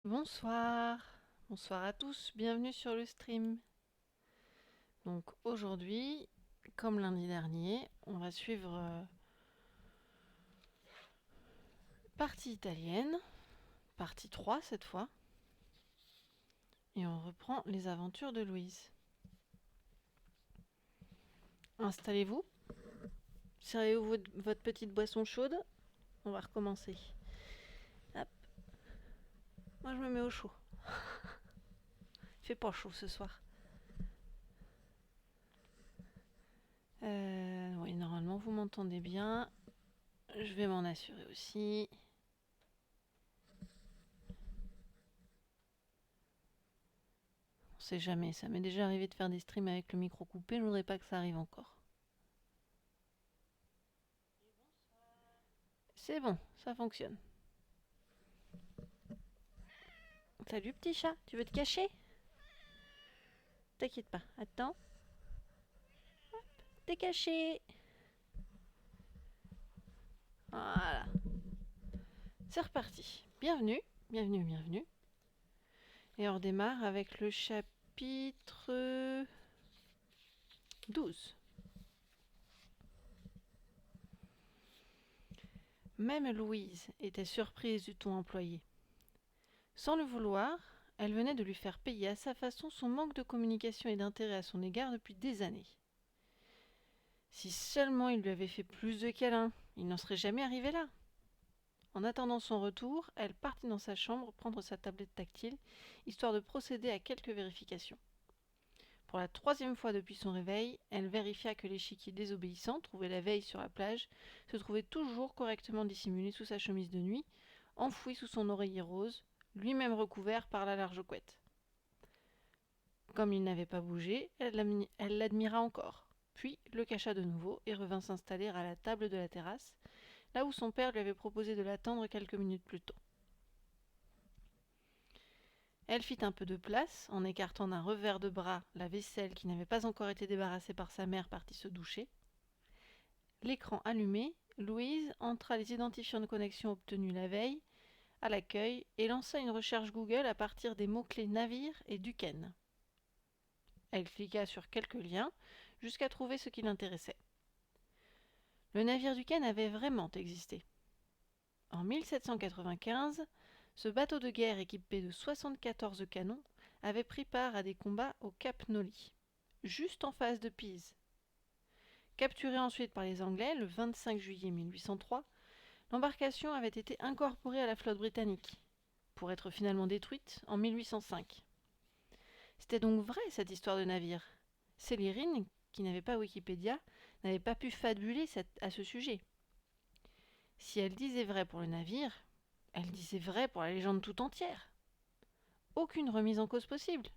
Bonsoir, bonsoir à tous, bienvenue sur le stream. Donc aujourd'hui, comme lundi dernier, on va suivre partie italienne, partie 3 cette fois, et on reprend les aventures de Louise. Installez-vous, servez-vous votre petite boisson chaude, on va recommencer. Hop. Moi je me mets au chaud. Il fait pas chaud ce soir. Oui, normalement vous m'entendez bien. Je vais m'en assurer aussi. On sait jamais, ça m'est déjà arrivé de faire des streams avec le micro coupé, je voudrais pas que ça arrive encore. C'est bon, ça fonctionne. Salut petit chat, tu veux te cacher? T'inquiète pas, attends. T'es caché. Voilà. C'est reparti. Bienvenue, bienvenue, bienvenue. Et on redémarre avec le chapitre 12. Même Louise était surprise du ton employé. Sans le vouloir, elle venait de lui faire payer à sa façon son manque de communication et d'intérêt à son égard depuis des années. Si seulement il lui avait fait plus de câlins, il n'en serait jamais arrivé là. En attendant son retour, elle partit dans sa chambre prendre sa tablette tactile, histoire de procéder à quelques vérifications. Pour la troisième fois depuis son réveil, elle vérifia que l'échiquier désobéissant, trouvé la veille sur la plage, se trouvait toujours correctement dissimulé sous sa chemise de nuit, enfoui sous son oreiller rose, lui-même recouvert par la large couette. Comme il n'avait pas bougé, elle l'admira encore, puis le cacha de nouveau et revint s'installer à la table de la terrasse, là où son père lui avait proposé de l'attendre quelques minutes plus tôt. Elle fit un peu de place, en écartant d'un revers de bras la vaisselle qui n'avait pas encore été débarrassée par sa mère partie se doucher. L'écran allumé, Louise entra les identifiants de connexion obtenus la veille à l'accueil et lança une recherche Google à partir des mots-clés navire et Duquesne. Elle cliqua sur quelques liens jusqu'à trouver ce qui l'intéressait. Le navire Duquesne avait vraiment existé. En 1795, ce bateau de guerre équipé de 74 canons avait pris part à des combats au Cap Noli, juste en face de Pise. Capturée ensuite par les Anglais le 25 juillet 1803, l'embarcation avait été incorporée à la flotte britannique, pour être finalement détruite en 1805. C'était donc vrai cette histoire de navire. Célérine, qui n'avait pas Wikipédia, n'avait pas pu fabuler à ce sujet. Si elle disait vrai pour le navire, elle disait vrai pour la légende tout entière. Aucune remise en cause possible.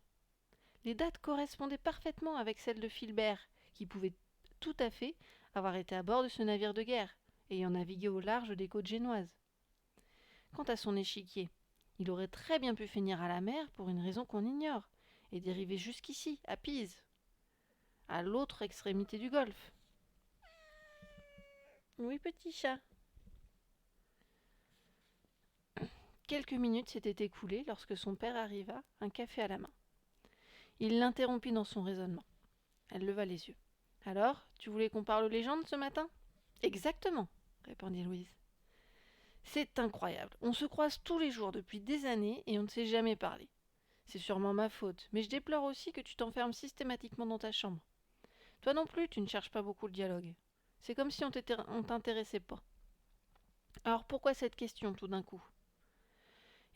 Les dates correspondaient parfaitement avec celles de Filbert, qui pouvait tout à fait avoir été à bord de ce navire de guerre, ayant navigué au large des côtes génoises. Quant à son échiquier, il aurait très bien pu finir à la mer pour une raison qu'on ignore, et dériver jusqu'ici, à Pise, à l'autre extrémité du golfe. Oui, petit chat. Quelques minutes s'étaient écoulées lorsque son père arriva, un café à la main. Il l'interrompit dans son raisonnement. Elle leva les yeux. Alors, tu voulais qu'on parle aux légendes ce matin? Exactement, répondit Louise. C'est incroyable. On se croise tous les jours depuis des années et on ne s'est jamais parlé. C'est sûrement ma faute, mais je déplore aussi que tu t'enfermes systématiquement dans ta chambre. Toi non plus, tu ne cherches pas beaucoup le dialogue. C'est comme si on t'intéressait pas. Alors pourquoi cette question tout d'un coup?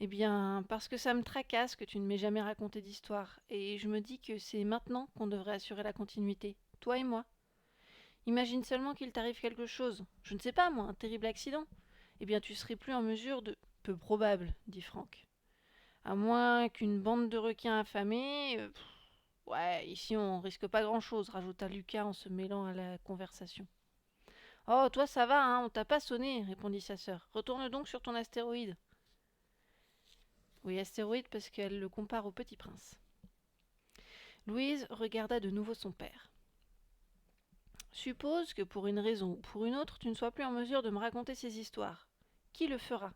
Eh bien, parce que ça me tracasse que tu ne m'aies jamais raconté d'histoire, et je me dis que c'est maintenant qu'on devrait assurer la continuité, toi et moi. Imagine seulement qu'il t'arrive quelque chose, je ne sais pas moi, un terrible accident. Eh bien tu serais plus en mesure de... Peu probable, dit Franck. À moins qu'une bande de requins affamés... ouais, ici on risque pas grand-chose, rajouta Lucas en se mêlant à la conversation. Oh, toi ça va, hein, on t'a pas sonné, répondit sa sœur. Retourne donc sur ton astéroïde. Oui, astéroïde parce qu'elle le compare au petit prince. Louise regarda de nouveau son père. Suppose que pour une raison ou pour une autre, tu ne sois plus en mesure de me raconter ces histoires. Qui le fera?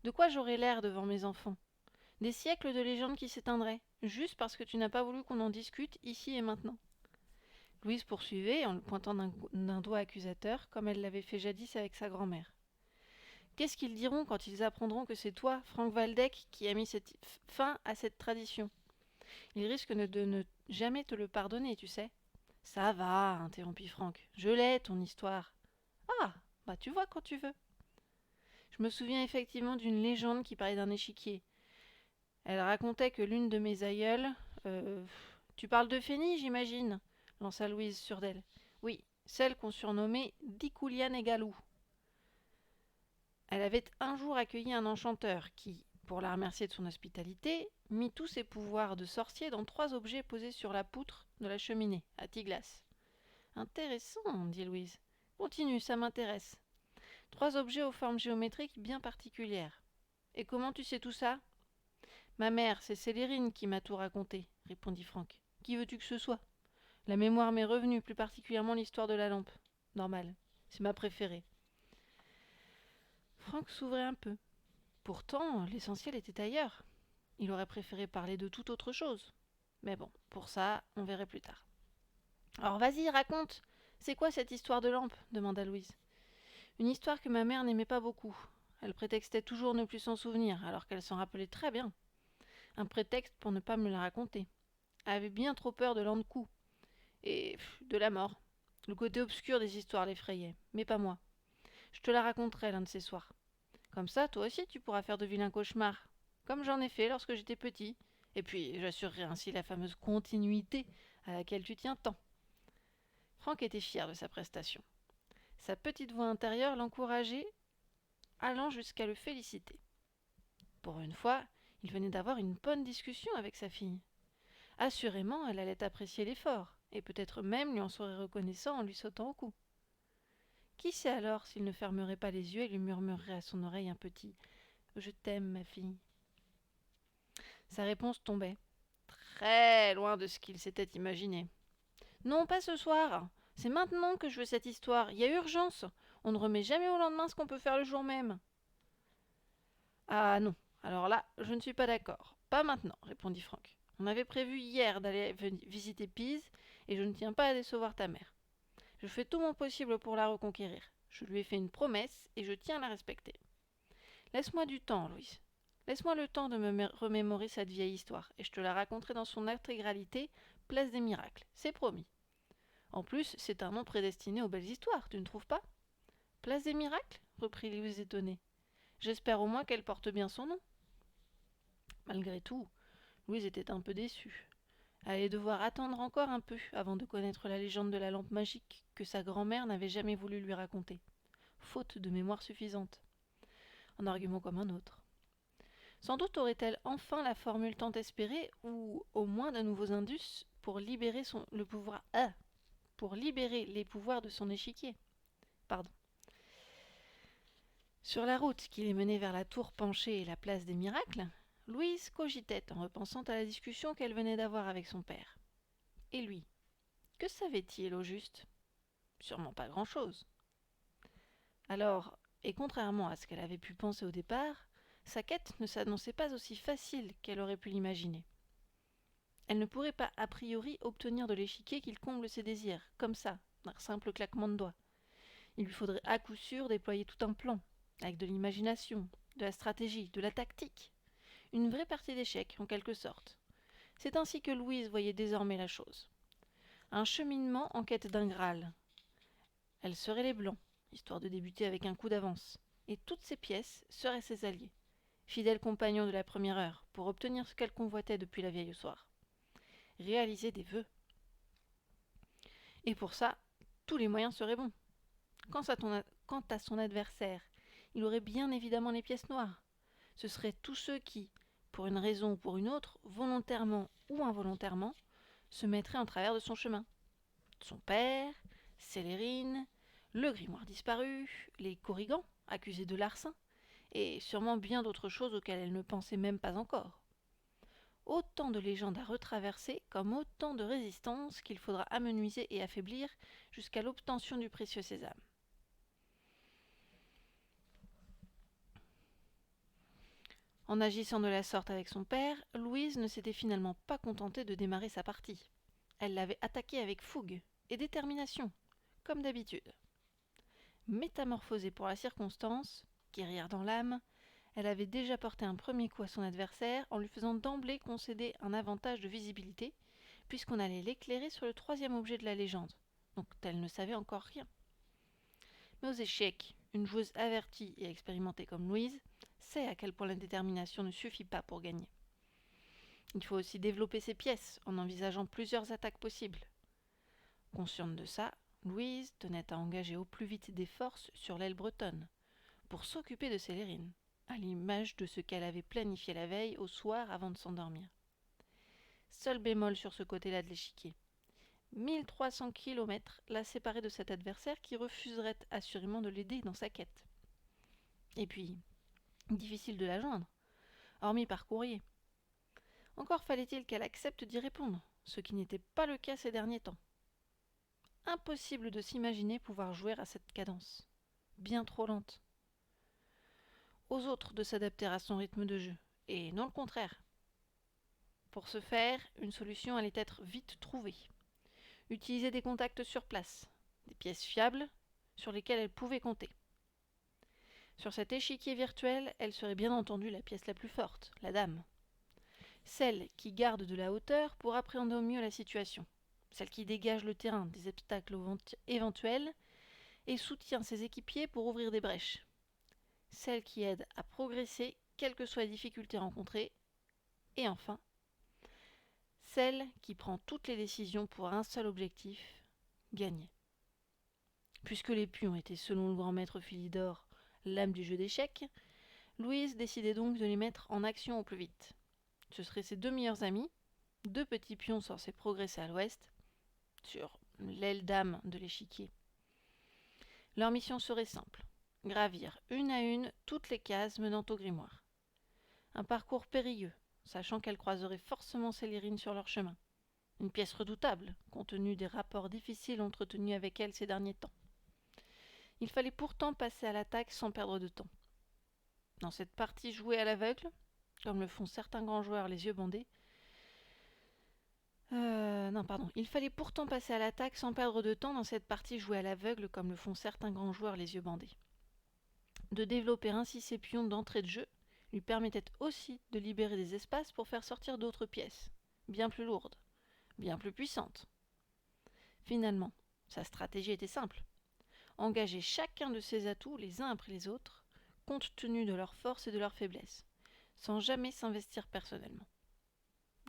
De quoi j'aurai l'air devant mes enfants? Des siècles de légendes qui s'éteindraient, juste parce que tu n'as pas voulu qu'on en discute ici et maintenant. Louise poursuivait en le pointant d'un doigt accusateur, comme elle l'avait fait jadis avec sa grand-mère. Qu'est-ce qu'ils diront quand ils apprendront que c'est toi, Frank Waldeck, qui a mis fin à cette tradition? Ils risquent de ne jamais te le pardonner, tu sais. Ça va, interrompit Frank. Je l'ai, ton histoire. Ah, bah tu vois quand tu veux. Je me souviens effectivement d'une légende qui parlait d'un échiquier. Elle racontait que l'une de mes aïeules... Tu parles de Fénie, j'imagine, lança Louise sûre d'elle. Oui, celle qu'on surnommait Dicouliane et Galou. Elle avait un jour accueilli un enchanteur qui, pour la remercier de son hospitalité, mit tous ses pouvoirs de sorcier dans 3 objets posés sur la poutre de la cheminée, à Tiglas. Intéressant, dit Louise. Continue, ça m'intéresse. 3 objets aux formes géométriques bien particulières. Et comment tu sais tout ça? Ma mère, c'est Célérine qui m'a tout raconté, répondit Franck. Qui veux-tu que ce soit? La mémoire m'est revenue, plus particulièrement l'histoire de la lampe. Normal. C'est ma préférée. Franck s'ouvrait un peu. Pourtant, l'essentiel était ailleurs. Il aurait préféré parler de toute autre chose. Mais bon, pour ça, on verrait plus tard. Alors vas-y, raconte. C'est quoi cette histoire de lampe? Demanda Louise. Une histoire que ma mère n'aimait pas beaucoup. Elle prétextait toujours ne plus s'en souvenir, alors qu'elle s'en rappelait très bien. Un prétexte pour ne pas me la raconter. Elle avait bien trop peur de l'Ankou. Et de la mort. Le côté obscur des histoires l'effrayait, mais pas moi. Je te la raconterai l'un de ces soirs. Comme ça, toi aussi, tu pourras faire de vilains cauchemars, comme j'en ai fait lorsque j'étais petit. Et puis, j'assurerai ainsi la fameuse continuité à laquelle tu tiens tant. Franck était fier de sa prestation. Sa petite voix intérieure l'encourageait, allant jusqu'à le féliciter. Pour une fois, il venait d'avoir une bonne discussion avec sa fille. Assurément, elle allait apprécier l'effort, et peut-être même lui en serait reconnaissant en lui sautant au cou. Qui sait alors s'il ne fermerait pas les yeux et lui murmurerait à son oreille un petit « Je t'aime, ma fille ». Sa réponse tombait, très loin de ce qu'il s'était imaginé. Non, pas ce soir. C'est maintenant que je veux cette histoire. Il y a urgence. On ne remet jamais au lendemain ce qu'on peut faire le jour même. Ah non, alors là, je ne suis pas d'accord. Pas maintenant, répondit Franck. On avait prévu hier d'aller visiter Pise, et je ne tiens pas à décevoir ta mère. Je fais tout mon possible pour la reconquérir. Je lui ai fait une promesse, et je tiens à la respecter. Laisse-moi du temps, Louise. Laisse-moi le temps de me remémorer cette vieille histoire, et je te la raconterai dans son intégralité, place des miracles. C'est promis. En plus, c'est un nom prédestiné aux belles histoires, tu ne trouves pas? Place des miracles? Reprit Louise étonnée. J'espère au moins qu'elle porte bien son nom. Malgré tout, Louise était un peu déçue. Elle allait devoir attendre encore un peu avant de connaître la légende de la lampe magique que sa grand-mère n'avait jamais voulu lui raconter, faute de mémoire suffisante. Un argument comme un autre. Sans doute aurait-elle enfin la formule tant espérée, ou au moins de nouveaux indices pour libérer pour libérer les pouvoirs de son échiquier. Pardon. Sur la route qui les menait vers la tour penchée et la place des miracles, Louise cogitait en repensant à la discussion qu'elle venait d'avoir avec son père. Et lui, que savait-il au juste? Sûrement pas grand-chose. Alors, et contrairement à ce qu'elle avait pu penser au départ, sa quête ne s'annonçait pas aussi facile qu'elle aurait pu l'imaginer. Elle ne pourrait pas a priori obtenir de l'échiquier qu'il comble ses désirs, comme ça, d'un simple claquement de doigts. Il lui faudrait à coup sûr déployer tout un plan, avec de l'imagination, de la stratégie, de la tactique. Une vraie partie d'échecs, en quelque sorte. C'est ainsi que Louise voyait désormais la chose. Un cheminement en quête d'un Graal. Elle serait les blancs, histoire de débuter avec un coup d'avance, et toutes ces pièces seraient ses alliés, fidèles compagnons de la première heure, pour obtenir ce qu'elle convoitait depuis la vieille au soir. Réaliser des vœux. Et pour ça, tous les moyens seraient bons. Quant à son adversaire, il aurait bien évidemment les pièces noires. Ce seraient tous ceux qui, pour une raison ou pour une autre, volontairement ou involontairement, se mettraient en travers de son chemin. Son père, Célérine, le grimoire disparu, les Corrigans, accusés de larcin, et sûrement bien d'autres choses auxquelles elle ne pensait même pas encore. Autant de légendes à retraverser, comme autant de résistances qu'il faudra amenuiser et affaiblir jusqu'à l'obtention du précieux sésame. En agissant de la sorte avec son père, Louise ne s'était finalement pas contentée de démarrer sa partie. Elle l'avait attaqué avec fougue et détermination, comme d'habitude. Métamorphosée pour la circonstance, guerrière dans l'âme, elle avait déjà porté un premier coup à son adversaire en lui faisant d'emblée concéder un avantage de visibilité, puisqu'on allait l'éclairer sur le troisième objet de la légende, donc elle ne savait encore rien. Mais aux échecs, une joueuse avertie et expérimentée comme Louise sait à quel point la détermination ne suffit pas pour gagner. Il faut aussi développer ses pièces en envisageant plusieurs attaques possibles. Consciente de ça, Louise tenait à engager au plus vite des forces sur l'aile bretonne, pour s'occuper de Célérine, à l'image de ce qu'elle avait planifié la veille au soir avant de s'endormir. Seul bémol sur ce côté-là de l'échiquier. 1300 kilomètres la séparaient de cet adversaire qui refuserait assurément de l'aider dans sa quête. Et puis, difficile de la joindre, hormis par courrier. Encore fallait-il qu'elle accepte d'y répondre, ce qui n'était pas le cas ces derniers temps. Impossible de s'imaginer pouvoir jouer à cette cadence, bien trop lente. Aux autres de s'adapter à son rythme de jeu, et non le contraire. Pour ce faire, une solution allait être vite trouvée. Utiliser des contacts sur place, des pièces fiables sur lesquelles elle pouvait compter. Sur cet échiquier virtuel, elle serait bien entendu la pièce la plus forte, la dame. Celle qui garde de la hauteur pour appréhender au mieux la situation. Celle qui dégage le terrain des obstacles éventuels et soutient ses équipiers pour ouvrir des brèches. Celle qui aide à progresser, quelles que soient les difficultés rencontrées. Et enfin, celle qui prend toutes les décisions pour un seul objectif, gagner. Puisque les pions étaient, selon le grand maître Philidor, l'âme du jeu d'échecs, Louise décidait donc de les mettre en action au plus vite. Ce seraient ses deux meilleurs amis, deux petits pions censés progresser à l'ouest, sur l'aile d'âme de l'échiquier. Leur mission serait simple, gravir une à une toutes les cases menant au grimoire. Un parcours périlleux, sachant qu'elles croiseraient forcément Célérine sur leur chemin. Une pièce redoutable, compte tenu des rapports difficiles entretenus avec elle ces derniers temps. Il fallait pourtant passer à l'attaque sans perdre de temps. Dans cette partie jouée à l'aveugle, comme le font certains grands joueurs les yeux bandés, il fallait pourtant passer à l'attaque sans perdre de temps dans cette partie jouée à l'aveugle comme le font certains grands joueurs les yeux bandés. De développer ainsi ses pions d'entrée de jeu lui permettait aussi de libérer des espaces pour faire sortir d'autres pièces, bien plus lourdes, bien plus puissantes. Finalement, sa stratégie était simple. Engager chacun de ses atouts les uns après les autres, compte tenu de leurs forces et de leurs faiblesses, sans jamais s'investir personnellement.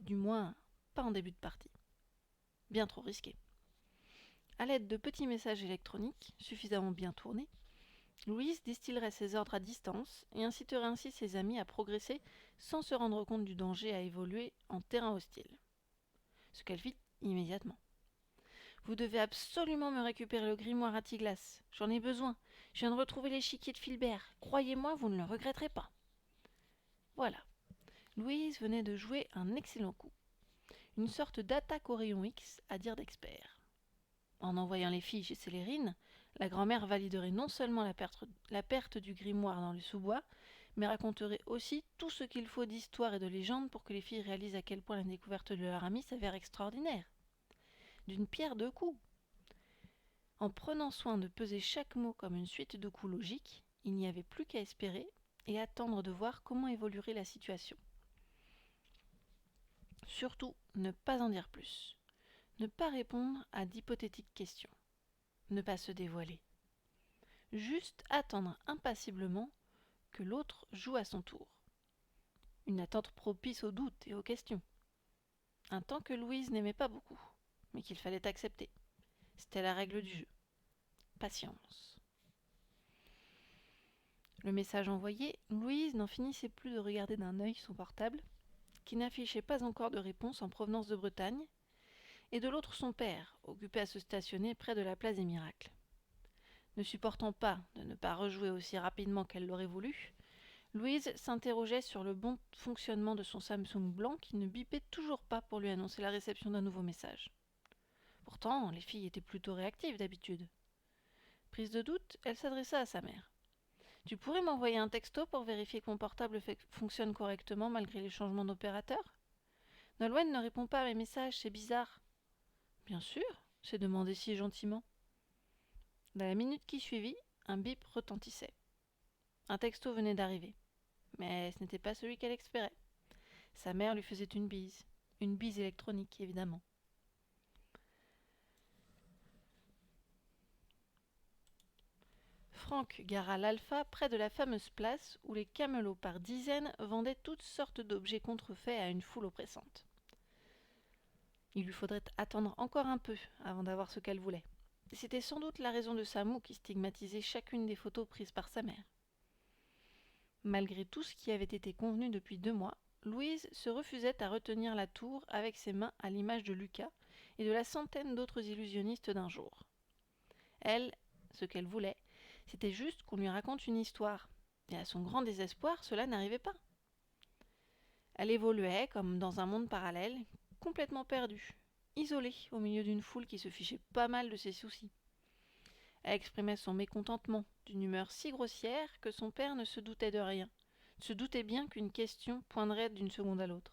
Du moins, pas en début de partie. Bien trop risqué. À l'aide de petits messages électroniques, suffisamment bien tournés, Louise distillerait ses ordres à distance et inciterait ainsi ses amis à progresser sans se rendre compte du danger à évoluer en terrain hostile. Ce qu'elle fit immédiatement. Vous devez absolument me récupérer le grimoire à Tiglas. J'en ai besoin. Je viens de retrouver l'échiquier de Filbert. Croyez-moi, vous ne le regretterez pas. Voilà. Louise venait de jouer un excellent coup. Une sorte d'attaque au rayon X, à dire d'expert. En envoyant les filles chez Célérine, la grand-mère validerait non seulement la perte du grimoire dans le sous-bois, mais raconterait aussi tout ce qu'il faut d'histoire et de légende pour que les filles réalisent à quel point la découverte de leur ami s'avère extraordinaire. D'une pierre deux coups. En prenant soin de peser chaque mot comme une suite de coups logiques, il n'y avait plus qu'à espérer et attendre de voir comment évoluerait la situation. Surtout, ne pas en dire plus. Ne pas répondre à d'hypothétiques questions. Ne pas se dévoiler. Juste attendre impassiblement que l'autre joue à son tour. Une attente propice aux doutes et aux questions. Un temps que Louise n'aimait pas beaucoup, mais qu'il fallait accepter. C'était la règle du jeu. Patience. Le message envoyé, Louise n'en finissait plus de regarder d'un œil son portable, qui n'affichait pas encore de réponse en provenance de Bretagne, et de l'autre son père, occupé à se stationner près de la place des Miracles. Ne supportant pas de ne pas rejouer aussi rapidement qu'elle l'aurait voulu, Louise s'interrogeait sur le bon fonctionnement de son Samsung blanc qui ne bipait toujours pas pour lui annoncer la réception d'un nouveau message. Pourtant, les filles étaient plutôt réactives d'habitude. Prise de doute, elle s'adressa à sa mère. Tu pourrais m'envoyer un texto pour vérifier que mon portable fonctionne correctement malgré les changements d'opérateur? Nolwenn ne répond pas à mes messages, c'est bizarre. Bien sûr, s'est demandé si gentiment. Dans la minute qui suivit, un bip retentissait. Un texto venait d'arriver. Mais ce n'était pas celui qu'elle espérait. Sa mère lui faisait une bise. Une bise électronique, évidemment. Franck gara l'Alpha près de la fameuse place où les camelots par dizaines vendaient toutes sortes d'objets contrefaits à une foule oppressante. Il lui faudrait attendre encore un peu avant d'avoir ce qu'elle voulait. C'était sans doute la raison de sa moue qui stigmatisait chacune des photos prises par sa mère. Malgré tout ce qui avait été convenu depuis 2 mois, Louise se refusait à retenir la tour avec ses mains à l'image de Lucas et de la centaine d'autres illusionnistes d'un jour. Elle, ce qu'elle voulait, c'était juste qu'on lui raconte une histoire, et à son grand désespoir, cela n'arrivait pas. Elle évoluait comme dans un monde parallèle, complètement perdue, isolée au milieu d'une foule qui se fichait pas mal de ses soucis. Elle exprimait son mécontentement, d'une humeur si grossière que son père ne se doutait de rien, se doutait bien qu'une question poindrait d'une seconde à l'autre.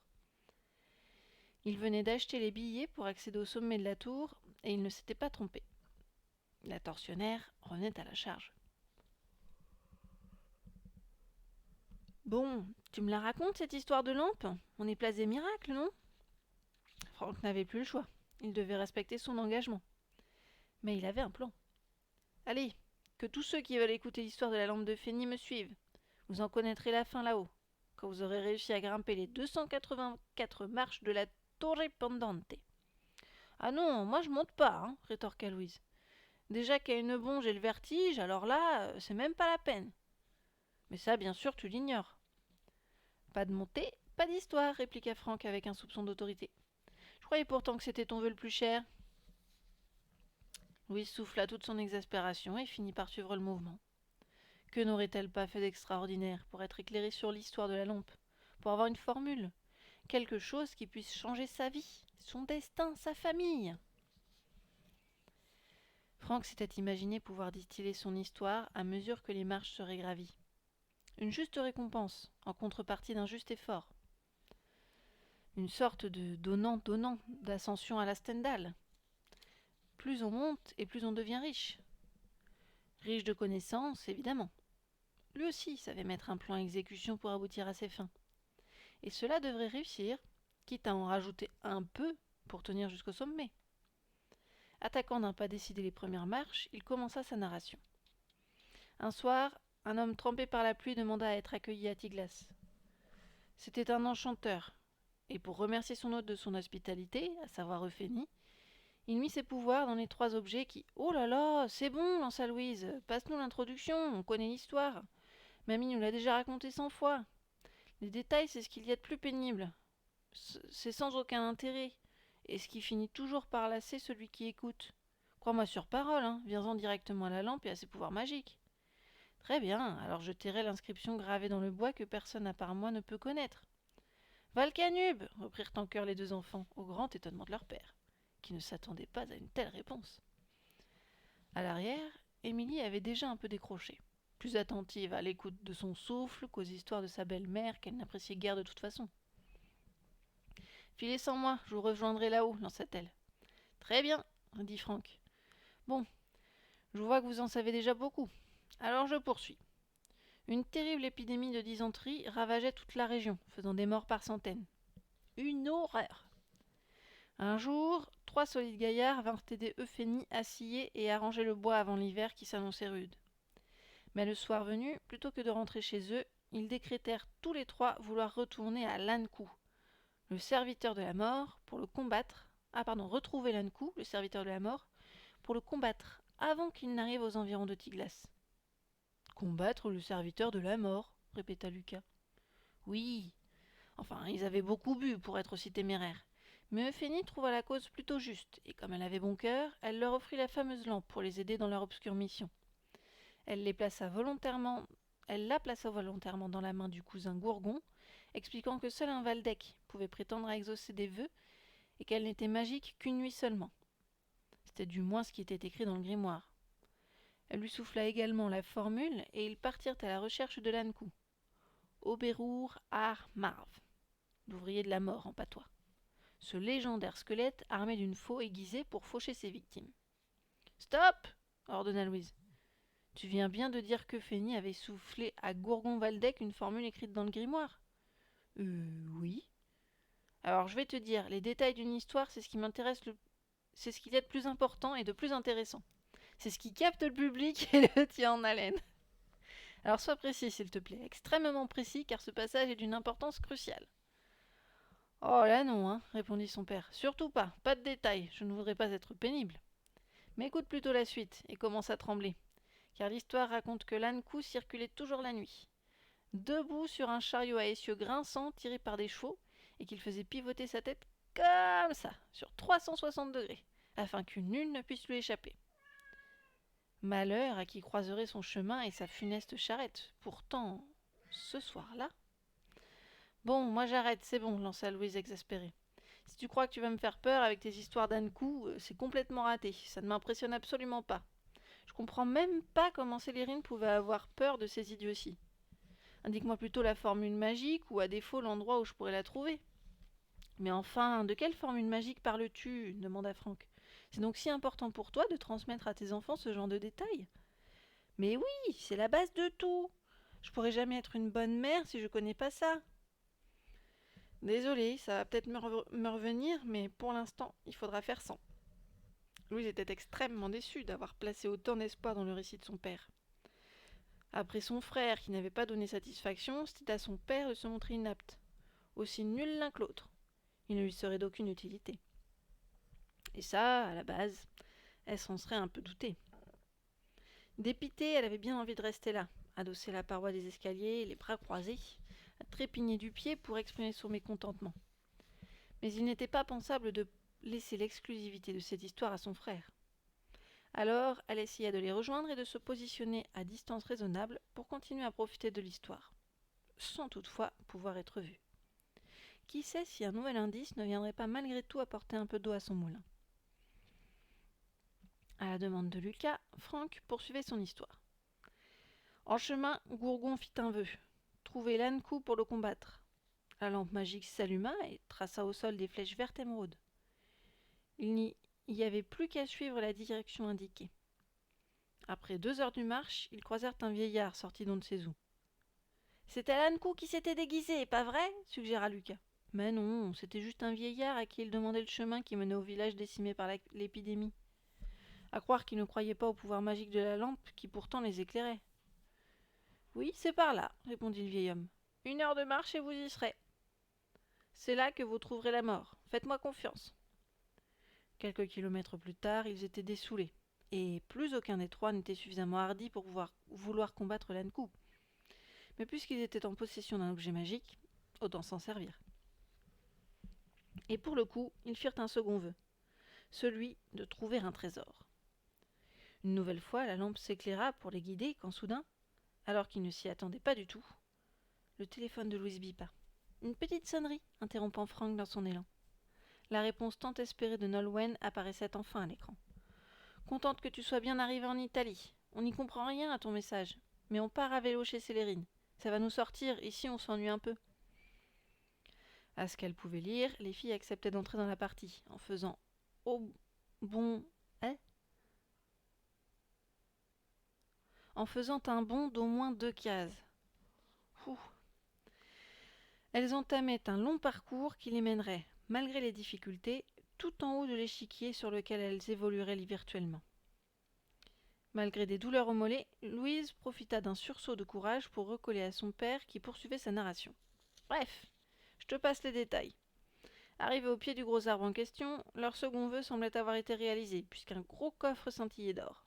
Il venait d'acheter les billets pour accéder au sommet de la tour, et il ne s'était pas trompé. La tortionnaire revenait à la charge. Bon, tu me la racontes, cette histoire de lampe? On est place des miracles, non? Franck n'avait plus le choix. Il devait respecter son engagement. Mais il avait un plan. Allez, que tous ceux qui veulent écouter l'histoire de la lampe de Fénie me suivent. Vous en connaîtrez la fin là-haut, quand vous aurez réussi à grimper les 284 marches de la Torre Pendante. Ah non, moi je monte pas, hein, rétorqua Louise. Déjà qu'à une bonne j'ai le vertige, alors là, c'est même pas la peine. Mais ça, bien sûr, tu l'ignores. Pas de montée, pas d'histoire, répliqua Franck avec un soupçon d'autorité. Je croyais pourtant que c'était ton vœu le plus cher. Louise souffla toute son exaspération et finit par suivre le mouvement. Que n'aurait-elle pas fait d'extraordinaire pour être éclairée sur l'histoire de la lampe, pour avoir une formule, quelque chose qui puisse changer sa vie, son destin, sa famille? Franck s'était imaginé pouvoir distiller son histoire à mesure que les marches seraient gravies. Une juste récompense, en contrepartie d'un juste effort. Une sorte de donnant-donnant d'ascension à la Stendhal. Plus on monte et plus on devient riche. Riche de connaissances, évidemment. Lui aussi savait mettre un plan à exécution pour aboutir à ses fins. Et cela devrait réussir, quitte à en rajouter un peu pour tenir jusqu'au sommet. Attaquant d'un pas décidé les premières marches, il commença sa narration. Un soir, un homme trempé par la pluie demanda à être accueilli à Tiglas. C'était un enchanteur, et pour remercier son hôte de son hospitalité, à savoir Euphénie, il mit ses pouvoirs dans les 3 objets qui... « Oh là là, c'est bon, lança Louise, passe-nous l'introduction, on connaît l'histoire. Mamie nous l'a déjà raconté 100 fois. Les détails, c'est ce qu'il y a de plus pénible. C'est sans aucun intérêt, et ce qui finit toujours par lasser celui qui écoute. Crois-moi sur parole, hein, viens-en directement à la lampe et à ses pouvoirs magiques. Très bien, alors je tairai l'inscription gravée dans le bois que personne à part moi ne peut connaître. Valcanube, reprirent en chœur les 2 enfants, au grand étonnement de leur père, qui ne s'attendait pas à une telle réponse. À l'arrière, Émilie avait déjà un peu décroché, plus attentive à l'écoute de son souffle qu'aux histoires de sa belle-mère qu'elle n'appréciait guère de toute façon. Filez sans moi, je vous rejoindrai là-haut, lança-t-elle. Très bien, dit Franck. Bon, je vois que vous en savez déjà beaucoup. Alors je poursuis. Une terrible épidémie de dysenterie ravageait toute la région, faisant des morts par centaines. Une horreur. Un jour, 3 solides gaillards vinrent aider Euphénie à scier et arranger le bois avant l'hiver qui s'annonçait rude. Mais le soir venu, plutôt que de rentrer chez eux, ils décrétèrent tous les 3 vouloir retourner à Lankou, le serviteur de la mort, pour le combattre. Retrouver Lankou, le serviteur de la mort, pour le combattre avant qu'il n'arrive aux environs de Tiglas. Combattre le serviteur de la mort, répéta Lucas. Oui, enfin, ils avaient beaucoup bu pour être aussi téméraires. Mais Euphénie trouva la cause plutôt juste, et comme elle avait bon cœur, elle leur offrit la fameuse lampe pour les aider dans leur obscure mission. Elle la plaça volontairement dans la main du cousin Gourgon, expliquant que seul un Valdec pouvait prétendre à exaucer des vœux, et qu'elle n'était magique qu'une nuit seulement. C'était du moins ce qui était écrit dans le grimoire. Elle lui souffla également la formule et ils partirent à la recherche de l'Ankou. Oberur ar Marv, l'ouvrier de la mort en patois. Ce légendaire squelette armé d'une faux aiguisée pour faucher ses victimes. « Stop !» ordonna Louise. « Tu viens bien de dire que Fény avait soufflé à Gourgon-Valdec une formule écrite dans le grimoire ?»« Oui. »« Alors je vais te dire, les détails d'une histoire, c'est ce qui m'intéresse c'est ce qu'il y a de plus important et de plus intéressant. C'est ce qui capte le public et le tient en haleine. Alors sois précis, s'il te plaît, extrêmement précis, car ce passage est d'une importance cruciale. » « Oh là non, hein, répondit son père. Surtout pas de détails, je ne voudrais pas être pénible. Mais écoute plutôt la suite, et commence à trembler, car l'histoire raconte que l'Ankou circulait toujours la nuit, debout sur un chariot à essieux grinçants tiré par des chevaux, et qu'il faisait pivoter sa tête comme ça, sur 360 degrés, afin que nul ne puisse lui échapper. Malheur à qui croiserait son chemin et sa funeste charrette. Pourtant, ce soir-là... Bon, moi j'arrête, c'est bon, lança Louise exaspérée. Si tu crois que tu vas me faire peur avec tes histoires d'Ankou, c'est complètement raté, ça ne m'impressionne absolument pas. Je comprends même pas comment Célérine pouvait avoir peur de ces idioties. Indique-moi plutôt la formule magique, ou à défaut l'endroit où je pourrais la trouver. Mais enfin, de quelle formule magique parles-tu ? Demanda Franck. C'est donc si important pour toi de transmettre à tes enfants ce genre de détails ? Mais oui, c'est la base de tout. Je pourrais jamais être une bonne mère si je connais pas ça. Désolée, ça va peut-être me revenir, mais pour l'instant, il faudra faire sans. Louise était extrêmement déçue d'avoir placé autant d'espoir dans le récit de son père. Après son frère qui n'avait pas donné satisfaction, c'était à son père de se montrer inapte. Aussi nul l'un que l'autre. Il ne lui serait d'aucune utilité. Et ça, à la base, elle s'en serait un peu doutée. Dépitée, elle avait bien envie de rester là, adossée à la paroi des escaliers, les bras croisés, à trépigner du pied pour exprimer son mécontentement. Mais il n'était pas pensable de laisser l'exclusivité de cette histoire à son frère. Alors, elle essaya de les rejoindre et de se positionner à distance raisonnable pour continuer à profiter de l'histoire, sans toutefois pouvoir être vue. Qui sait si un nouvel indice ne viendrait pas malgré tout apporter un peu d'eau à son moulin. À la demande de Lucas, Franck poursuivait son histoire. En chemin, Gourgon fit un vœu, trouver l'Ankou pour le combattre. La lampe magique s'alluma et traça au sol des flèches vertes émeraudes. Il n'y y avait plus qu'à suivre la direction indiquée. Après 2 heures de marche, ils croisèrent un vieillard sorti d'on ne sait où. « C'était l'Ankou qui s'était déguisé, pas vrai ?» suggéra Lucas. Mais non, c'était juste un vieillard à qui il demandait le chemin qui menait au village décimé par l'épidémie. À croire qu'il ne croyait pas au pouvoir magique de la lampe qui pourtant les éclairait. « Oui, c'est par là, » répondit le vieil homme. « 1 heure de marche et vous y serez. C'est là que vous trouverez la mort. Faites-moi confiance. » Quelques kilomètres plus tard, ils étaient dessoulés, et plus aucun des 3 n'était suffisamment hardi pour vouloir combattre l'Ankou. Mais puisqu'ils étaient en possession d'un objet magique, autant s'en servir. Et pour le coup, ils firent un second vœu, celui de trouver un trésor. Une nouvelle fois, la lampe s'éclaira pour les guider quand soudain, alors qu'ils ne s'y attendaient pas du tout, le téléphone de Louise bipa. Une petite sonnerie, interrompant Franck dans son élan. La réponse tant espérée de Nolwenn apparaissait enfin à l'écran. « Contente que tu sois bien arrivée en Italie. On n'y comprend rien à ton message, mais on part à vélo chez Célérine. Ça va nous sortir, ici on s'ennuie un peu. » À ce qu'elle pouvait lire, les filles acceptaient d'entrer dans la partie, en faisant en faisant un bond d'au moins 2 cases. Ouh. Elles entamaient un long parcours qui les mènerait, malgré les difficultés, tout en haut de l'échiquier sur lequel elles évolueraient virtuellement. Malgré des douleurs au mollet, Louise profita d'un sursaut de courage pour recoller à son père qui poursuivait sa narration. Bref, je te passe les détails. Arrivés au pied du gros arbre en question, leur second vœu semblait avoir été réalisé, puisqu'un gros coffre scintillait d'or.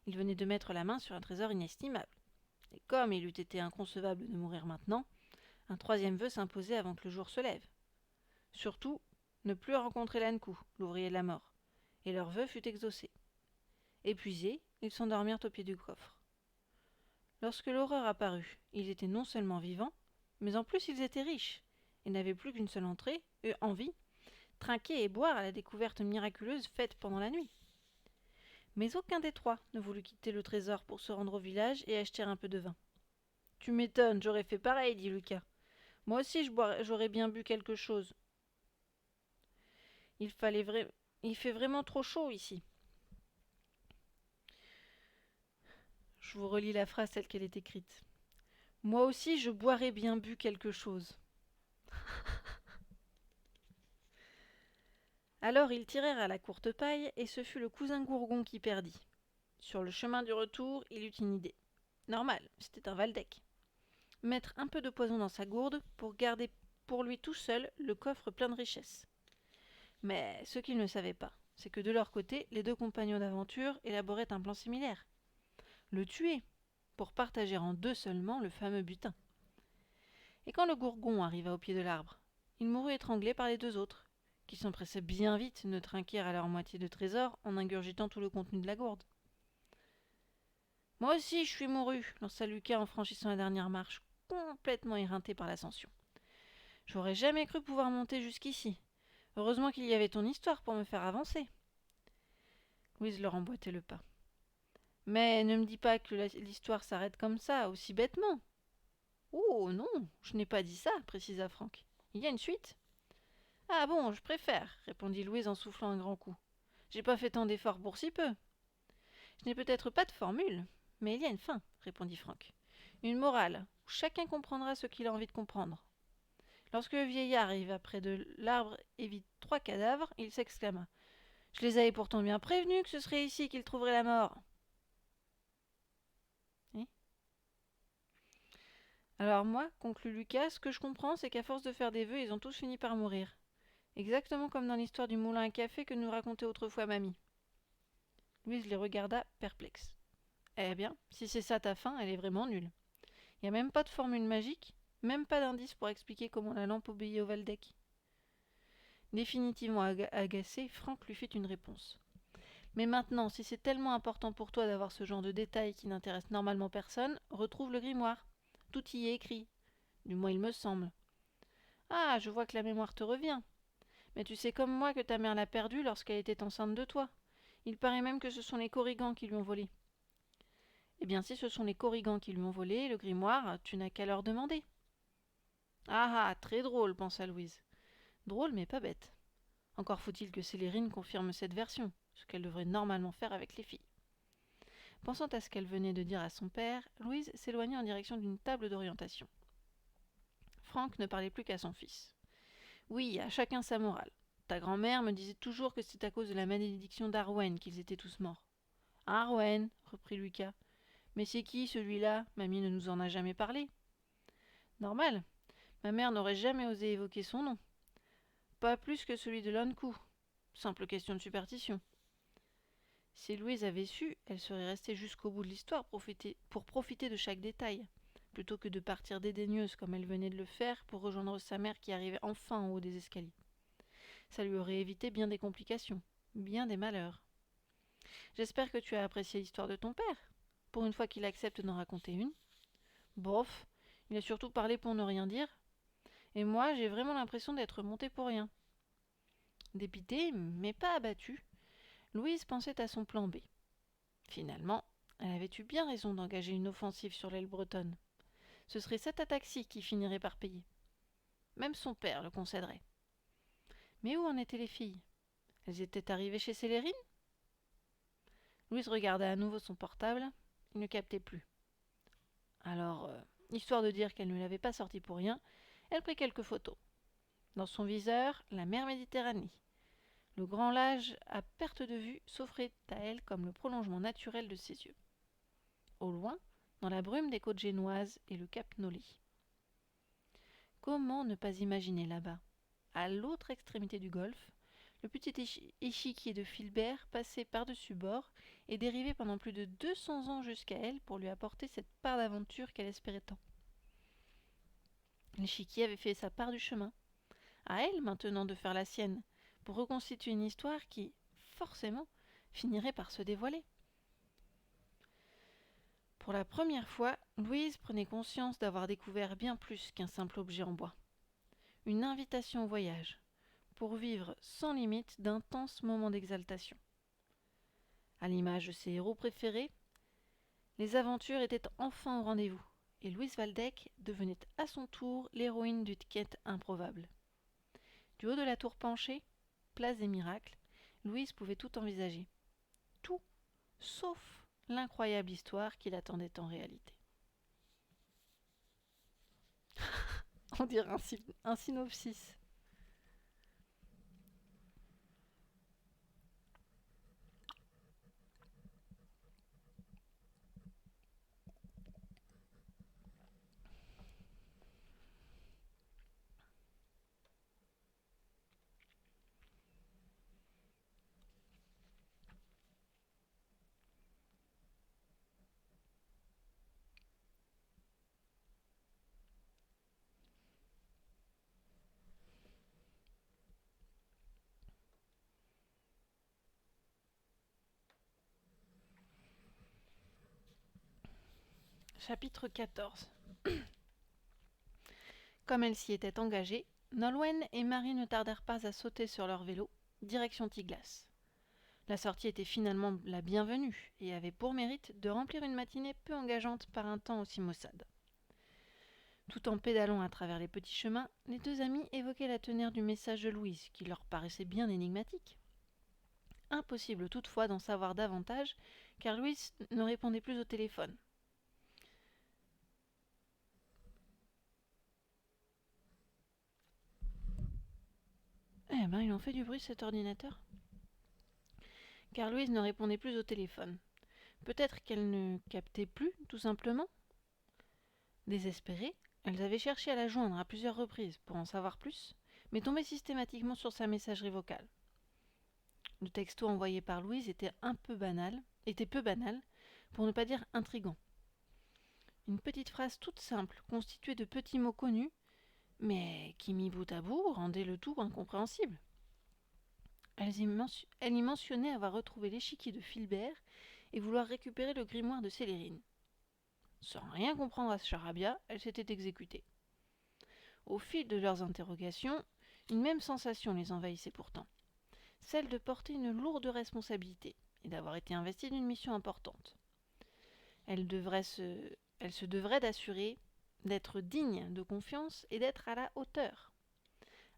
Ils venaient de mettre la main sur un trésor inestimable. Et comme il eût été inconcevable de mourir maintenant, un 3e vœu s'imposait avant que le jour se lève. Surtout, ne plus rencontrer l'Ankou, l'ouvrier de la mort. Et leur vœu fut exaucé. Épuisés, ils s'endormirent au pied du coffre. Lorsque l'horreur apparut, ils étaient non seulement vivants, mais en plus ils étaient riches, et n'avaient plus qu'une seule envie, trinquer et boire à la découverte miraculeuse faite pendant la nuit. Mais aucun des trois ne voulut quitter le trésor pour se rendre au village et acheter un peu de vin. « Tu m'étonnes, j'aurais fait pareil, dit Lucas. Moi aussi j'aurais bien bu quelque chose. Il fait vraiment trop chaud ici. » Je vous relis la phrase telle qu'elle est écrite. « Moi aussi je boirais bien bu quelque chose. » Alors ils tirèrent à la courte paille, et ce fut le cousin Gourgon qui perdit. Sur le chemin du retour, il eut une idée. Normal, c'était un Valdec. Mettre un peu de poison dans sa gourde pour garder pour lui tout seul le coffre plein de richesses. Mais ce qu'il ne savait pas, c'est que de leur côté, les deux compagnons d'aventure élaboraient un plan similaire. Le tuer, pour partager en deux seulement le fameux butin. Et quand le Gourgon arriva au pied de l'arbre, il mourut étranglé par les deux autres, qui s'empressaient bien vite de trinquer à leur moitié de trésor en ingurgitant tout le contenu de la gourde. « Moi aussi je suis mouru, lança Lucas en franchissant la dernière marche, complètement éreinté par l'ascension. J'aurais jamais cru pouvoir monter jusqu'ici. Heureusement qu'il y avait ton histoire pour me faire avancer. » Louise leur emboîtait le pas. « Mais ne me dis pas que l'histoire s'arrête comme ça, aussi bêtement. »« Oh non, je n'ai pas dit ça, précisa Franck. Il y a une suite. »« Ah bon, je préfère, répondit Louise en soufflant un grand coup. J'ai pas fait tant d'efforts pour si peu. »« Je n'ai peut-être pas de formule, mais il y a une fin, répondit Franck. Une morale, où chacun comprendra ce qu'il a envie de comprendre. » Lorsque le vieillard arriva près de l'arbre et vit 3 cadavres, il s'exclama. « Je les avais pourtant bien prévenus que ce serait ici qu'ils trouveraient la mort. » Alors moi, conclut Lucas, ce que je comprends, c'est qu'à force de faire des vœux, ils ont tous fini par mourir. Exactement comme dans l'histoire du moulin à café que nous racontait autrefois mamie. Louise les regarda perplexe. Eh bien, si c'est ça ta fin, elle est vraiment nulle. Il n'y a même pas de formule magique, même pas d'indice pour expliquer comment la lampe obéit au Valdec. Définitivement agacé, Franck lui fit une réponse. Mais maintenant, si c'est tellement important pour toi d'avoir ce genre de détails qui n'intéressent normalement personne, retrouve le grimoire. Tout y est écrit. Du moins il me semble. Ah, je vois que la mémoire te revient. Mais tu sais comme moi que ta mère l'a perdu lorsqu'elle était enceinte de toi. Il paraît même que ce sont les Corrigans qui lui ont volé. Eh bien, si ce sont les Corrigans qui lui ont volé le grimoire, tu n'as qu'à leur demander. Ah ah, très drôle, pensa Louise. Drôle, mais pas bête. Encore faut-il que Célérine confirme cette version, ce qu'elle devrait normalement faire avec les filles. Pensant à ce qu'elle venait de dire à son père, Louise s'éloigna en direction d'une table d'orientation. Franck ne parlait plus qu'à son fils. Oui, à chacun sa morale. Ta grand-mère me disait toujours que c'est à cause de la malédiction d'Arwen qu'ils étaient tous morts. Arwen, reprit Lucas. Mais c'est qui celui-là? Mamie ne nous en a jamais parlé. Normal. Ma mère n'aurait jamais osé évoquer son nom. Pas plus que celui de Lon'qu. Simple question de superstition. Si Louise avait su, elle serait restée jusqu'au bout de l'histoire pour profiter de chaque détail, plutôt que de partir dédaigneuse comme elle venait de le faire pour rejoindre sa mère qui arrivait enfin en haut des escaliers. Ça lui aurait évité bien des complications, bien des malheurs. J'espère que tu as apprécié l'histoire de ton père, pour une fois qu'il accepte d'en raconter une. Bof, il a surtout parlé pour ne rien dire, et moi j'ai vraiment l'impression d'être montée pour rien. Dépitée, mais pas abattue, Louise pensait à son plan B. Finalement, elle avait eu bien raison d'engager une offensive sur l'aile bretonne. Ce serait cette attaque-ci qui finirait par payer. Même son père le concéderait. Mais où en étaient les filles? Elles étaient arrivées chez Célérine? Louise regarda à nouveau son portable. Il ne captait plus. Alors, histoire de dire qu'elle ne l'avait pas sorti pour rien, elle prit quelques photos. Dans son viseur, la mer Méditerranée. Le grand large à perte de vue s'offrait à elle comme le prolongement naturel de ses yeux. Au loin, dans la brume des côtes génoises et le cap Nolly. Comment ne pas imaginer là-bas, à l'autre extrémité du golfe, le petit échiquier de Filbert passait par-dessus bord et dérivait pendant plus de 200 ans jusqu'à elle pour lui apporter cette part d'aventure qu'elle espérait tant. L'échiquier avait fait sa part du chemin. À elle maintenant de faire la sienne, pour reconstituer une histoire qui, forcément, finirait par se dévoiler. Pour la première fois, Louise prenait conscience d'avoir découvert bien plus qu'un simple objet en bois. Une invitation au voyage, pour vivre sans limite d'intenses moments d'exaltation. À l'image de ses héros préférés, les aventures étaient enfin au rendez-vous, et Louise Waldeck devenait à son tour l'héroïne d'une quête improbable. Du haut de la tour penchée, place des miracles, Louise pouvait tout envisager. Tout, sauf l'incroyable histoire qui l'attendait en réalité. On dirait un synopsis. Chapitre 14. Comme elle s'y était engagée, Nolwenn et Marie ne tardèrent pas à sauter sur leur vélo, direction Tiglas. La sortie était finalement la bienvenue et avait pour mérite de remplir une matinée peu engageante par un temps aussi maussade. Tout en pédalant à travers les petits chemins, les deux amis évoquaient la teneur du message de Louise, qui leur paraissait bien énigmatique. Impossible toutefois d'en savoir davantage, car Louise ne répondait plus au téléphone. Eh ben, il en fait du bruit cet ordinateur. Car Louise ne répondait plus au téléphone. Peut-être qu'elle ne captait plus, tout simplement. Désespérées, elles avaient cherché à la joindre à plusieurs reprises pour en savoir plus, mais tombaient systématiquement sur sa messagerie vocale. Le texto envoyé par Louise était peu banal, pour ne pas dire intrigant. Une petite phrase toute simple, constituée de petits mots connus, mais qui, mis bout à bout, rendait le tout incompréhensible. Elle y mentionnait avoir retrouvé l'échiquier de Filbert et vouloir récupérer le grimoire de Célérine. Sans rien comprendre à ce charabia, elle s'était exécutée. Au fil de leurs interrogations, une même sensation les envahissait pourtant, celle de porter une lourde responsabilité et d'avoir été investie d'une mission importante. Elle se devrait d'assurer d'être digne de confiance et d'être à la hauteur.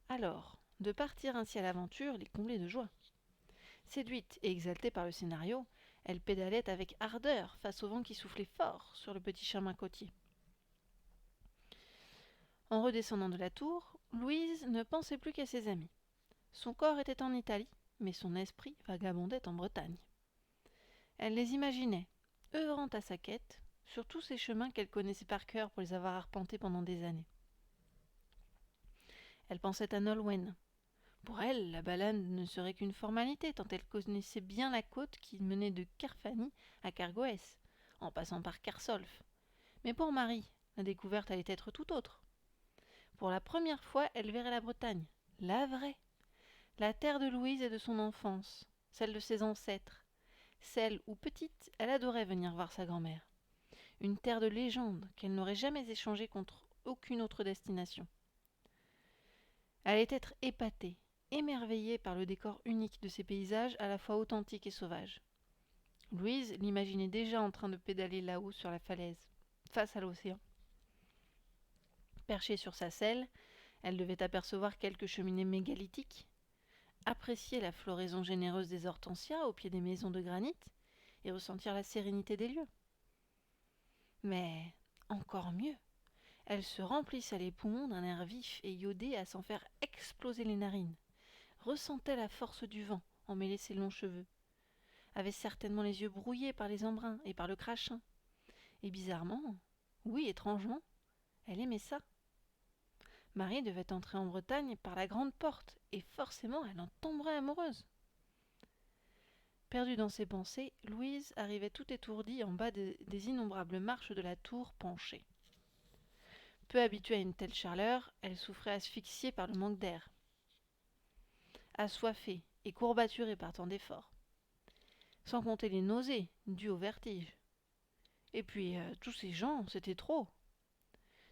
Alors, de partir ainsi à l'aventure les comblait de joie. Séduite et exaltée par le scénario, elle pédalait avec ardeur face au vent qui soufflait fort sur le petit chemin côtier. En redescendant de la tour, Louise ne pensait plus qu'à ses amis. Son corps était en Italie, mais son esprit vagabondait en Bretagne. Elle les imaginait, œuvrant à sa quête, sur tous ces chemins qu'elle connaissait par cœur pour les avoir arpentés pendant des années. Elle pensait à Nolwenn. Pour elle, la balade ne serait qu'une formalité, tant elle connaissait bien la côte qui menait de Carfagny à Cargoès, en passant par Carsolf. Mais pour Marie, la découverte allait être tout autre. Pour la première fois, elle verrait la Bretagne, la vraie, la terre de Louise et de son enfance, celle de ses ancêtres, celle où petite, elle adorait venir voir sa grand-mère. Une terre de légende qu'elle n'aurait jamais échangée contre aucune autre destination. Elle allait être épatée, émerveillée par le décor unique de ces paysages à la fois authentiques et sauvages. Louise l'imaginait déjà en train de pédaler là-haut sur la falaise, face à l'océan. Perchée sur sa selle, elle devait apercevoir quelques cheminées mégalithiques, apprécier la floraison généreuse des hortensias au pied des maisons de granit et ressentir la sérénité des lieux. Mais encore mieux, elle se remplissait les poumons d'un air vif et iodé à s'en faire exploser les narines, ressentait la force du vent emmêler ses longs cheveux, avait certainement les yeux brouillés par les embruns et par le crachin. Et bizarrement, oui, étrangement, elle aimait ça. Marie devait entrer en Bretagne par la grande porte, et forcément elle en tomberait amoureuse. Perdue dans ses pensées, Louise arrivait tout étourdie en bas des innombrables marches de la tour penchée. Peu habituée à une telle chaleur, elle souffrait asphyxiée par le manque d'air, assoiffée et courbaturée par tant d'efforts. Sans compter les nausées dues au vertige. Et puis, tous ces gens, c'était trop.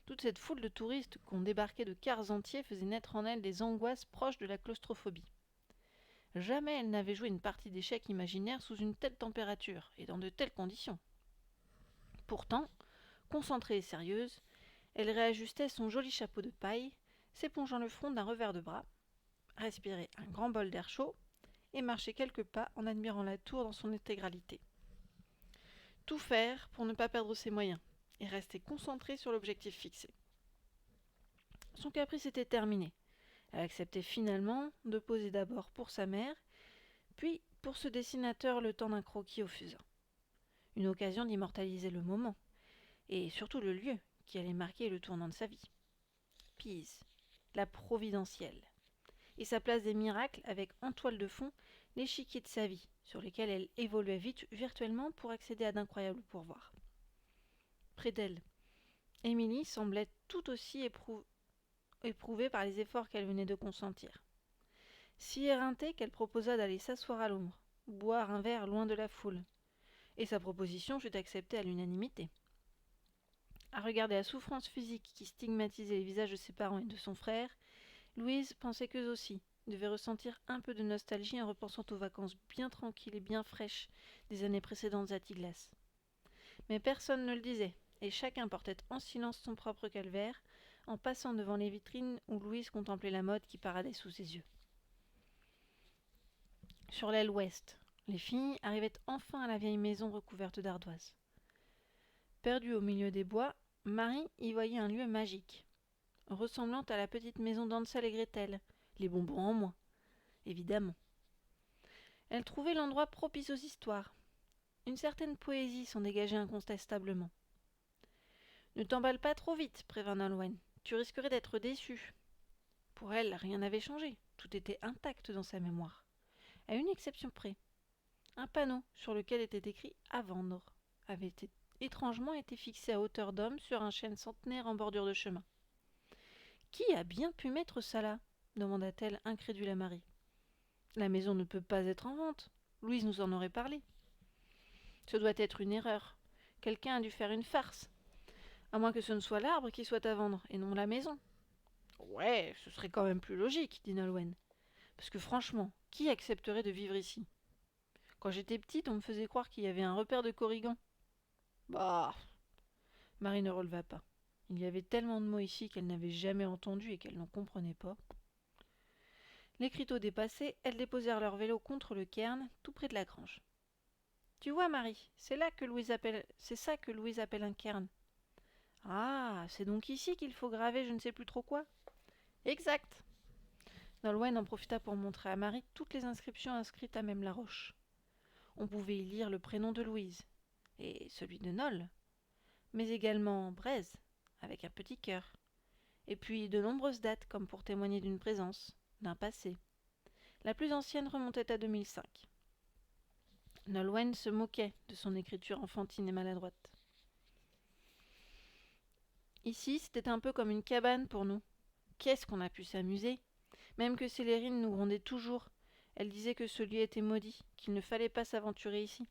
Toute cette foule de touristes qu'on débarquait de quarts entiers faisait naître en elle des angoisses proches de la claustrophobie. Jamais elle n'avait joué une partie d'échecs imaginaire sous une telle température et dans de telles conditions. Pourtant, concentrée et sérieuse, elle réajustait son joli chapeau de paille, s'épongeant le front d'un revers de bras, respirait un grand bol d'air chaud et marchait quelques pas en admirant la tour dans son intégralité. Tout faire pour ne pas perdre ses moyens et rester concentrée sur l'objectif fixé. Son caprice était terminé. Elle acceptait finalement de poser d'abord pour sa mère, puis pour ce dessinateur le temps d'un croquis au fusain. Une occasion d'immortaliser le moment, et surtout le lieu qui allait marquer le tournant de sa vie. Pise, la providentielle, et sa place des miracles avec en toile de fond l'échiquier de sa vie, sur lequel elle évoluait vite virtuellement pour accéder à d'incroyables pourvoirs. Près d'elle, Émilie semblait tout aussi éprouvée par les efforts qu'elle venait de consentir. Si éreintée qu'elle proposa d'aller s'asseoir à l'ombre, boire un verre loin de la foule, et sa proposition fut acceptée à l'unanimité. À regarder la souffrance physique qui stigmatisait les visages de ses parents et de son frère, Louise pensait qu'eux aussi devaient ressentir un peu de nostalgie en repensant aux vacances bien tranquilles et bien fraîches des années précédentes à Tiglas. Mais personne ne le disait, et chacun portait en silence son propre calvaire, en passant devant les vitrines où Louise contemplait la mode qui paradait sous ses yeux. Sur l'aile ouest, les filles arrivaient enfin à la vieille maison recouverte d'ardoises. Perdue au milieu des bois, Marie y voyait un lieu magique, ressemblant à la petite maison d'Hansel et Gretel, les bonbons en moins, évidemment. Elle trouvait l'endroit propice aux histoires. Une certaine poésie s'en dégageait incontestablement. « Ne t'emballe pas trop vite, prévint Nolwenn. Tu risquerais d'être déçu. » Pour elle, rien n'avait changé. Tout était intact dans sa mémoire. À une exception près. Un panneau sur lequel était écrit « À vendre » avait étrangement été fixé à hauteur d'homme sur un chêne centenaire en bordure de chemin. « Qui a bien pu mettre ça là ?» demanda-t-elle, incrédule à Marie. « La maison ne peut pas être en vente. Louise nous en aurait parlé. »« Ce doit être une erreur. Quelqu'un a dû faire une farce. À moins que ce ne soit l'arbre qui soit à vendre, et non la maison. »« Ouais, ce serait quand même plus logique, dit Nolwenn. Parce que franchement, qui accepterait de vivre ici ? Quand j'étais petite, on me faisait croire qu'il y avait un repère de Corrigan. » Bah. Marie ne releva pas. Il y avait tellement de mots ici qu'elle n'avait jamais entendus et qu'elle n'en comprenait pas. L'écriteau dépassé, elles déposèrent leur vélo contre le cairn, tout près de la grange. « Tu vois, Marie, c'est ça que Louise appelle un cairn. »« Ah, c'est donc ici qu'il faut graver je ne sais plus trop quoi. »« Exact. » Nolwenn en profita pour montrer à Marie toutes les inscriptions inscrites à même la roche. On pouvait y lire le prénom de Louise, et celui de Nol, mais également Braise, avec un petit cœur, et puis de nombreuses dates comme pour témoigner d'une présence, d'un passé. La plus ancienne remontait à 2005. Nolwenn se moquait de son écriture enfantine et maladroite. Ici, c'était un peu comme une cabane pour nous. Qu'est-ce qu'on a pu s'amuser ? Même que Célérine nous grondait toujours. Elle disait que ce lieu était maudit, qu'il ne fallait pas s'aventurer ici.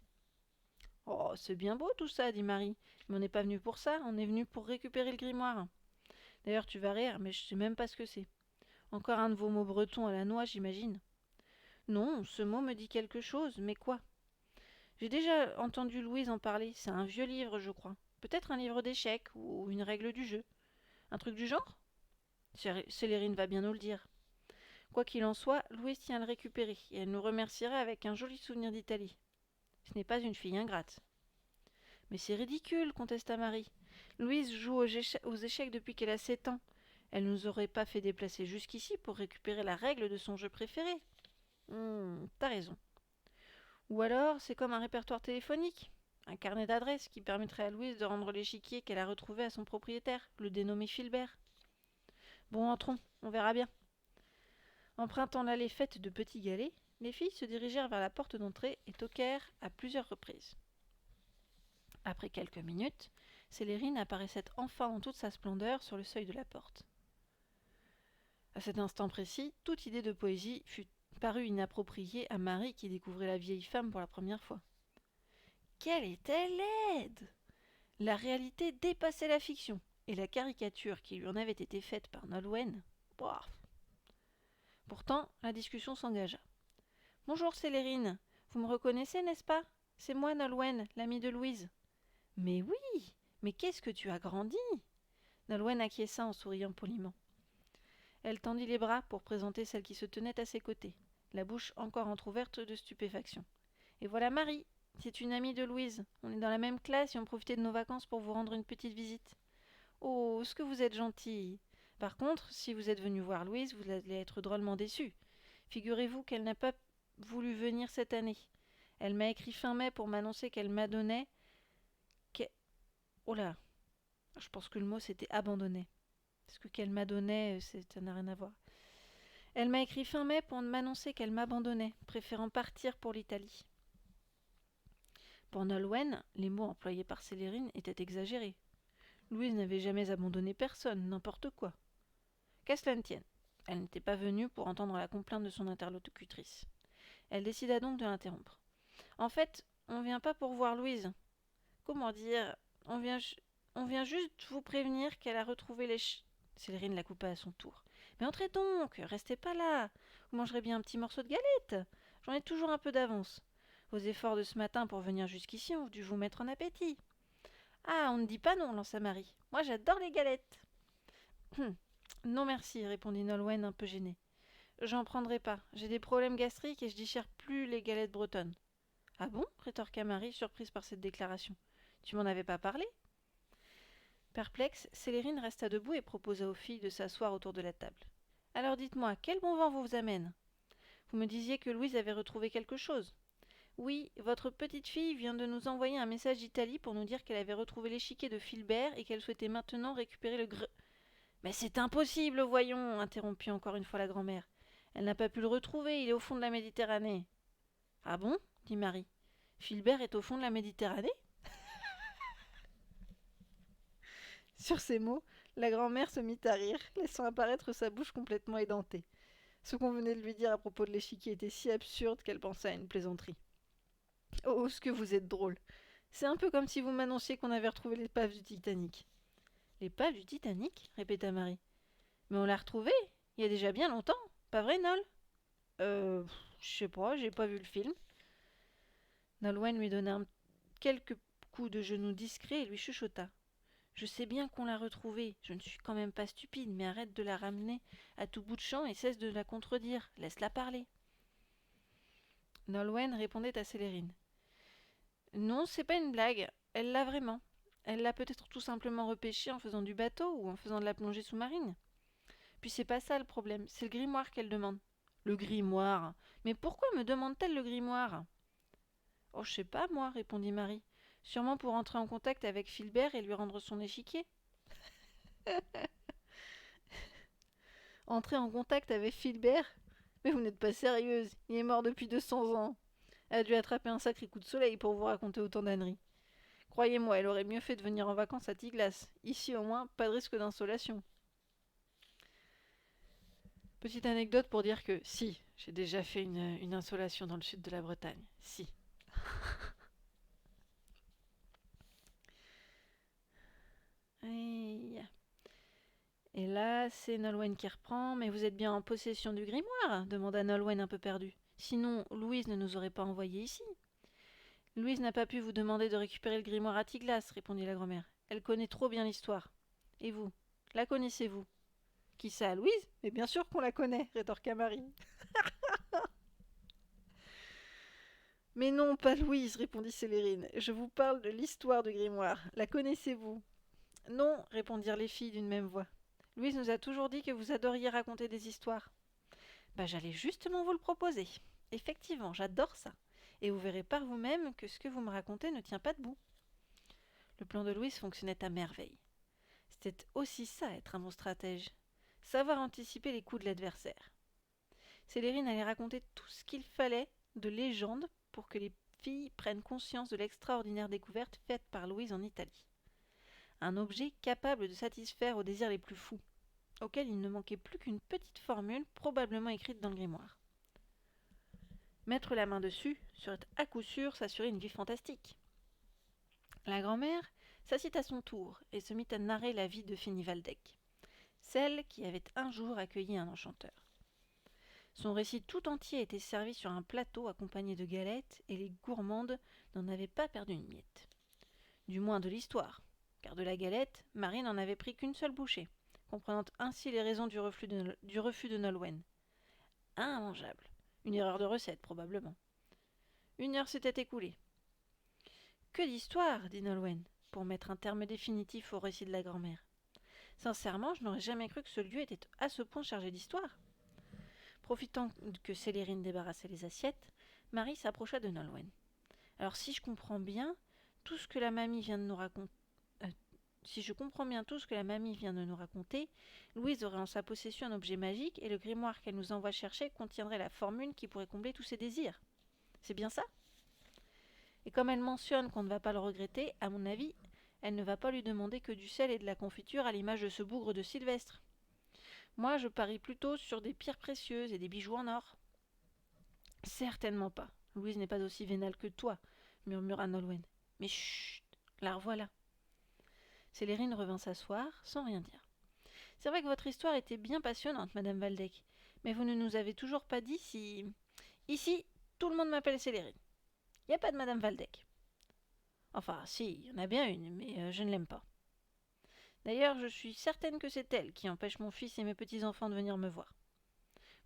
« Oh, c'est bien beau tout ça, dit Marie, mais on n'est pas venu pour ça, on est venu pour récupérer le grimoire. D'ailleurs, tu vas rire, mais je sais même pas ce que c'est. Encore un de vos mots bretons à la noix, j'imagine. » Non, ce mot me dit quelque chose, mais quoi ? J'ai déjà entendu Louise en parler, c'est un vieux livre, je crois. Peut-être un livre d'échecs, ou une règle du jeu. Un truc du genre ? Célérine va bien nous le dire. Quoi qu'il en soit, Louise tient à le récupérer, et elle nous remerciera avec un joli souvenir d'Italie. Ce n'est pas une fille ingrate. Mais c'est ridicule, contesta Marie. Louise joue aux échecs depuis qu'elle a 7 ans. Elle ne nous aurait pas fait déplacer jusqu'ici pour récupérer la règle de son jeu préféré. T'as raison. Ou alors, c'est comme un répertoire téléphonique, un carnet d'adresses qui permettrait à Louise de rendre l'échiquier qu'elle a retrouvé à son propriétaire, le dénommé Filbert. Bon, entrons, on verra bien. Empruntant l'allée faite de petits galets, les filles se dirigèrent vers la porte d'entrée et toquèrent à plusieurs reprises. Après quelques minutes, Célérine apparaissait enfin dans toute sa splendeur sur le seuil de la porte. À cet instant précis, toute idée de poésie fut parue inappropriée à Marie qui découvrait la vieille femme pour la première fois. Qu'elle était laide ! La réalité dépassait la fiction, et la caricature qui lui en avait été faite par Nolwenn, Pourtant, la discussion s'engagea. Bonjour Célérine, vous me reconnaissez, n'est-ce pas? C'est moi, Nolwenn, l'amie de Louise. Mais oui, mais qu'est-ce que tu as grandi? Nolwenn acquiesça en souriant poliment. Elle tendit les bras pour présenter celle qui se tenait à ses côtés, la bouche encore entr'ouverte de stupéfaction. Et voilà Marie, c'est une amie de Louise. On est dans la même classe et on profitait de nos vacances pour vous rendre une petite visite. Oh, ce que vous êtes gentille. Par contre, si vous êtes venu voir Louise, vous allez être drôlement déçu. Figurez-vous qu'elle n'a pas voulu venir cette année. Elle m'a écrit fin mai pour m'annoncer qu'elle m'adonnait. Oh là, je pense que le mot c'était abandonner. Parce que qu'elle m'adonnait, ça n'a rien à voir. Elle m'a écrit fin mai pour m'annoncer qu'elle m'abandonnait, préférant partir pour l'Italie. Pour Nolwenn, les mots employés par Célérine étaient exagérés. Louise n'avait jamais abandonné personne, n'importe quoi. Qu'à cela ne tienne, elle n'était pas venue pour entendre la complainte de son interlocutrice. Elle décida donc de l'interrompre. En fait, on vient pas pour voir Louise. Comment dire, on vient juste vous prévenir qu'elle a retrouvé les Célérine la coupa à son tour. Mais entrez donc, restez pas là. Vous mangerez bien un petit morceau de galette. J'en ai toujours un peu d'avance. Vos efforts de ce matin pour venir jusqu'ici ont dû vous mettre en appétit. Ah, on ne dit pas non, lança Marie. Moi, j'adore les galettes. Non, merci, répondit Nolwenn un peu gênée. J'en prendrai pas. J'ai des problèmes gastriques et je digère plus les galettes bretonnes. Ah bon? Rétorqua Marie, surprise par cette déclaration. Tu m'en avais pas parlé? Perplexe, Célérine resta debout et proposa aux filles de s'asseoir autour de la table. Alors dites-moi, quel bon vent vous amène? Vous me disiez que Louise avait retrouvé quelque chose. Oui, votre petite fille vient de nous envoyer un message d'Italie pour nous dire qu'elle avait retrouvé l'échiquier de Filbert et qu'elle souhaitait maintenant récupérer le Mais c'est impossible, voyons, interrompit encore une fois la grand-mère. Elle n'a pas pu le retrouver, il est au fond de la Méditerranée. Ah bon? Dit Marie. Filbert est au fond de la Méditerranée? Sur ces mots, la grand-mère se mit à rire, laissant apparaître sa bouche complètement édentée. Ce qu'on venait de lui dire à propos de l'échiquier était si absurde qu'elle pensa à une plaisanterie. Oh, ce que vous êtes drôle. C'est un peu comme si vous m'annonciez qu'on avait retrouvé l'épave du Titanic. L'épave du Titanic? Répéta Marie. Mais on l'a retrouvée, il y a déjà bien longtemps, pas vrai, Nol? Je sais pas, j'ai pas vu le film. Nolwenn lui donna quelques coups de genoux discrets et lui chuchota. Je sais bien qu'on l'a retrouvée, je ne suis quand même pas stupide, mais arrête de la ramener à tout bout de champ et cesse de la contredire, laisse-la parler. Nolwenn répondait à Célérine. Non, c'est pas une blague, elle l'a vraiment. Elle l'a peut-être tout simplement repêchée en faisant du bateau ou en faisant de la plongée sous-marine. Puis c'est pas ça le problème, c'est le grimoire qu'elle demande. Le grimoire? Mais pourquoi me demande-t-elle le grimoire? Oh, je sais pas, moi, répondit Marie. Sûrement pour entrer en contact avec Filbert et lui rendre son échiquier. Entrer en contact avec Filbert? Mais vous n'êtes pas sérieuse, il est mort depuis 200 ans. Elle a dû attraper un sacré coup de soleil pour vous raconter autant d'âneries. Croyez-moi, elle aurait mieux fait de venir en vacances à Tiglas. Ici, au moins, pas de risque d'insolation. Petite anecdote pour dire que, si, j'ai déjà fait une insolation dans le sud de la Bretagne. Si. Aïe. Et là, c'est Nolwenn qui reprend. Mais vous êtes bien en possession du grimoire? Demanda Nolwenn un peu perdue. Sinon, Louise ne nous aurait pas envoyés ici. Louise n'a pas pu vous demander de récupérer le grimoire à Tiglas, répondit la grand-mère. Elle connaît trop bien l'histoire. Et vous? La connaissez-vous? Qui ça, Louise? Mais bien sûr qu'on la connaît, rétorqua Marie. Mais non, pas Louise, répondit Célérine. Je vous parle de l'histoire du grimoire. La connaissez-vous? Non, répondirent les filles d'une même voix. Louise nous a toujours dit que vous adoriez raconter des histoires. Bah, j'allais justement vous le proposer. Effectivement, j'adore ça. Et vous verrez par vous-même que ce que vous me racontez ne tient pas debout. Le plan de Louise fonctionnait à merveille. C'était aussi ça, être un bon stratège. Savoir anticiper les coups de l'adversaire. Célérine allait raconter tout ce qu'il fallait de légendes pour que les filles prennent conscience de l'extraordinaire découverte faite par Louise en Italie. Un objet capable de satisfaire aux désirs les plus fous, auquel il ne manquait plus qu'une petite formule probablement écrite dans le grimoire. Mettre la main dessus serait à coup sûr s'assurer une vie fantastique. La grand-mère s'assit à son tour et se mit à narrer la vie de Fini Waldeck, celle qui avait un jour accueilli un enchanteur. Son récit tout entier était servi sur un plateau accompagné de galettes, et les gourmandes n'en avaient pas perdu une miette. Du moins de l'histoire, car de la galette, Marie n'en avait pris qu'une seule bouchée, comprenant ainsi les raisons du refus de Nolwenn. Immangeable. Une erreur de recette, probablement. 1 heure s'était écoulée. Que d'histoire, dit Nolwenn, pour mettre un terme définitif au récit de la grand-mère. Sincèrement, je n'aurais jamais cru que ce lieu était à ce point chargé d'histoire. Profitant que Célérine débarrassait les assiettes, Marie s'approcha de Nolwenn. Alors si je comprends bien tout ce que la mamie vient de nous raconter, Louise aurait en sa possession un objet magique et le grimoire qu'elle nous envoie chercher contiendrait la formule qui pourrait combler tous ses désirs. C'est bien ça ? Et comme elle mentionne qu'on ne va pas le regretter, à mon avis, elle ne va pas lui demander que du sel et de la confiture à l'image de ce bougre de Sylvestre. Moi, je parie plutôt sur des pierres précieuses et des bijoux en or. Certainement pas. Louise n'est pas aussi vénale que toi, murmura Nolwenn. Mais chut, la revoilà. Célérine revint s'asseoir, sans rien dire. C'est vrai que votre histoire était bien passionnante, Madame Waldeck, mais vous ne nous avez toujours pas dit si... Ici, tout le monde m'appelle Célérine. Il n'y a pas de Madame Waldeck. Enfin, si, il y en a bien une, mais je ne l'aime pas. D'ailleurs, je suis certaine que c'est elle qui empêche mon fils et mes petits-enfants de venir me voir.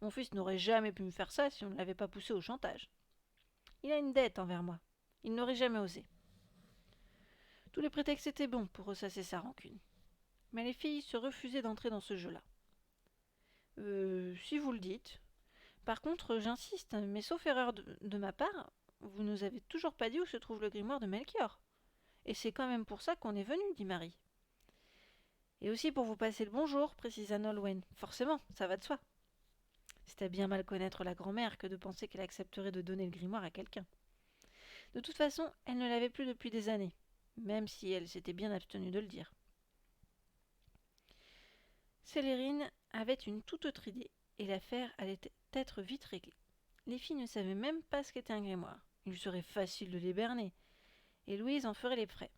Mon fils n'aurait jamais pu me faire ça si on ne l'avait pas poussé au chantage. Il a une dette envers moi. Il n'aurait jamais osé. Tous les prétextes étaient bons pour ressasser sa rancune. Mais les filles se refusaient d'entrer dans ce jeu-là. Si vous le dites. Par contre, j'insiste, mais sauf erreur de ma part, vous nous avez toujours pas dit où se trouve le grimoire de Melchior. Et c'est quand même pour ça qu'on est venu, dit Marie. Et aussi pour vous passer le bonjour, précisa Nolwenn. Forcément, ça va de soi. C'était bien mal connaître la grand-mère que de penser qu'elle accepterait de donner le grimoire à quelqu'un. De toute façon, elle ne l'avait plus depuis des années, même si elle s'était bien abstenue de le dire. Célérine avait une toute autre idée, et l'affaire allait être vite réglée. Les filles ne savaient même pas ce qu'était un grimoire. Il serait facile de les berner, et Louise en ferait les frais.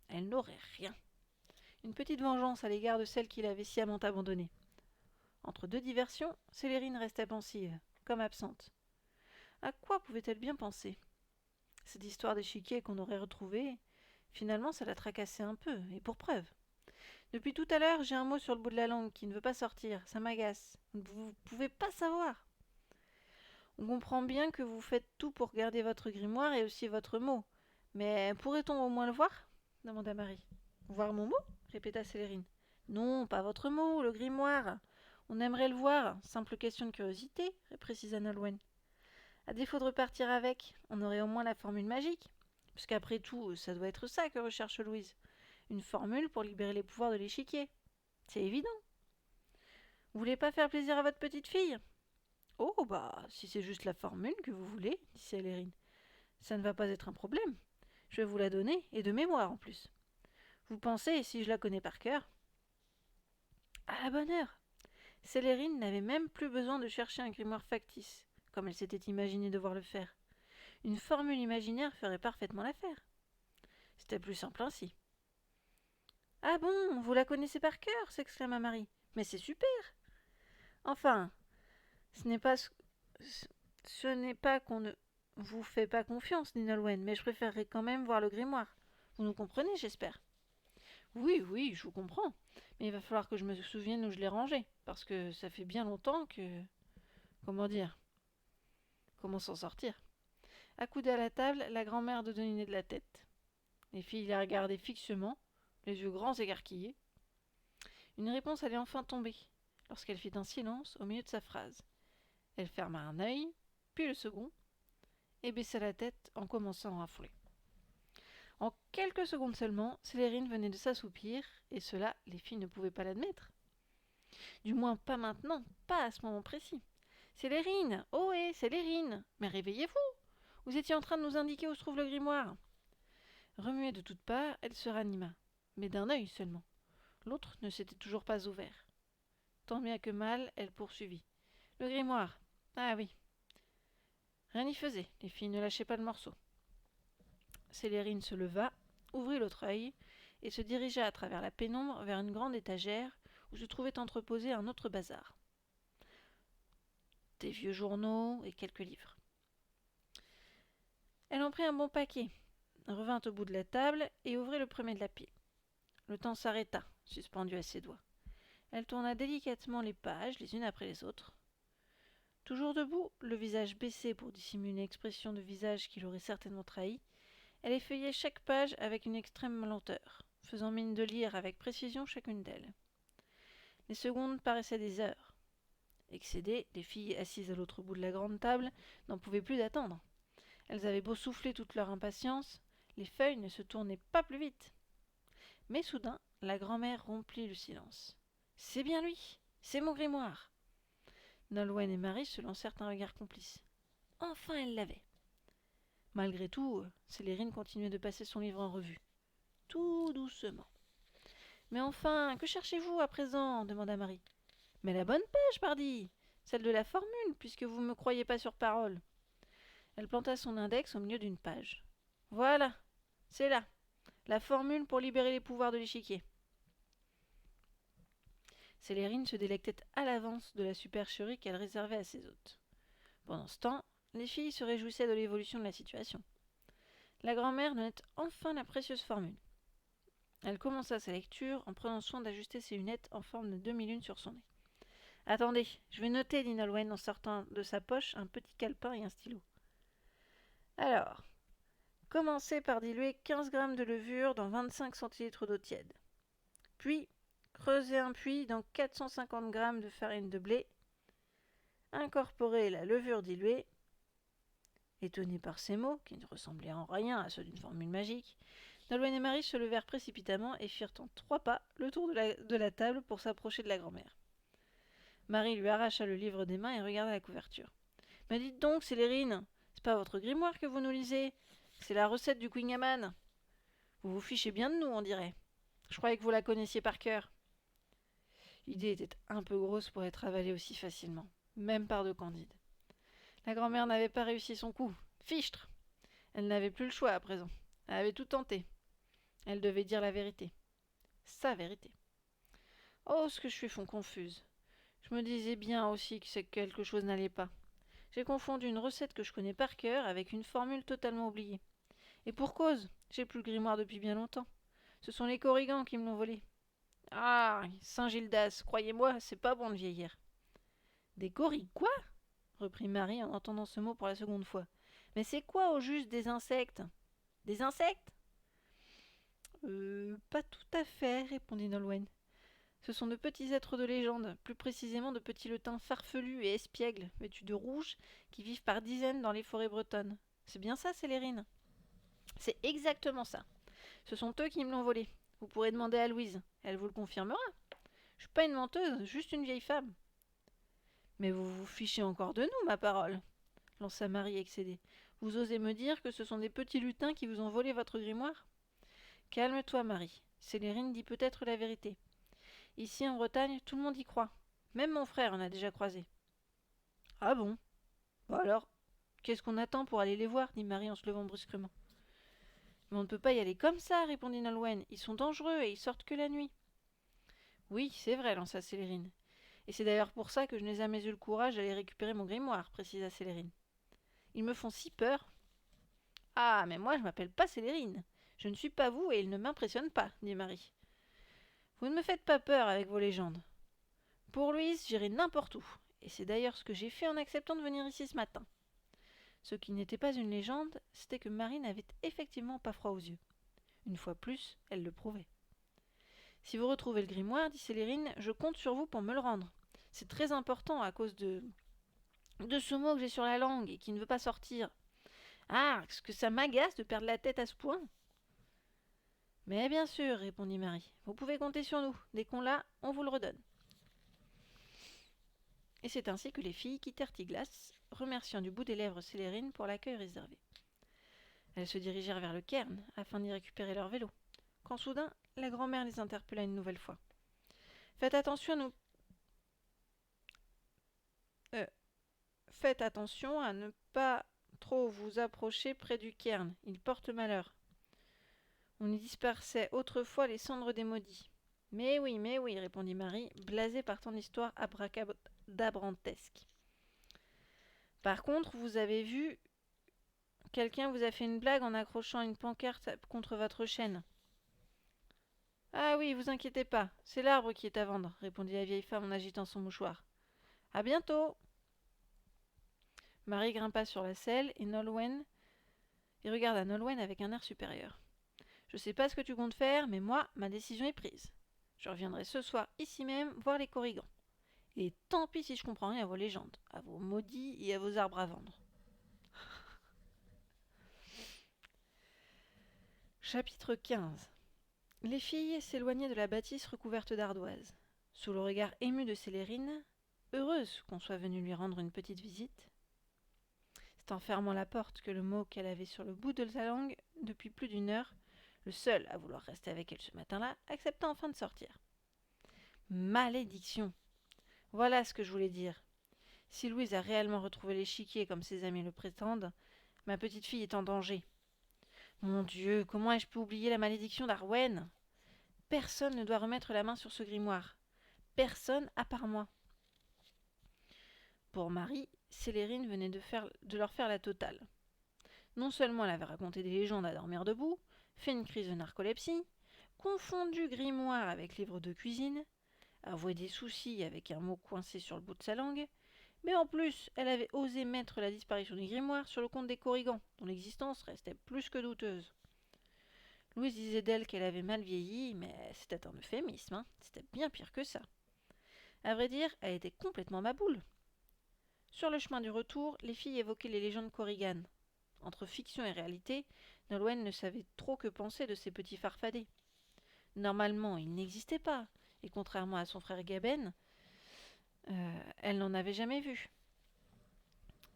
Elle n'aurait rien. Une petite vengeance à l'égard de celle qui l'avait sciemment abandonnée. Entre deux diversions, Célérine restait pensive, comme absente. À quoi pouvait-elle bien penser ? Cette histoire d'échiquier qu'on aurait retrouvée, finalement ça la tracassait un peu, et pour preuve. Depuis tout à l'heure, j'ai un mot sur le bout de la langue qui ne veut pas sortir, ça m'agace. Vous ne pouvez pas savoir. On comprend bien que vous faites tout pour garder votre grimoire et aussi votre mot. Mais pourrait-on au moins le voir ? Demanda Marie. Voir mon mot ? Répéta Célérine. Non, pas votre mot, le grimoire. On aimerait le voir, simple question de curiosité, précisa Nolwenn. À défaut de repartir avec, on aurait au moins la formule magique. Puisqu'après tout, ça doit être ça que recherche Louise. Une formule pour libérer les pouvoirs de l'échiquier. C'est évident. Vous voulez pas faire plaisir à votre petite fille ? Oh, bah, si c'est juste la formule que vous voulez, dit Célérine, ça ne va pas être un problème. Je vais vous la donner, et de mémoire en plus. Vous pensez, si je la connais par cœur ? À la bonne heure. Célérine n'avait même plus besoin de chercher un grimoire factice, comme elle s'était imaginé devoir le faire. Une formule imaginaire ferait parfaitement l'affaire. C'était plus simple ainsi. Ah bon, vous la connaissez par cœur, s'exclama Marie. Mais c'est super. Enfin, ce n'est pas qu'on ne vous fait pas confiance, dit Nolwenn, mais je préférerais quand même voir le grimoire. Vous nous comprenez, j'espère. Oui, oui, je vous comprends. Mais il va falloir que je me souvienne où je l'ai rangé, parce que ça fait bien longtemps que... Comment dire ? Comment s'en sortir ? Accoudée à la table, la grand-mère dodinait de la tête. Les filles la regardaient fixement, les yeux grands écarquillés. Une réponse allait enfin tomber, lorsqu'elle fit un silence au milieu de sa phrase. Elle ferma un œil, puis le second, et baissa la tête en commençant à ronfler. En quelques secondes seulement, Célérine venait de s'assoupir, et cela, les filles ne pouvaient pas l'admettre. Du moins pas maintenant, pas à ce moment précis. Célérine, ohé, Célérine, mais réveillez-vous. Vous étiez en train de nous indiquer où se trouve le grimoire. Remuée de toutes parts, elle se ranima, mais d'un œil seulement. L'autre ne s'était toujours pas ouvert. Tant bien que mal, elle poursuivit. Le grimoire. Ah oui. Rien n'y faisait, les filles ne lâchaient pas le morceau. Célérine se leva, ouvrit l'autre œil, et se dirigea à travers la pénombre vers une grande étagère où se trouvait entreposé un autre bazar. des vieux journaux et quelques livres. Elle en prit un bon paquet, revint au bout de la table et ouvrit le premier de la pile. Le temps s'arrêta, suspendu à ses doigts. Elle tourna délicatement les pages, les unes après les autres. Toujours debout, le visage baissé pour dissimuler une expression de visage qui l'aurait certainement trahi, elle effeuillait chaque page avec une extrême lenteur, faisant mine de lire avec précision chacune d'elles. Les secondes paraissaient des heures. Excédées, les filles assises à l'autre bout de la grande table n'en pouvaient plus d'attendre. Elles avaient beau souffler toute leur impatience, les feuilles ne se tournaient pas plus vite. Mais soudain, la grand-mère rompit le silence. « C'est bien lui, c'est mon grimoire !» Nolwenn et Marie se lancèrent un regard complice. Enfin, elle l'avait. Malgré tout, Célérine continuait de passer son livre en revue, tout doucement. « Mais enfin, que cherchez-vous à présent ?» demanda Marie. « Mais la bonne page, pardi, celle de la formule, puisque vous ne me croyez pas sur parole. » Elle planta son index au milieu d'une page. « Voilà, c'est là, la formule pour libérer les pouvoirs de l'échiquier. » Célérine se délectait à l'avance de la supercherie qu'elle réservait à ses hôtes. Pendant ce temps, les filles se réjouissaient de l'évolution de la situation. La grand-mère donnait enfin la précieuse formule. Elle commença sa lecture en prenant soin d'ajuster ses lunettes en forme de demi-lune sur son nez. « Attendez, je vais noter, dit Nolwenn en sortant de sa poche un petit calepin et un stylo. Alors, commencez par diluer 15 grammes de levure dans 25 centilitres d'eau tiède. Puis, creusez un puits dans 450 grammes de farine de blé. Incorporez la levure diluée. » Étonnés par ces mots, qui ne ressemblaient en rien à ceux d'une formule magique, Nolwenn et Marie se levèrent précipitamment et firent en 3 pas le tour de la table pour s'approcher de la grand-mère. Marie lui arracha le livre des mains et regarda la couverture. « Mais dites donc, Célérine, c'est pas votre grimoire que vous nous lisez, c'est la recette du Queen-Yaman. Vous vous fichez bien de nous, on dirait. Je croyais que vous la connaissiez par cœur. » L'idée était un peu grosse pour être avalée aussi facilement, même par de Candide. La grand-mère n'avait pas réussi son coup. Fichtre! Elle n'avait plus le choix à présent. Elle avait tout tenté. Elle devait dire la vérité. Sa vérité. Oh, ce que je suis confuse. Je me disais bien aussi que quelque chose n'allait pas. J'ai confondu une recette que je connais par cœur avec une formule totalement oubliée. Et pour cause, j'ai plus le grimoire depuis bien longtemps. Ce sont les Corrigans qui me l'ont volé. Ah, Saint-Gildas, croyez-moi, c'est pas bon de vieillir. Des Corrigans, quoi ? Reprit Marie en entendant ce mot pour la seconde fois. Mais c'est quoi au juste des insectes ? Des insectes ? Pas tout à fait, répondit Nolwenn. Ce sont de petits êtres de légende, plus précisément de petits lutins farfelus et espiègles, vêtus de rouge, qui vivent par dizaines dans les forêts bretonnes. C'est bien ça, Célérine ? C'est exactement ça. Ce sont eux qui me l'ont volé. Vous pourrez demander à Louise, elle vous le confirmera. Je suis pas une menteuse, juste une vieille femme. Mais vous vous fichez encore de nous, ma parole, lança Marie excédée. Vous osez me dire que ce sont des petits lutins qui vous ont volé votre grimoire ? Calme-toi, Marie. Célérine dit peut-être la vérité. Ici, en Bretagne, tout le monde y croit. Même mon frère en a déjà croisé. Ah bon ? Bon alors, qu'est-ce qu'on attend pour aller les voir ? Dit Marie en se levant brusquement. Mais on ne peut pas y aller comme ça, répondit Nolwenn. Ils sont dangereux et ils sortent que la nuit. Oui, c'est vrai, lança Célérine. Et c'est d'ailleurs pour ça que je n'ai jamais eu le courage d'aller récupérer mon grimoire, précisa Célérine. Ils me font si peur. Ah, mais moi je m'appelle pas Célérine. Je ne suis pas vous et ils ne m'impressionnent pas, dit Marie. Vous ne me faites pas peur avec vos légendes. Pour Louise, j'irai n'importe où. Et c'est d'ailleurs ce que j'ai fait en acceptant de venir ici ce matin. Ce qui n'était pas une légende, c'était que Marie n'avait effectivement pas froid aux yeux. Une fois plus, elle le prouvait. Si vous retrouvez le grimoire, dit Célérine, je compte sur vous pour me le rendre. C'est très important à cause de ce mot que j'ai sur la langue et qui ne veut pas sortir. Ah, est-ce que ça m'agace de perdre la tête à ce point ? Mais bien sûr, répondit Marie. Vous pouvez compter sur nous. Dès qu'on l'a, on vous le redonne. Et c'est ainsi que les filles quittèrent Tiglas, remerciant du bout des lèvres Célérine pour l'accueil réservé. Elles se dirigèrent vers le cairn afin d'y récupérer leur vélo, quand soudain la grand-mère les interpella une nouvelle fois. Faites attention à ne pas trop vous approcher près du cairn, il porte malheur. On y dispersait autrefois les cendres des maudits. Mais oui, répondit Marie, blasée par tant d'histoires abracadabrantesques. Par contre, vous avez vu, quelqu'un vous a fait une blague en accrochant une pancarte contre votre chaîne. Ah oui, vous inquiétez pas, c'est l'arbre qui est à vendre, répondit la vieille femme en agitant son mouchoir. À bientôt. Marie grimpa sur la selle et regarda Nolwenn avec un air supérieur. Je sais pas ce que tu comptes faire, mais moi, ma décision est prise. Je reviendrai ce soir ici même voir les corrigans. Et tant pis si je comprends rien à vos légendes, à vos maudits et à vos arbres à vendre. Chapitre 15. Les filles s'éloignaient de la bâtisse recouverte d'ardoises. Sous le regard ému de Célérine, heureuse qu'on soit venu lui rendre une petite visite, c'est en fermant la porte que le mot qu'elle avait sur le bout de sa langue depuis plus d'une heure, le seul à vouloir rester avec elle ce matin-là, accepta enfin de sortir. Malédiction! Voilà ce que je voulais dire. Si Louise a réellement retrouvé l'échiquier comme ses amis le prétendent, ma petite fille est en danger. Mon Dieu, comment ai-je pu oublier la malédiction d'Arwen? Personne ne doit remettre la main sur ce grimoire. Personne à part moi. Pour Marie, Célérine venait de leur faire la totale. Non seulement elle avait raconté des légendes à dormir debout, fait une crise de narcolepsie, confondu grimoire avec livre de cuisine, avoué des soucis avec un mot coincé sur le bout de sa langue, mais en plus, elle avait osé mettre la disparition du grimoire sur le compte des corrigans, dont l'existence restait plus que douteuse. Louise disait d'elle qu'elle avait mal vieilli, mais c'était un euphémisme, hein. C'était bien pire que ça. À vrai dire, elle était complètement maboule. Sur le chemin du retour, les filles évoquaient les légendes corriganes. Entre fiction et réalité, Nolwenn ne savait trop que penser de ces petits farfadets. Normalement, ils n'existaient pas, et contrairement à son frère Gaben, elle n'en avait jamais vu.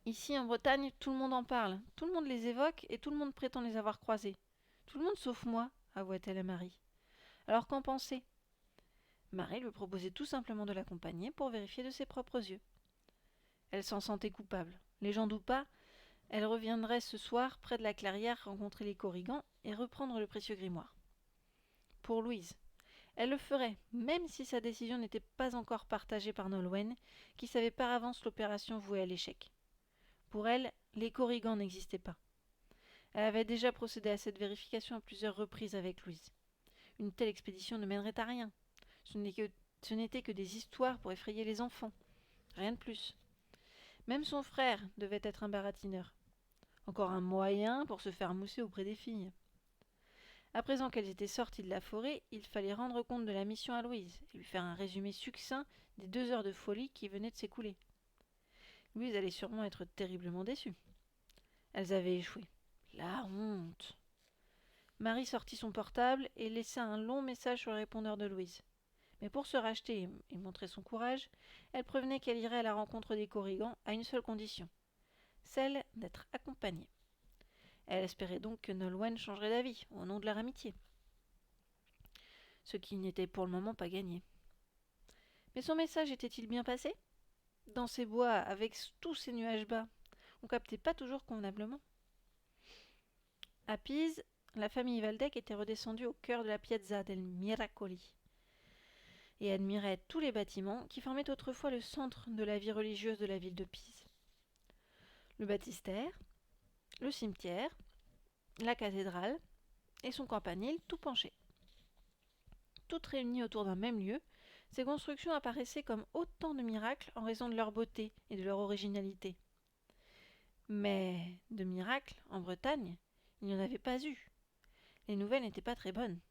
Ici, en Bretagne, tout le monde en parle, tout le monde les évoque et tout le monde prétend les avoir croisés. Tout le monde sauf moi, avoua-t-elle à Marie. Alors qu'en penser? Marie lui proposait tout simplement de l'accompagner pour vérifier de ses propres yeux. Elle s'en sentait coupable. Légende ou pas, elle reviendrait ce soir près de la clairière rencontrer les corrigans et reprendre le précieux grimoire. Pour Louise, elle le ferait, même si sa décision n'était pas encore partagée par Nolwenn, qui savait par avance l'opération vouée à l'échec. Pour elle, les corrigans n'existaient pas. Elle avait déjà procédé à cette vérification à plusieurs reprises avec Louise. Une telle expédition ne mènerait à rien. Ce n'était que des histoires pour effrayer les enfants. Rien de plus. Même son frère devait être un baratineur. Encore un moyen pour se faire mousser auprès des filles. À présent qu'elles étaient sorties de la forêt, il fallait rendre compte de la mission à Louise et lui faire un résumé succinct des 2 heures de folie qui venaient de s'écouler. Louise allait sûrement être terriblement déçue. Elles avaient échoué. La honte! Marie sortit son portable et laissa un long message sur le répondeur de Louise. Mais pour se racheter et montrer son courage, elle prévenait qu'elle irait à la rencontre des corrigans à une seule condition, celle d'être accompagnée. Elle espérait donc que Nolwenn changerait d'avis, au nom de leur amitié. Ce qui n'était pour le moment pas gagné. Mais son message était-il bien passé? Dans ces bois, avec tous ces nuages bas, on captait pas toujours convenablement. À Pise, la famille Valdec était redescendue au cœur de la Piazza del Miracoli et admirait tous les bâtiments qui formaient autrefois le centre de la vie religieuse de la ville de Pise. Le baptistère, le cimetière, la cathédrale et son campanile tout penché. Toutes réunies autour d'un même lieu, ces constructions apparaissaient comme autant de miracles en raison de leur beauté et de leur originalité. Mais de miracles, en Bretagne, il n'y en avait pas eu. Les nouvelles n'étaient pas très bonnes.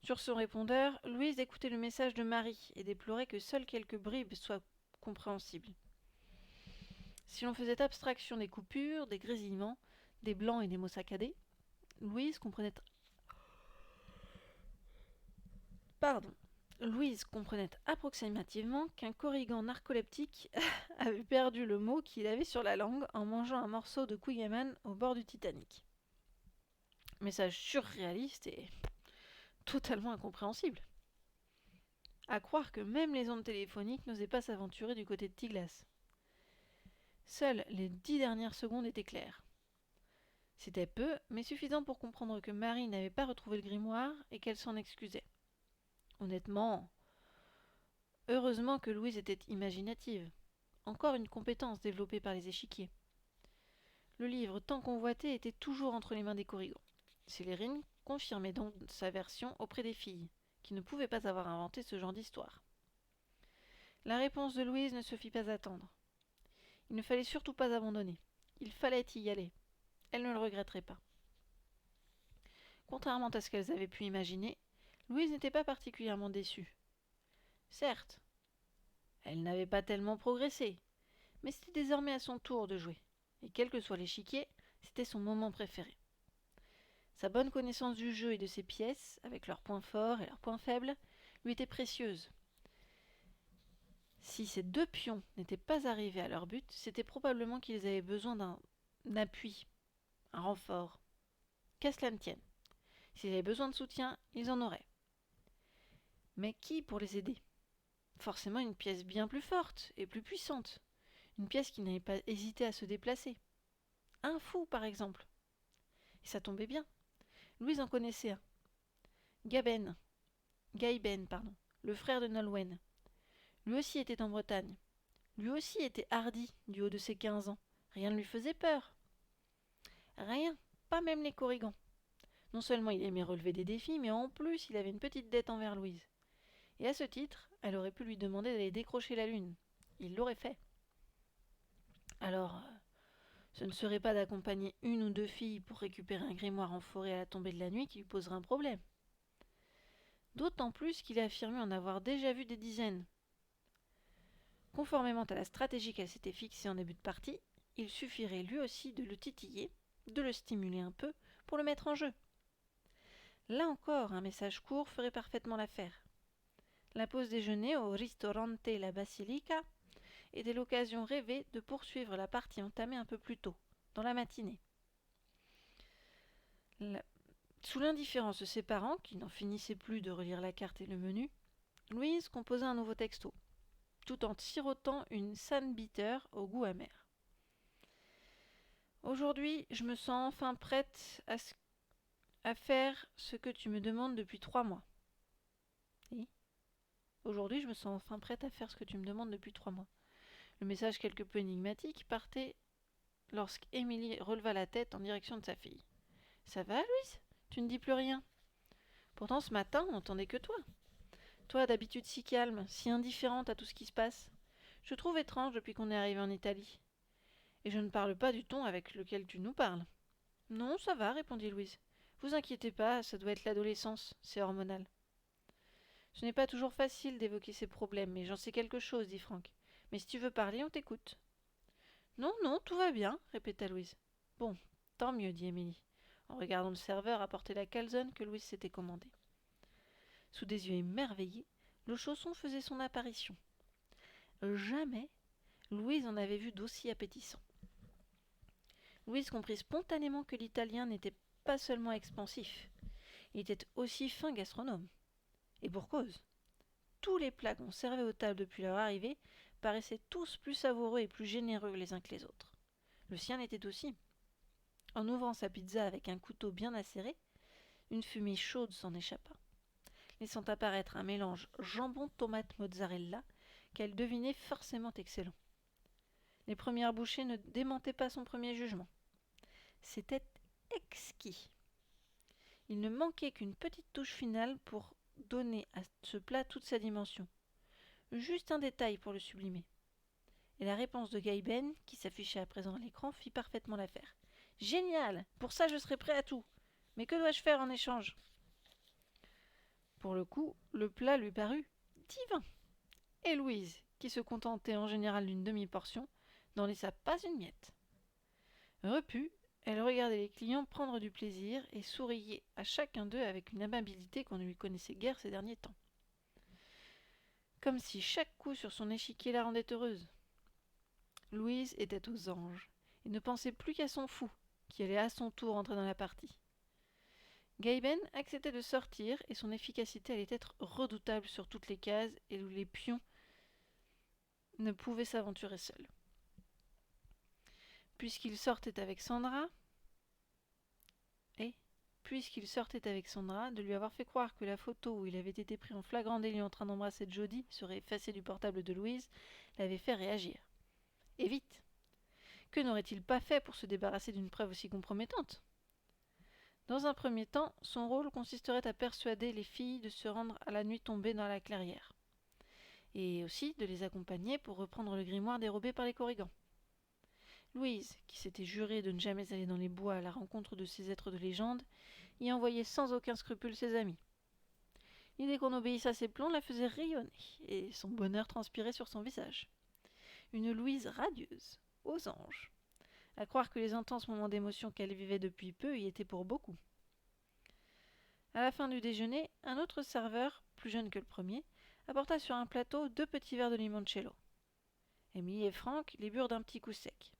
Sur son répondeur, Louise écoutait le message de Marie et déplorait que seules quelques bribes soient compréhensibles. Si l'on faisait abstraction des coupures, des grésillements, des blancs et des mots saccadés, Louise comprenait approximativement qu'un corrigan narcoleptique avait perdu le mot qu'il avait sur la langue en mangeant un morceau de Quiggaman au bord du Titanic. Message surréaliste et totalement incompréhensible. À croire que même les ondes téléphoniques n'osaient pas s'aventurer du côté de Tiglas. Seules les 10 dernières secondes étaient claires. C'était peu, mais suffisant pour comprendre que Marie n'avait pas retrouvé le grimoire et qu'elle s'en excusait. Honnêtement, heureusement que Louise était imaginative. encore une compétence développée par les échiquiers. Le livre tant convoité était toujours entre les mains des Corrigans. Célérine confirmait donc sa version auprès des filles, qui ne pouvaient pas avoir inventé ce genre d'histoire. La réponse de Louise ne se fit pas attendre. Il ne fallait surtout pas abandonner. Il fallait y aller. Elle ne le regretterait pas. Contrairement à ce qu'elles avaient pu imaginer, Louise n'était pas particulièrement déçue. Certes, elle n'avait pas tellement progressé, mais c'était désormais à son tour de jouer. Et quel que soit l'échiquier, c'était son moment préféré. Sa bonne connaissance du jeu et de ses pièces, avec leurs points forts et leurs points faibles, lui était précieuse. Si ces 2 pions n'étaient pas arrivés à leur but, c'était probablement qu'ils avaient besoin d'un appui, un renfort. Qu'à cela ne tienne. S'ils avaient besoin de soutien, ils en auraient. Mais qui pour les aider? Forcément une pièce bien plus forte et plus puissante. Une pièce qui n'avait pas hésité à se déplacer. Un fou, par exemple. Et ça tombait bien. Louise en connaissait un. Gaiben, le frère de Nolwenn. Lui aussi était en Bretagne. Lui aussi était hardi du haut de ses 15 ans. Rien ne lui faisait peur. Rien, pas même les Corrigans. Non seulement il aimait relever des défis, mais en plus il avait une petite dette envers Louise. Et à ce titre, elle aurait pu lui demander d'aller décrocher la lune. Il l'aurait fait. Alors, ce ne serait pas d'accompagner 1 ou 2 filles pour récupérer un grimoire en forêt à la tombée de la nuit qui lui poserait un problème. D'autant plus qu'il a affirmé en avoir déjà vu des dizaines. Conformément à la stratégie qu'elle s'était fixée en début de partie, il suffirait lui aussi de le titiller, de le stimuler un peu, pour le mettre en jeu. Là encore, un message court ferait parfaitement l'affaire. La pause déjeuner au Ristorante La Basilica était l'occasion rêvée de poursuivre la partie entamée un peu plus tôt, dans la matinée. Sous l'indifférence de ses parents, qui n'en finissaient plus de relire la carte et le menu, Louise composa un nouveau texto, tout en sirotant une Sandbitter au goût amer. Aujourd'hui, je me sens enfin prête à faire ce que tu me demandes depuis 3 mois. Et aujourd'hui, je me sens enfin prête à faire ce que tu me demandes depuis 3 mois. Le message quelque peu énigmatique partait lorsqu'Émilie releva la tête en direction de sa fille. « Ça va, Louise? Tu ne dis plus rien? Pourtant, ce matin, on n'entendait que toi. Toi, d'habitude si calme, si indifférente à tout ce qui se passe. Je trouve étrange depuis qu'on est arrivé en Italie. Et je ne parle pas du ton avec lequel tu nous parles. » « Non, ça va, répondit Louise. Vous inquiétez pas, ça doit être l'adolescence, c'est hormonal. » « Ce n'est pas toujours facile d'évoquer ces problèmes, mais j'en sais quelque chose, dit Franck. Mais si tu veux parler, on t'écoute. Non, non, tout va bien, répéta Louise. Bon, tant mieux, dit Émilie, en regardant le serveur apporter la calzone que Louise s'était commandée. Sous des yeux émerveillés, le chausson faisait son apparition. Jamais Louise en avait vu d'aussi appétissant. Louise comprit spontanément que l'Italien n'était pas seulement expansif, il était aussi fin gastronome. Et pour cause. Tous les plats qu'on servait aux tables depuis leur arrivée paraissaient tous plus savoureux et plus généreux les uns que les autres. Le sien l'était aussi. En ouvrant sa pizza avec un couteau bien acéré, une fumée chaude s'en échappa, laissant apparaître un mélange jambon-tomate-mozzarella qu'elle devinait forcément excellent. Les premières bouchées ne démentaient pas son premier jugement. C'était exquis. Il ne manquait qu'une petite touche finale pour donner à ce plat toute sa dimension. Juste un détail pour le sublimer. Et la réponse de Gaiben, qui s'affichait à présent à l'écran, fit parfaitement l'affaire. « Génial! Pour ça, je serai prêt à tout. Mais que dois-je faire en échange ?» Pour le coup, le plat lui parut divin. Et Louise, qui se contentait en général d'une demi-portion, n'en laissa pas une miette. Repue, elle regardait les clients prendre du plaisir et souriait à chacun d'eux avec une amabilité qu'on ne lui connaissait guère ces derniers temps. Comme si chaque coup sur son échiquier la rendait heureuse. Louise était aux anges et ne pensait plus qu'à son fou, qui allait à son tour entrer dans la partie. Gaiben acceptait de sortir et son efficacité allait être redoutable sur toutes les cases et où les pions ne pouvaient s'aventurer seuls. Puisqu'il sortait avec Sandra, de lui avoir fait croire que la photo où il avait été pris en flagrant délit en train d'embrasser Jody serait effacée du portable de Louise, l'avait fait réagir. Et vite. Que n'aurait-il pas fait pour se débarrasser d'une preuve aussi compromettante? Dans un premier temps, son rôle consisterait à persuader les filles de se rendre à la nuit tombée dans la clairière, et aussi de les accompagner pour reprendre le grimoire dérobé par les Corrigans. Louise, qui s'était jurée de ne jamais aller dans les bois à la rencontre de ces êtres de légende, y envoyait sans aucun scrupule ses amis. L'idée qu'on obéisse à ses plans la faisait rayonner, et son bonheur transpirait sur son visage. Une Louise radieuse, aux anges. À croire que les intenses moments d'émotion qu'elle vivait depuis peu y étaient pour beaucoup. À la fin du déjeuner, un autre serveur, plus jeune que le premier, apporta sur un plateau 2 petits verres de limoncello. Émilie et Franck les burent d'un petit coup sec.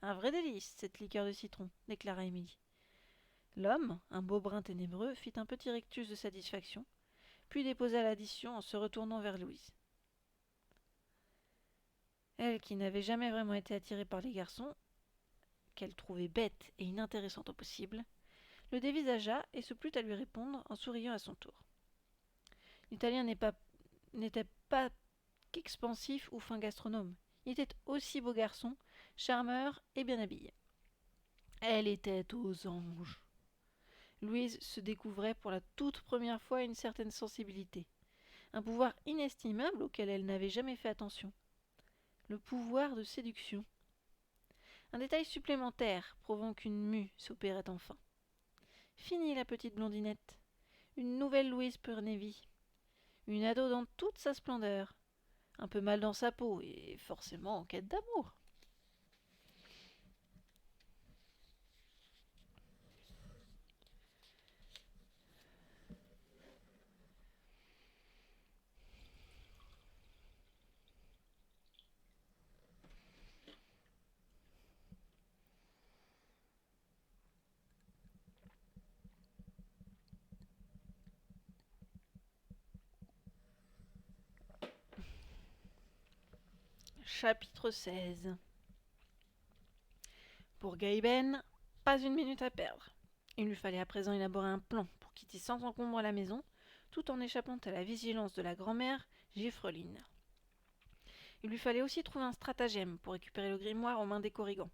Un vrai délice, cette liqueur de citron, déclara Émilie. L'homme, un beau brun ténébreux, fit un petit rictus de satisfaction, puis déposa l'addition en se retournant vers Louise. Elle, qui n'avait jamais vraiment été attirée par les garçons, qu'elle trouvait bête et inintéressante au possible, le dévisagea et se plut à lui répondre en souriant à son tour. L'Italien n'était pas qu'expansif ou fin gastronome. Il était aussi beau garçon, charmeur et bien habillé. Elle était aux anges. Louise se découvrait pour la toute première fois une certaine sensibilité, un pouvoir inestimable auquel elle n'avait jamais fait attention. Le pouvoir de séduction. Un détail supplémentaire prouvant qu'une mue s'opérait enfin. Fini la petite blondinette. Une nouvelle Louise Purnévy. Une ado dans toute sa splendeur. Un peu mal dans sa peau et forcément en quête d'amour. Chapitre 16. Pour Gaëben, pas une minute à perdre. Il lui fallait à présent élaborer un plan pour quitter sans encombre la maison, tout en échappant à la vigilance de la grand-mère Gifreline. Il lui fallait aussi trouver un stratagème pour récupérer le grimoire aux mains des Corrigans.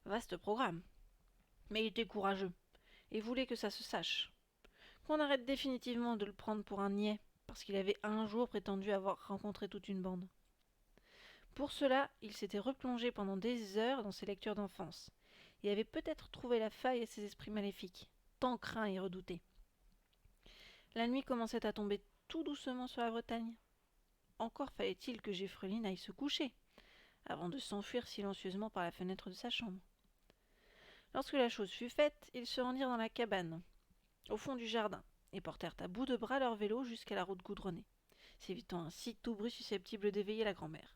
Vaste programme. Mais il était courageux, et voulait que ça se sache. Qu'on arrête définitivement de le prendre pour un niais, parce qu'il avait un jour prétendu avoir rencontré toute une bande. Pour cela, il s'était replongé pendant des heures dans ses lectures d'enfance, et avait peut-être trouvé la faille à ses esprits maléfiques, tant craints et redoutés. La nuit commençait à tomber tout doucement sur la Bretagne. Encore fallait-il que Geffreline aille se coucher, avant de s'enfuir silencieusement par la fenêtre de sa chambre. Lorsque la chose fut faite, ils se rendirent dans la cabane, au fond du jardin, et portèrent à bout de bras leur vélo jusqu'à la route goudronnée, s'évitant ainsi tout bruit susceptible d'éveiller la grand-mère.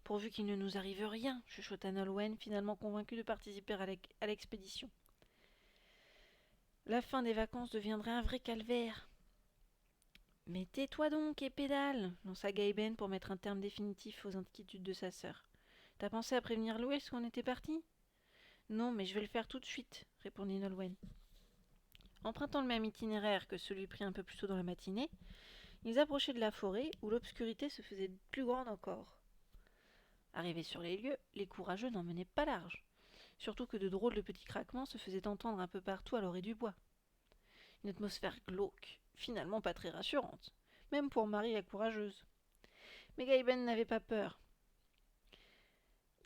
Pourvu qu'il ne nous arrive rien, chuchota Nolwenn, finalement convaincu de participer à l'expédition. La fin des vacances deviendrait un vrai calvaire. Mais tais-toi donc et pédale, lança Gaëben pour mettre un terme définitif aux inquiétudes de sa sœur. T'as pensé à prévenir Louis qu'on était parti? Non, mais je vais le faire tout de suite, répondit Nolwenn. Empruntant le même itinéraire que celui pris un peu plus tôt dans la matinée, ils approchaient de la forêt où l'obscurité se faisait plus grande encore. Arrivés sur les lieux, les courageux n'en menaient pas large, surtout que de drôles de petits craquements se faisaient entendre un peu partout à l'orée du bois. Une atmosphère glauque, finalement pas très rassurante, même pour Marie la courageuse. Mais Gaëben n'avait pas peur.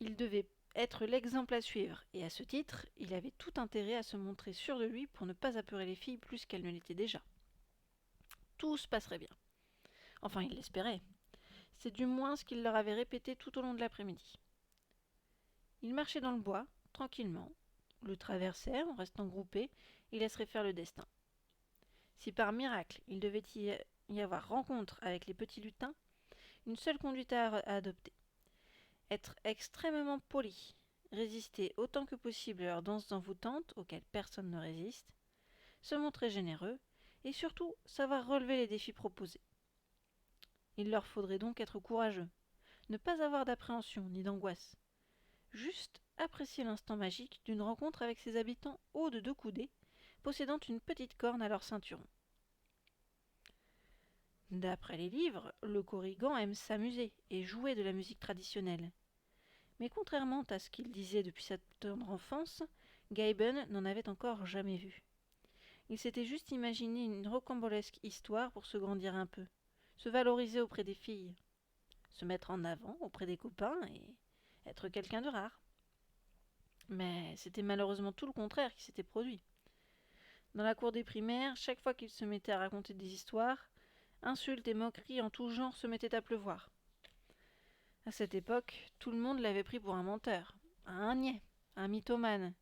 Il devait être l'exemple à suivre, et à ce titre, il avait tout intérêt à se montrer sûr de lui pour ne pas apeurer les filles plus qu'elles ne l'étaient déjà. Tout se passerait bien. Enfin, il l'espérait. C'est du moins ce qu'il leur avait répété tout au long de l'après-midi. Ils marchaient dans le bois, tranquillement, le traversaient en restant groupés et laisseraient faire le destin. Si par miracle il devait y avoir rencontre avec les petits lutins, une seule conduite à adopter. Être extrêmement poli, résister autant que possible à leurs danses envoûtantes auxquelles personne ne résiste, se montrer généreux et surtout savoir relever les défis proposés. Il leur faudrait donc être courageux, ne pas avoir d'appréhension ni d'angoisse, juste apprécier l'instant magique d'une rencontre avec ses habitants hauts de 2 coudées, possédant une petite corne à leur ceinturon. D'après les livres, le Corrigan aime s'amuser et jouer de la musique traditionnelle. Mais contrairement à ce qu'il disait depuis sa tendre enfance, Gaben n'en avait encore jamais vu. Il s'était juste imaginé une rocambolesque histoire pour se grandir un peu, se valoriser auprès des filles, se mettre en avant auprès des copains et être quelqu'un de rare. Mais c'était malheureusement tout le contraire qui s'était produit. Dans la cour des primaires, chaque fois qu'il se mettait à raconter des histoires, insultes et moqueries en tout genre se mettaient à pleuvoir. À cette époque, tout le monde l'avait pris pour un menteur, un niais, un mythomane,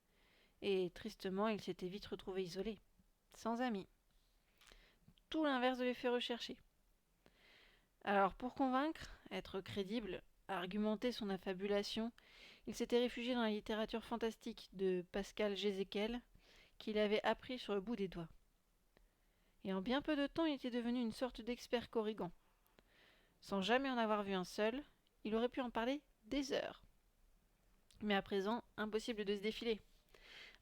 et tristement il s'était vite retrouvé isolé, sans amis. Tout l'inverse de l'effet recherché. Alors pour convaincre, être crédible, argumenter son affabulation, il s'était réfugié dans la littérature fantastique de Pascal Gézéquel, qu'il avait appris sur le bout des doigts. Et en bien peu de temps, il était devenu une sorte d'expert corrigan. Sans jamais en avoir vu un seul, il aurait pu en parler des heures. Mais à présent, impossible de se défiler.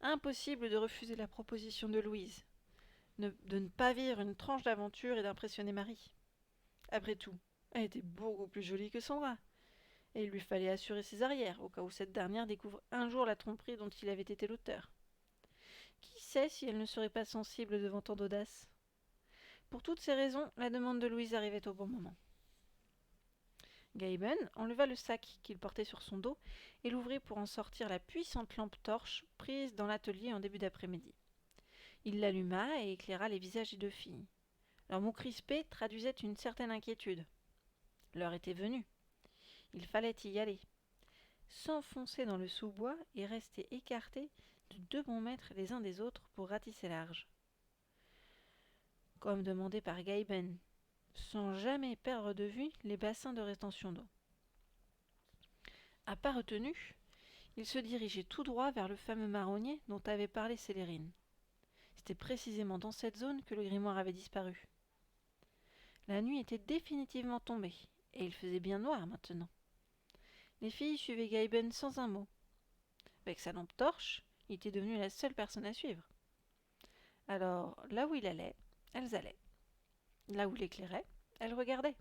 Impossible de refuser la proposition de Louise. De ne pas vivre une tranche d'aventure et d'impressionner Marie. Après tout, elle était beaucoup plus jolie que Sandra. Et il lui fallait assurer ses arrières, au cas où cette dernière découvre un jour la tromperie dont il avait été l'auteur. Qui sait si elle ne serait pas sensible devant tant d'audace? Pour toutes ces raisons, la demande de Louise arrivait au bon moment. Gaben enleva le sac qu'il portait sur son dos et l'ouvrit pour en sortir la puissante lampe torche prise dans l'atelier en début d'après-midi. Il l'alluma et éclaira les visages des deux filles. Leurs mots crispés traduisaient une certaine inquiétude. L'heure était venue. Il fallait y aller. S'enfoncer dans le sous-bois et rester écartés de 2 bons mètres les uns des autres pour ratisser large. Comme demandé par Gaben, sans jamais perdre de vue les bassins de rétention d'eau. À pas retenu, il se dirigeait tout droit vers le fameux marronnier dont avait parlé Célérine. C'était précisément dans cette zone que le grimoire avait disparu. La nuit était définitivement tombée, et il faisait bien noir maintenant. Les filles suivaient Gaben sans un mot. Avec sa lampe torche, il était devenu la seule personne à suivre. Alors, là où il allait, elles allaient. Là où il éclairait, elles regardaient.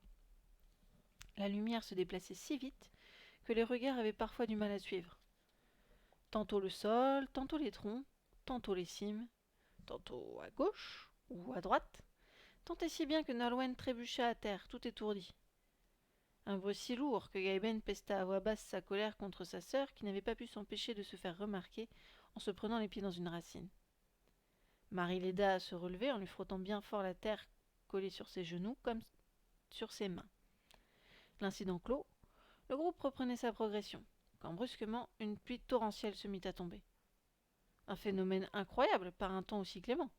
La lumière se déplaçait si vite que les regards avaient parfois du mal à suivre. Tantôt le sol, tantôt les troncs, tantôt les cimes, tantôt à gauche ou à droite, tant et si bien que Nolwenn trébucha à terre, tout étourdi. Un bruit si lourd que Gaben pesta à voix basse sa colère contre sa sœur qui n'avait pas pu s'empêcher de se faire remarquer en se prenant les pieds dans une racine. Marie l'aida à se relever en lui frottant bien fort la terre collée sur ses genoux comme sur ses mains. L'incident clos, le groupe reprenait sa progression, quand brusquement une pluie torrentielle se mit à tomber. Un phénomène incroyable par un temps aussi clément.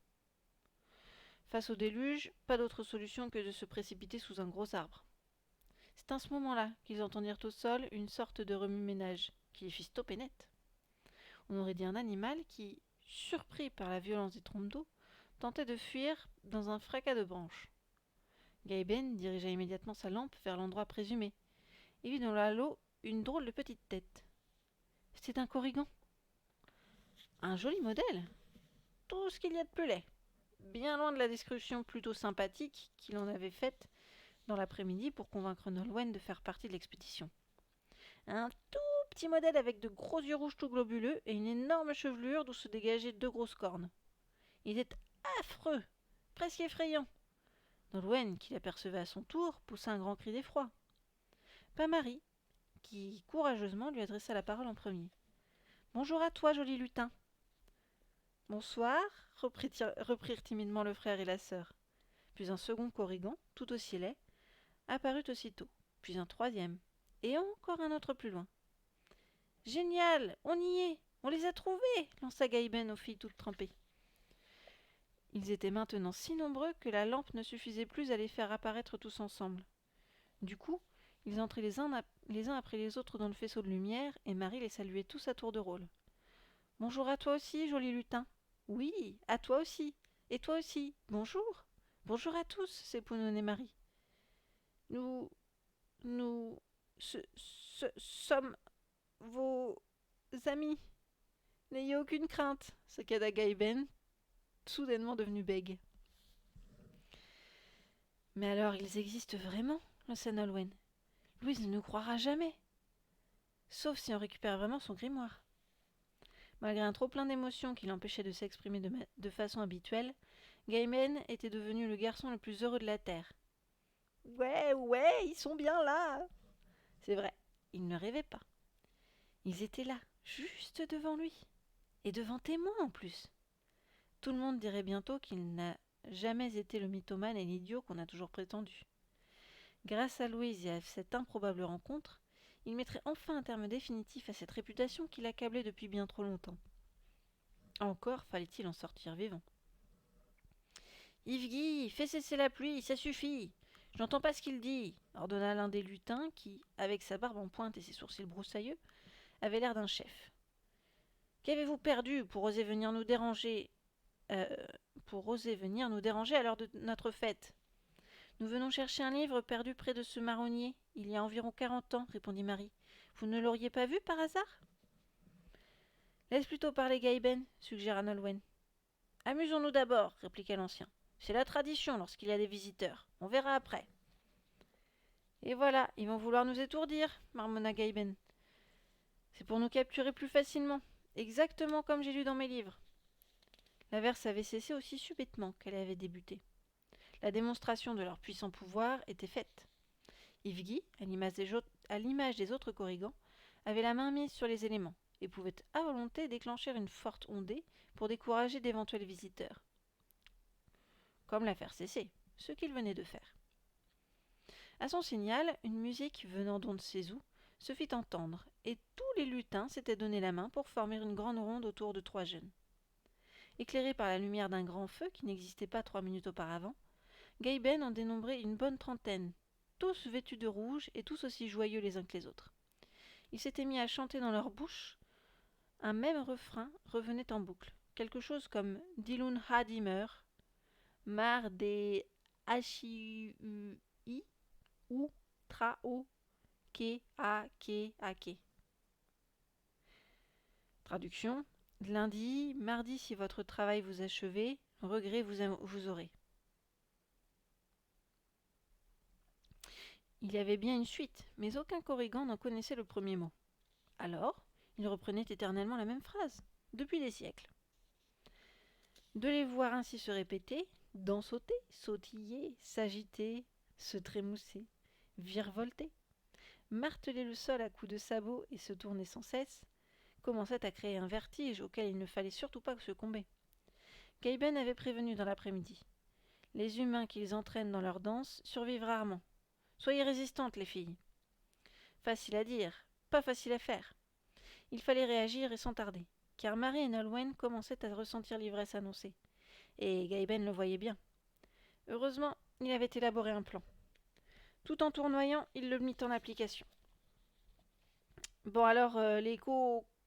Face au déluge, pas d'autre solution que de se précipiter sous un gros arbre. C'est à ce moment-là qu'ils entendirent au sol une sorte de remue-ménage, qui les fit stopper net. On aurait dit un animal qui, surpris par la violence des trompes d'eau, tentait de fuir dans un fracas de branches. Gaben dirigea immédiatement sa lampe vers l'endroit présumé, et vit dans le halo une drôle de petite tête. C'était un corrigan. Un joli modèle. Tout ce qu'il y a de plus laid. Bien loin de la description plutôt sympathique qu'il en avait faite dans l'après-midi pour convaincre Nolwenn de faire partie de l'expédition. Un tout petit modèle avec de gros yeux rouges tout globuleux et une énorme chevelure d'où se dégageaient 2 grosses cornes. Il était affreux, presque effrayant. Nolwenn, qui l'apercevait à son tour, poussa un grand cri d'effroi. Pas Marie, qui courageusement lui adressa la parole en premier. « Bonjour à toi, joli lutin. »« Bonsoir, reprirent timidement le frère et la sœur. Puis un second corrigan, tout aussi laid, apparut aussitôt, puis un troisième, et encore un autre plus loin. « Génial, on y est, on les a trouvés !» lança Gaben aux filles toutes trempées. Ils étaient maintenant si nombreux que la lampe ne suffisait plus à les faire apparaître tous ensemble. Du coup, ils entraient les uns après les autres dans le faisceau de lumière, et Marie les saluait tous à tour de rôle. « Bonjour à toi aussi, joli lutin. »« Oui, à toi aussi. Et toi aussi. Bonjour. Bonjour à tous, s'épouvonnait Marie. « Nous sommes vos amis. N'ayez aucune crainte, » saccada Gaben, soudainement devenu bègue. Mais alors, ils existent vraiment, lança Nolwenn. Louise ne nous croira jamais. Sauf si on récupère vraiment son grimoire. Malgré un trop-plein d'émotions qui l'empêchait de s'exprimer de façon habituelle, Gaiman était devenu le garçon le plus heureux de la Terre. Ouais, ouais, ils sont bien là. C'est vrai, il ne rêvait pas. Ils étaient là, juste devant lui. Et devant témoin en plus. Tout le monde dirait bientôt qu'il n'a jamais été le mythomane et l'idiot qu'on a toujours prétendu. Grâce à Louise et à cette improbable rencontre, il mettrait enfin un terme définitif à cette réputation qui l'accablait depuis bien trop longtemps. Encore fallait-il en sortir vivant. Yves-Guy, fais cesser la pluie, ça suffit. Je n'entends pas ce qu'il dit, ordonna l'un des lutins qui, avec sa barbe en pointe et ses sourcils broussailleux, avait l'air d'un chef. Qu'avez-vous perdu pour oser venir nous déranger à l'heure de notre fête? Nous venons chercher un livre perdu près de ce marronnier, il y a environ 40 ans, répondit Marie. Vous ne l'auriez pas vu par hasard? Laisse plutôt parler Gaïben, suggéra Nolwenn. Amusons-nous d'abord, répliqua l'ancien. C'est la tradition lorsqu'il y a des visiteurs. On verra après. Et voilà, ils vont vouloir nous étourdir, marmonna Gaïben. C'est pour nous capturer plus facilement, exactement comme j'ai lu dans mes livres. L'averse avait cessé aussi subitement qu'elle avait débuté. La démonstration de leur puissant pouvoir était faite. Yves-Guy, à l'image des autres corrigans, avait la main mise sur les éléments et pouvait à volonté déclencher une forte ondée pour décourager d'éventuels visiteurs. Comme la faire cesser, ce qu'il venait de faire. À son signal, une musique venant d'on ne sait où se fit entendre, et tous les lutins s'étaient donné la main pour former une grande ronde autour de 3 jeunes. Éclairés par la lumière d'un grand feu qui n'existait pas 3 minutes auparavant, Gaïben en dénombrait une bonne trentaine, tous vêtus de rouge et tous aussi joyeux les uns que les autres. Ils s'étaient mis à chanter dans leur bouche. Un même refrain revenait en boucle, quelque chose comme Dilun Hadimer, Mar de H-I-U-I ou Tra-O Ke-A-Ke-A-Ke. Traduction: lundi, mardi si votre travail vous achevez, regret vous aurez. Il y avait bien une suite, mais aucun corrigan n'en connaissait le premier mot. Alors, il reprenait éternellement la même phrase, depuis des siècles. De les voir ainsi se répéter, dansauter, sautiller, s'agiter, se trémousser, virevolter, marteler le sol à coups de sabots et se tourner sans cesse, commençait à créer un vertige auquel il ne fallait surtout pas succomber. Gaïben avait prévenu dans l'après-midi. Les humains qu'ils entraînent dans leur danse survivent rarement. Soyez résistantes, les filles. Facile à dire, pas facile à faire. Il fallait réagir et sans tarder, car Marie et Nolwenn commençaient à ressentir l'ivresse annoncée. Et Gaïben le voyait bien. Heureusement, il avait élaboré un plan. Tout en tournoyant, il le mit en application. Bon alors, les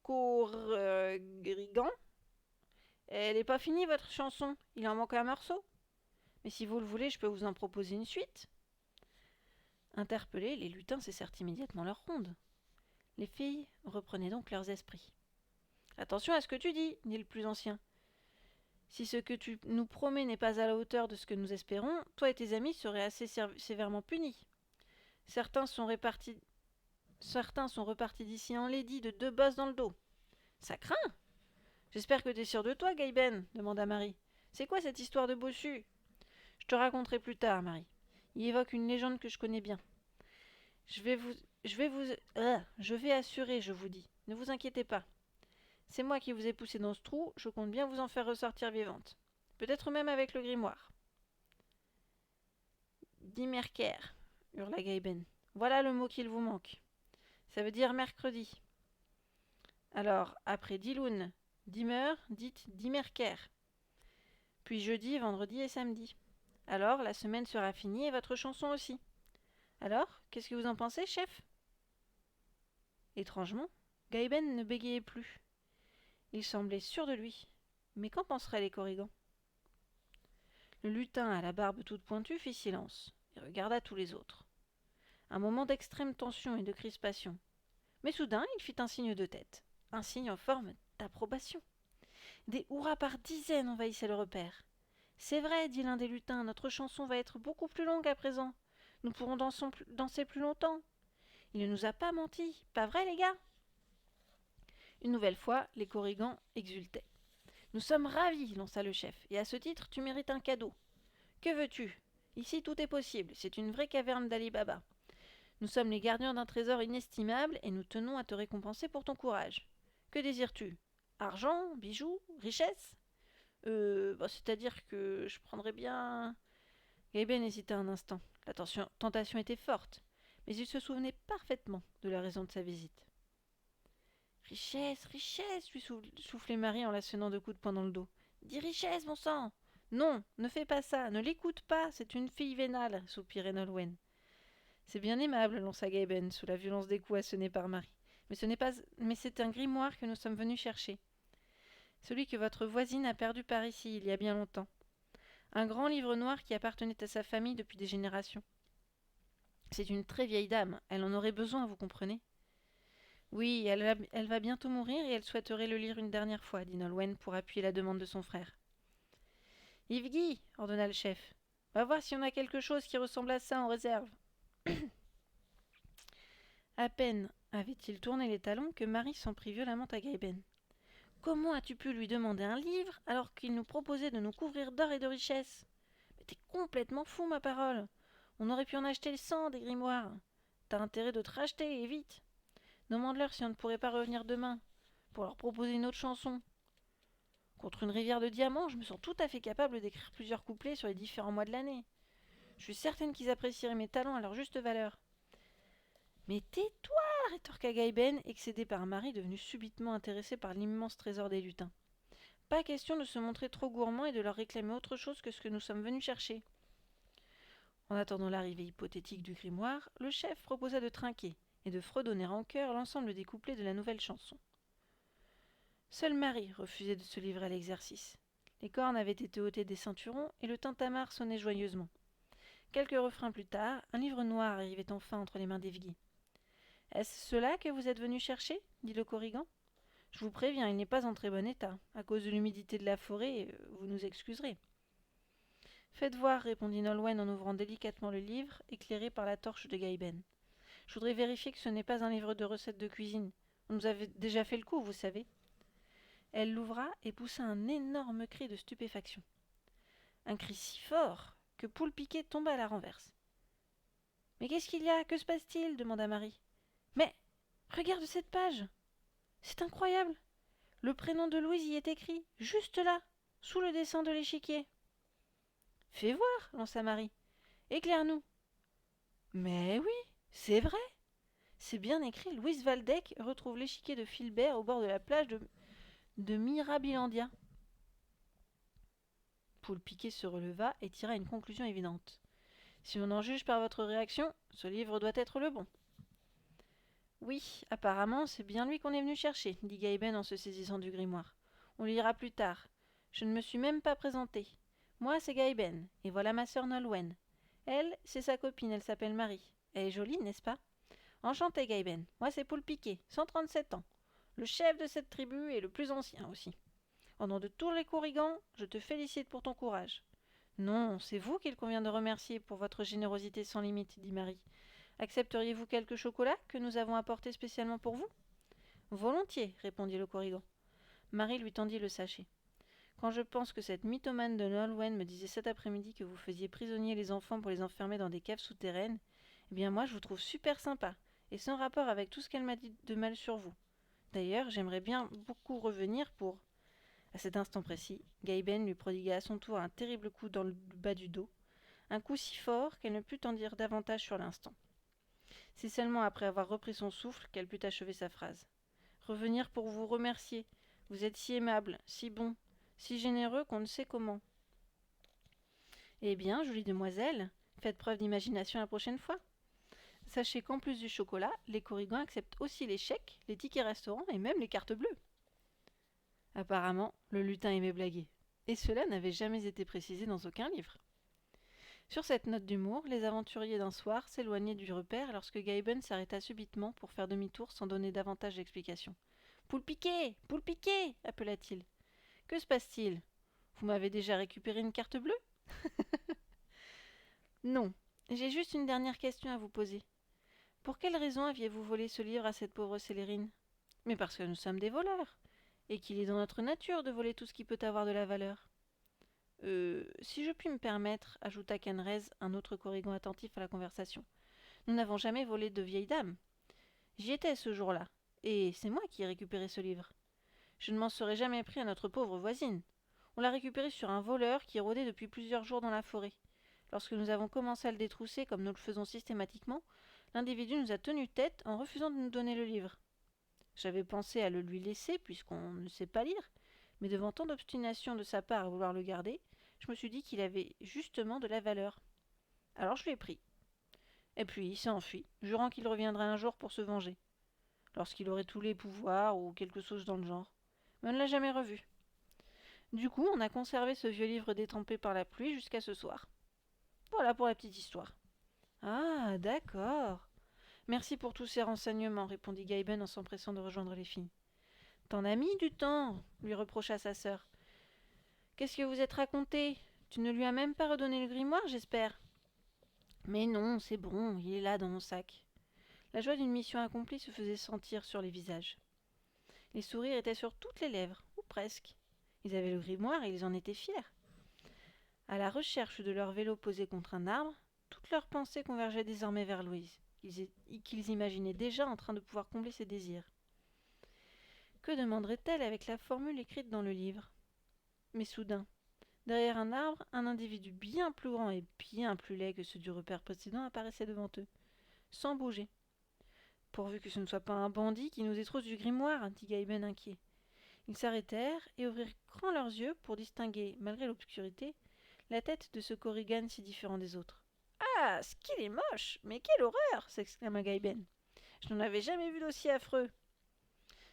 corrigans, elle n'est pas finie votre chanson, il en manque un morceau. Mais si vous le voulez, je peux vous en proposer une suite. Interpellés, les lutins cessèrent immédiatement leur ronde. Les filles reprenaient donc leurs esprits. Attention à ce que tu dis, dit le plus ancien. Si ce que tu nous promets n'est pas à la hauteur de ce que nous espérons, toi et tes amis seraient assez sévèrement punis. Certains sont repartis d'ici enlaidis de 2 bosses dans le dos. Ça craint. J'espère que t'es sûr de toi, Gaïben, demanda Marie. C'est quoi cette histoire de bossu? Je te raconterai plus tard, Marie. Il évoque une légende que je connais bien. Je vais assurer, je vous dis. Ne vous inquiétez pas. C'est moi qui vous ai poussé dans ce trou, je compte bien vous en faire ressortir vivante. Peut-être même avec le grimoire. Dimerker, hurla Gaïben. Voilà le mot qu'il vous manque. Ça veut dire mercredi. Alors, après Diloun, Dimer, dites Dimerker. Puis jeudi, vendredi et samedi. Alors, la semaine sera finie et votre chanson aussi. Alors, qu'est-ce que vous en pensez, chef? Étrangement, Gaïben ne bégayait plus. Il semblait sûr de lui. Mais qu'en penseraient les corrigans? Le lutin à la barbe toute pointue fit silence et regarda tous les autres. Un moment d'extrême tension et de crispation. Mais soudain, il fit un signe de tête, un signe en forme d'approbation. Des hurrahs par dizaines envahissaient le repère. C'est vrai, dit l'un des lutins, notre chanson va être beaucoup plus longue à présent. Nous pourrons danser plus longtemps. Il ne nous a pas menti, pas vrai les gars? Une nouvelle fois, les Korrigans exultaient. Nous sommes ravis, lança le chef, et à ce titre, tu mérites un cadeau. Que veux-tu? Ici, tout est possible, c'est une vraie caverne d'Ali Baba. Nous sommes les gardiens d'un trésor inestimable et nous tenons à te récompenser pour ton courage. Que désires-tu? Argent, bijoux, richesse? C'est-à-dire que je prendrais bien. Gaben hésita un instant. La tentation était forte, mais il se souvenait parfaitement de la raison de sa visite. Richesse, richesse, lui soufflait Marie en la sonnant de coups de poing dans le dos. Dis richesse, bon sang! Non, ne fais pas ça, ne l'écoute pas, c'est une fille vénale, soupirait Nolwenn. C'est bien aimable, lança Gaben, sous la violence des coups assonnés par Marie. Mais c'est un grimoire que nous sommes venus chercher. Celui que votre voisine a perdu par ici, il y a bien longtemps. Un grand livre noir qui appartenait à sa famille depuis des générations. C'est une très vieille dame, elle en aurait besoin, vous comprenez? Oui, elle va bientôt mourir et elle souhaiterait le lire une dernière fois, dit Nolwenn pour appuyer la demande de son frère. Yves-Guy, ordonna le chef, va voir si on a quelque chose qui ressemble à ça en réserve. À peine avait-il tourné les talons que Marie s'en prit violemment à Gaben. Comment as-tu pu lui demander un livre alors qu'il nous proposait de nous couvrir d'or et de richesses? Mais t'es complètement fou, ma parole. On aurait pu en acheter 100 des grimoires. T'as intérêt de te racheter, et vite. Demande-leur si on ne pourrait pas revenir demain, pour leur proposer une autre chanson. Contre une rivière de diamants, je me sens tout à fait capable d'écrire plusieurs couplets sur les différents mois de l'année. Je suis certaine qu'ils apprécieraient mes talents à leur juste valeur. Mais tais-toi, rétorqua Gaben, excédé par Marie, devenu subitement intéressé par l'immense trésor des lutins. Pas question de se montrer trop gourmand et de leur réclamer autre chose que ce que nous sommes venus chercher. En attendant l'arrivée hypothétique du grimoire, le chef proposa de trinquer et de fredonner en chœur l'ensemble des couplets de la nouvelle chanson. Seule Marie refusait de se livrer à l'exercice. Les cornes avaient été ôtées des ceinturons et le tintamarre sonnait joyeusement. Quelques refrains plus tard, un livre noir arrivait enfin entre les mains d'Evguy. « Est-ce cela que vous êtes venu chercher » dit le Korrigan. « Je vous préviens, il n'est pas en très bon état. À cause de l'humidité de la forêt, vous nous excuserez. » Faites voir, répondit Nolwenn en ouvrant délicatement le livre, éclairé par la torche de Gaben. Je voudrais vérifier que ce n'est pas un livre de recettes de cuisine. On nous avait déjà fait le coup, vous savez. Elle l'ouvra et poussa un énorme cri de stupéfaction. Un cri si fort que Poule Piquet tomba à la renverse. Mais qu'est-ce qu'il y a? Que se passe-t-il? Demanda Marie. Mais regarde cette page. C'est incroyable. Le prénom de Louise y est écrit, juste là, sous le dessin de l'échiquier. Fais voir, lança Marie. Éclaire-nous. Mais oui, c'est vrai. C'est bien écrit, Louise Waldeck retrouve l'échiquier de Filbert au bord de la plage de Mirabilandia. Poule Piquet se releva et tira une conclusion évidente. Si on en juge par votre réaction, ce livre doit être le bon. Oui, apparemment, c'est bien lui qu'on est venu chercher, dit Gaben en se saisissant du grimoire. On le lira plus tard. Je ne me suis même pas présentée. Moi, c'est Gaben, et voilà ma sœur Nolwenn. Elle, c'est sa copine, elle s'appelle Marie. Elle est jolie, n'est-ce pas? Enchanté, Gaben. Moi, c'est Poule Piquet, 137 ans. Le chef de cette tribu et le plus ancien aussi. Au nom de tous les Korrigans, je te félicite pour ton courage. Non, c'est vous qu'il convient de remercier pour votre générosité sans limite, dit Marie. Accepteriez-vous quelques chocolats que nous avons apportés spécialement pour vous? Volontiers, répondit le Korrigan. Marie lui tendit le sachet. Quand je pense que cette mythomane de Nolwenn me disait cet après-midi que vous faisiez prisonnier les enfants pour les enfermer dans des caves souterraines, eh bien moi je vous trouve super sympa, et sans rapport avec tout ce qu'elle m'a dit de mal sur vous. D'ailleurs, j'aimerais bien beaucoup revenir pour... À cet instant précis, Gaben lui prodigua à son tour un terrible coup dans le bas du dos, un coup si fort qu'elle ne put en dire davantage sur l'instant. C'est seulement après avoir repris son souffle qu'elle put achever sa phrase. Revenir pour vous remercier. Vous êtes si aimable, si bon, si généreux qu'on ne sait comment. Eh bien, jolie demoiselle, faites preuve d'imagination la prochaine fois. Sachez qu'en plus du chocolat, les Korrigans acceptent aussi les chèques, les tickets restaurants et même les cartes bleues. Apparemment, le lutin aimait blaguer, et cela n'avait jamais été précisé dans aucun livre. Sur cette note d'humour, les aventuriers d'un soir s'éloignaient du repère lorsque Gaben s'arrêta subitement pour faire demi-tour sans donner davantage d'explications. « Poule Piquet! Poule Piquet !» appela-t-il. « Que se passe-t-il ? Vous m'avez déjà récupéré une carte bleue? Non, j'ai juste une dernière question à vous poser. Pour quelle raison aviez-vous volé ce livre à cette pauvre Célérine? Mais parce que nous sommes des voleurs, et qu'il est dans notre nature de voler tout ce qui peut avoir de la valeur. Si je puis me permettre, ajouta Kenrez, un autre Corrigan attentif à la conversation. Nous n'avons jamais volé de vieille dame. J'y étais ce jour-là, et c'est moi qui ai récupéré ce livre. Je ne m'en serais jamais pris à notre pauvre voisine. On l'a récupéré sur un voleur qui rôdait depuis plusieurs jours dans la forêt. Lorsque nous avons commencé à le détrousser comme nous le faisons systématiquement, l'individu nous a tenu tête en refusant de nous donner le livre. J'avais pensé à le lui laisser puisqu'on ne sait pas lire, mais devant tant d'obstination de sa part à vouloir le garder, je me suis dit qu'il avait justement de la valeur. Alors je l'ai pris. Et puis il s'est enfui, jurant qu'il reviendrait un jour pour se venger, lorsqu'il aurait tous les pouvoirs ou quelque chose dans le genre. Mais on ne l'a jamais revu. Du coup, on a conservé ce vieux livre détrempé par la pluie jusqu'à ce soir. Voilà pour la petite histoire. Ah, d'accord. Merci pour tous ces renseignements, répondit Gaben en s'empressant de rejoindre les filles. T'en as mis du temps, lui reprocha sa sœur. Qu'est-ce que vous êtes raconté? Tu ne lui as même pas redonné le grimoire, j'espère. Mais non, c'est bon, il est là dans mon sac. La joie d'une mission accomplie se faisait sentir sur les visages. Les sourires étaient sur toutes les lèvres, ou presque. Ils avaient le grimoire et ils en étaient fiers. À la recherche de leur vélo posé contre un arbre, toutes leurs pensées convergeaient désormais vers Louise, qu'ils imaginaient déjà en train de pouvoir combler ses désirs. Que demanderait-elle avec la formule écrite dans le livre? Mais soudain, derrière un arbre, un individu bien plus grand et bien plus laid que ceux du repère précédent apparaissait devant eux, sans bouger. Pourvu que ce ne soit pas un bandit qui nous détrousse du grimoire, dit Gaben inquiet. Ils s'arrêtèrent et ouvrirent grand leurs yeux pour distinguer, malgré l'obscurité, la tête de ce Corrigan si différent des autres. Ah, ce qu'il est moche! Mais quelle horreur! S'exclama Gaben. Je n'en avais jamais vu d'aussi affreux.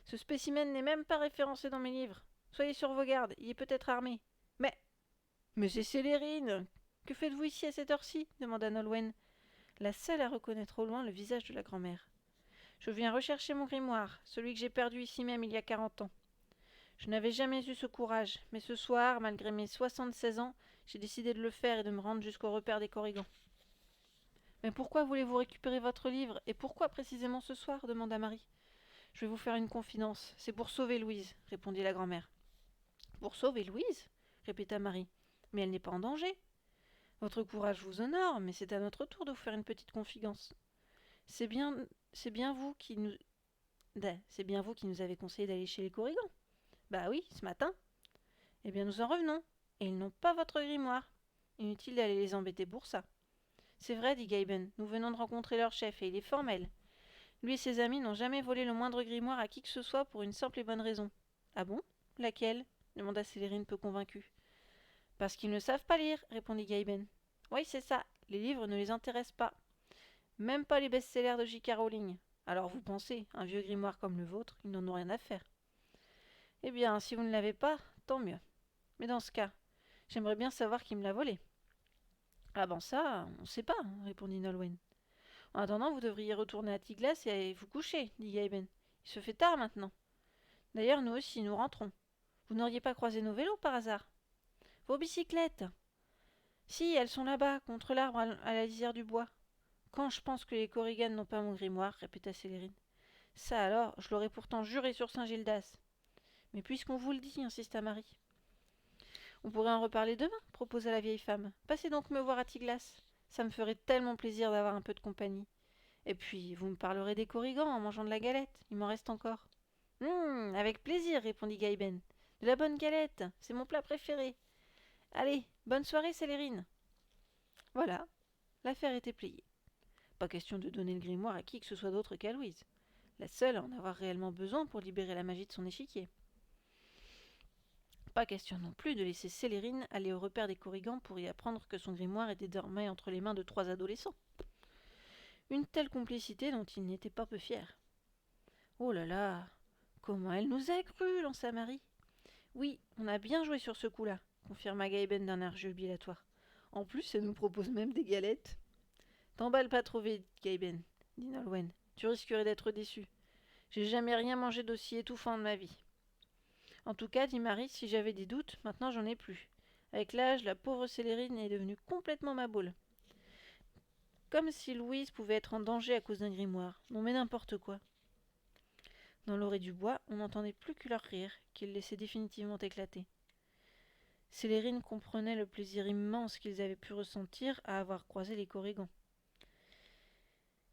Ce spécimen n'est même pas référencé dans mes livres. Soyez sur vos gardes, il est peut-être armé. Mais c'est Célérine! Que faites-vous ici à cette heure-ci? Demanda Nolwenn, la seule à reconnaître au loin le visage de la grand-mère. Je viens rechercher mon grimoire, celui que j'ai perdu ici même il y a 40 ans. Je n'avais jamais eu ce courage, mais ce soir, malgré mes 76 ans, j'ai décidé de le faire et de me rendre jusqu'au repère des Corrigans. Mais pourquoi voulez-vous récupérer votre livre, et pourquoi précisément ce soir? Demanda Marie. Je vais vous faire une confidence, c'est pour sauver Louise, répondit la grand-mère. Pour sauver Louise? Répéta Marie. Mais elle n'est pas en danger. Votre courage vous honore, mais c'est à notre tour de vous faire une petite confidence. C'est bien vous qui nous... C'est bien vous qui nous avez conseillé d'aller chez les Corrigans. Bah oui, ce matin. Eh bien nous en revenons. Et ils n'ont pas votre grimoire. Inutile d'aller les embêter pour ça. C'est vrai, dit Gaben, nous venons de rencontrer leur chef, et il est formel. Lui et ses amis n'ont jamais volé le moindre grimoire à qui que ce soit pour une simple et bonne raison. Ah bon? Laquelle? Demanda Célérine peu convaincue. Parce qu'ils ne savent pas lire, répondit Gaben. Oui, c'est ça, les livres ne les intéressent pas. Même pas les best-sellers de J.K. Rowling. Alors vous pensez, un vieux grimoire comme le vôtre, ils n'en ont rien à faire. Eh bien, si vous ne l'avez pas, tant mieux. Mais dans ce cas, j'aimerais bien savoir qui me l'a volé. Ah ben ça, on ne sait pas, répondit Nolwenn. En attendant, vous devriez retourner à Tiglas et vous coucher, dit Gaben. Il se fait tard maintenant. D'ailleurs, nous aussi, nous rentrons. Vous n'auriez pas croisé nos vélos par hasard? Vos bicyclettes? Si, elles sont là-bas, contre l'arbre à la lisière du bois. Quand je pense que les Corrigan n'ont pas mon grimoire, répéta Célérine. Ça alors, je l'aurais pourtant juré sur Saint-Gildas. Mais puisqu'on vous le dit, insista Marie. On pourrait en reparler demain, proposa la vieille femme. Passez donc me voir à Tiglas. Ça me ferait tellement plaisir d'avoir un peu de compagnie. Et puis, vous me parlerez des Corrigans en mangeant de la galette. Il m'en reste encore. Avec plaisir, répondit Gaben. De la bonne galette, c'est mon plat préféré. Allez, bonne soirée, Célérine. Voilà, l'affaire était pliée. Pas question de donner le grimoire à qui que ce soit d'autre qu'à Louise, la seule à en avoir réellement besoin pour libérer la magie de son échiquier. Pas question non plus de laisser Célérine aller au repère des Corrigans pour y apprendre que son grimoire était désormais entre les mains de 3 adolescents. Une telle complicité dont il n'était pas peu fier. Oh là là, comment elle nous a cru, lança Marie. Oui, on a bien joué sur ce coup-là, confirma Gaben d'un air jubilatoire. En plus, elle nous propose même des galettes. T'emballe pas trop vite, Gaben, dit Nolwenn. Tu risquerais d'être déçu. J'ai jamais rien mangé d'aussi étouffant de ma vie. En tout cas, dit Marie, si j'avais des doutes, maintenant j'en ai plus. Avec l'âge, la pauvre Célérine est devenue complètement maboule. Comme si Louise pouvait être en danger à cause d'un grimoire. Non mais n'importe quoi. Dans l'orée du bois, on n'entendait plus que leur rire, qu'ils laissaient définitivement éclater. Célérine comprenait le plaisir immense qu'ils avaient pu ressentir à avoir croisé les Corrigans.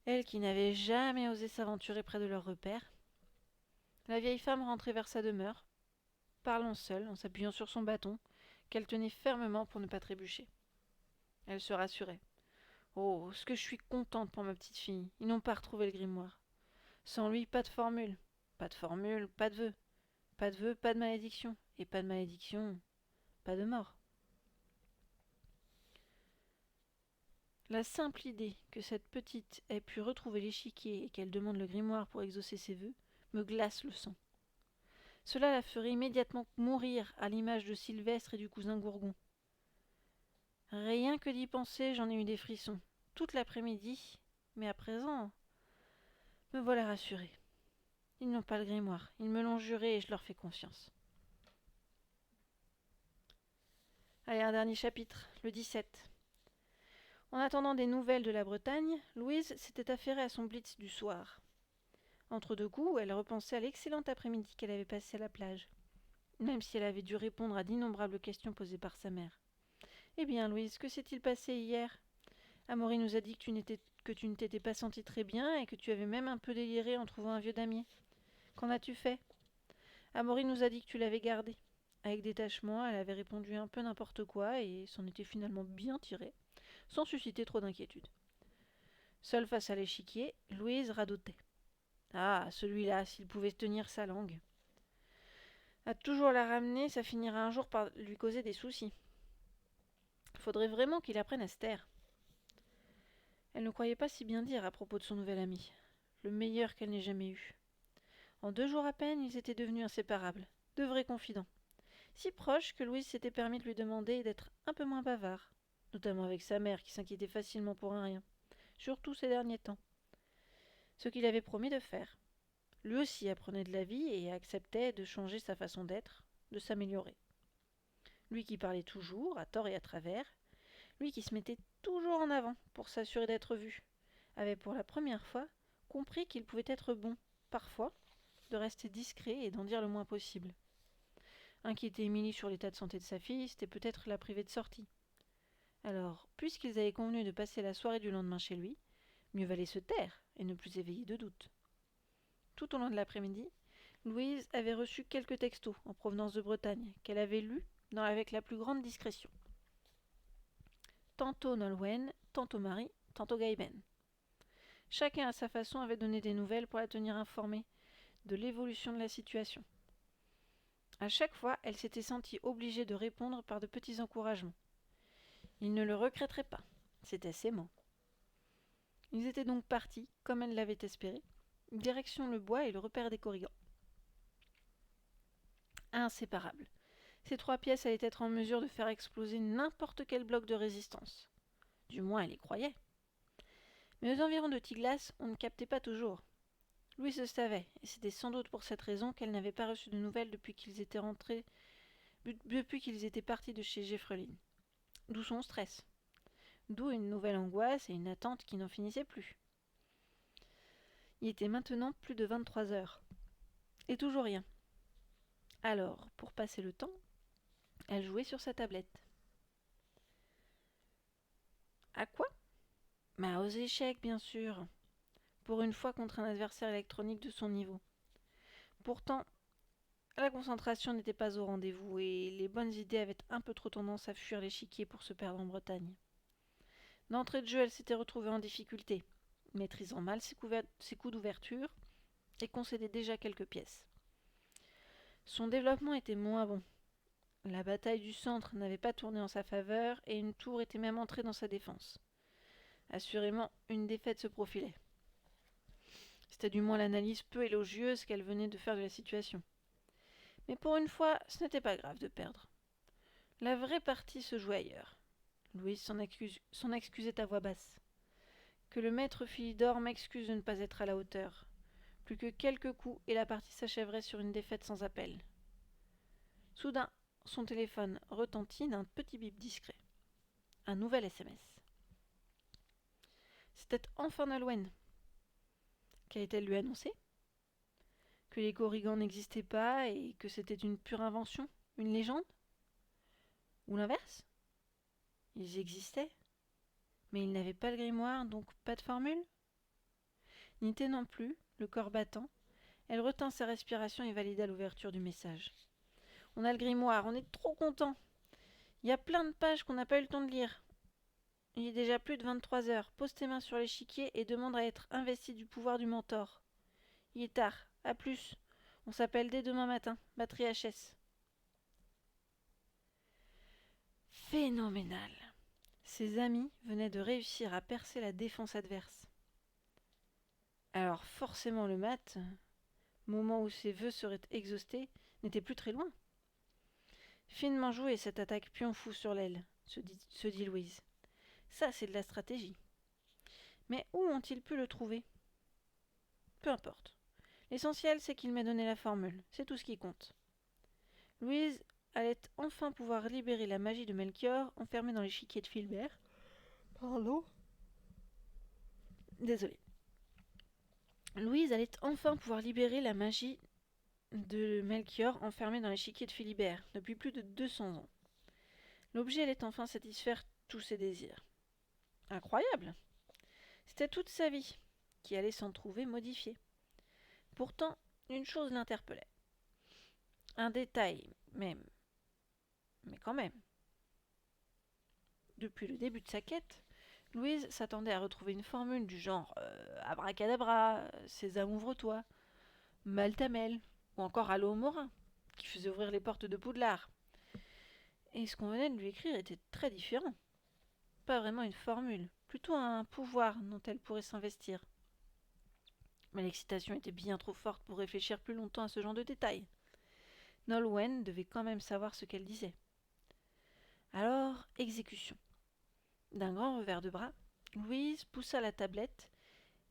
Elle qui n'avait jamais osé s'aventurer près de leur repère. La vieille femme rentrait vers sa demeure, parlant seule, en s'appuyant sur son bâton, qu'elle tenait fermement pour ne pas trébucher. Elle se rassurait. Oh, ce que je suis contente pour ma petite fille. Ils n'ont pas retrouvé le grimoire. Sans lui, pas de formule. Pas de formule, pas de vœux. Pas de vœux, pas de malédiction. Et pas de malédiction, pas de mort. La simple idée que cette petite ait pu retrouver l'échiquier et qu'elle demande le grimoire pour exaucer ses vœux me glace le sang. Cela la ferait immédiatement mourir à l'image de Sylvestre et du cousin Gourgon. Rien que d'y penser, j'en ai eu des frissons, toute l'après-midi, mais à présent, me voilà rassurée. Ils n'ont pas le grimoire, ils me l'ont juré et je leur fais confiance. Allez, un dernier chapitre, le 17. En attendant des nouvelles de la Bretagne, Louise s'était affairée à son blitz du soir. Entre deux coups, elle repensait à l'excellent après-midi qu'elle avait passé à la plage, même si elle avait dû répondre à d'innombrables questions posées par sa mère. « Eh bien, Louise, que s'est-il passé hier ? Amaury nous a dit que tu ne t'étais pas sentie très bien et que tu avais même un peu déliré en trouvant un vieux damier. Qu'en as-tu fait ? Amaury nous a dit que tu l'avais gardé. » Avec détachement, elle avait répondu un peu n'importe quoi et s'en était finalement bien tirée, sans susciter trop d'inquiétude. Seule face à l'échiquier, Louise radotait. Ah, celui-là, s'il pouvait tenir sa langue. À toujours la ramener, ça finira un jour par lui causer des soucis. Faudrait vraiment qu'il apprenne à se taire. Elle ne croyait pas si bien dire à propos de son nouvel ami, le meilleur qu'elle n'ait jamais eu. En 2 jours à peine, ils étaient devenus inséparables, de vrais confidents. Si proches que Louise s'était permis de lui demander d'être un peu moins bavard, notamment avec sa mère qui s'inquiétait facilement pour un rien, surtout ces derniers temps. Ce qu'il avait promis de faire. Lui aussi apprenait de la vie et acceptait de changer sa façon d'être, de s'améliorer. Lui qui parlait toujours, à tort et à travers, lui qui se mettait toujours en avant pour s'assurer d'être vu, avait pour la première fois compris qu'il pouvait être bon, parfois, de rester discret et d'en dire le moins possible. Inquiéter Émilie sur l'état de santé de sa fille, c'était peut-être la priver de sortie. Alors, puisqu'ils avaient convenu de passer la soirée du lendemain chez lui, mieux valait se taire et ne plus éveiller de doute. Tout au long de l'après-midi, Louise avait reçu quelques textos en provenance de Bretagne, qu'elle avait lus avec la plus grande discrétion. Tantôt Nolwenn, tantôt Marie, tantôt Gaëben. Chacun à sa façon avait donné des nouvelles pour la tenir informée de l'évolution de la situation. À chaque fois, elle s'était sentie obligée de répondre par de petits encouragements. Il ne le regretterait pas, c'était ses mots. Ils étaient donc partis, comme elle l'avait espéré, direction le bois et le repère des Corrigans. Inséparables. Ces 3 pièces allaient être en mesure de faire exploser n'importe quel bloc de résistance. Du moins, elle y croyait. Mais aux environs de Tiglas, on ne captait pas toujours. Louise le savait, et c'était sans doute pour cette raison qu'elle n'avait pas reçu de nouvelles depuis qu'ils étaient partis de chez Jeffreline. D'où son stress. D'où une nouvelle angoisse et une attente qui n'en finissaient plus. Il était maintenant plus de 23 heures. Et toujours rien. Alors, pour passer le temps, elle jouait sur sa tablette. À quoi ? Aux échecs, bien sûr. Pour une fois contre un adversaire électronique de son niveau. Pourtant, la concentration n'était pas au rendez-vous et les bonnes idées avaient un peu trop tendance à fuir l'échiquier pour se perdre en Bretagne. D'entrée de jeu, elle s'était retrouvée en difficulté, maîtrisant mal ses coups d'ouverture et concédait déjà quelques pièces. Son développement était moins bon. La bataille du centre n'avait pas tourné en sa faveur et une tour était même entrée dans sa défense. Assurément, une défaite se profilait. C'était du moins l'analyse peu élogieuse qu'elle venait de faire de la situation. Mais pour une fois, ce n'était pas grave de perdre. La vraie partie se jouait ailleurs. Louise s'en excusait à voix basse. Que le maître Philidor m'excuse de ne pas être à la hauteur. Plus que quelques coups et la partie s'achèverait sur une défaite sans appel. Soudain, son téléphone retentit d'un petit bip discret. Un nouvel SMS. C'était enfin Nolwenn. Qu'allait-elle lui annoncer? Que les Korrigans n'existaient pas et que c'était une pure invention, une légende? Ou l'inverse? Ils existaient, mais ils n'avaient pas le grimoire, donc pas de formule? Nité non plus, le corps battant, elle retint sa respiration et valida l'ouverture du message. On a le grimoire, on est trop contents. Il y a plein de pages qu'on n'a pas eu le temps de lire. Il est déjà plus de 23 heures. Pose tes mains sur l'échiquier et demande à être investi du pouvoir du mentor. Il est tard. À plus. On s'appelle dès demain matin. Batterie HS. Phénoménal. Ses amis venaient de réussir à percer la défense adverse. Alors forcément le mat, moment où ses vœux seraient exhaustés, n'était plus très loin. Finement joué cette attaque pion fou sur l'aile, se dit Louise. Ça, c'est de la stratégie. Mais où ont-ils pu le trouver? Peu importe. L'essentiel, c'est qu'il m'ait donné la formule. C'est tout ce qui compte. Louise allait enfin pouvoir libérer la magie de Melchior enfermée dans l'échiquier de Filbert. Pardon? Désolée. Louise allait enfin pouvoir libérer la magie de Melchior enfermée dans l'échiquier de Philibert depuis plus de 200 ans. L'objet allait enfin satisfaire tous ses désirs. Incroyable! C'était toute sa vie qui allait s'en trouver modifiée. Pourtant, une chose l'interpellait. Un détail, même. Mais quand même. Depuis le début de sa quête, Louise s'attendait à retrouver une formule du genre abracadabra, sésame ouvre-toi, maltamel, ou encore Allo Morin, qui faisait ouvrir les portes de Poudlard. Et ce qu'on venait de lui écrire était très différent. Pas vraiment une formule, plutôt un pouvoir dont elle pourrait s'investir. Mais l'excitation était bien trop forte pour réfléchir plus longtemps à ce genre de détails. Nolwenn devait quand même savoir ce qu'elle disait. Alors, exécution. D'un grand revers de bras, Louise poussa la tablette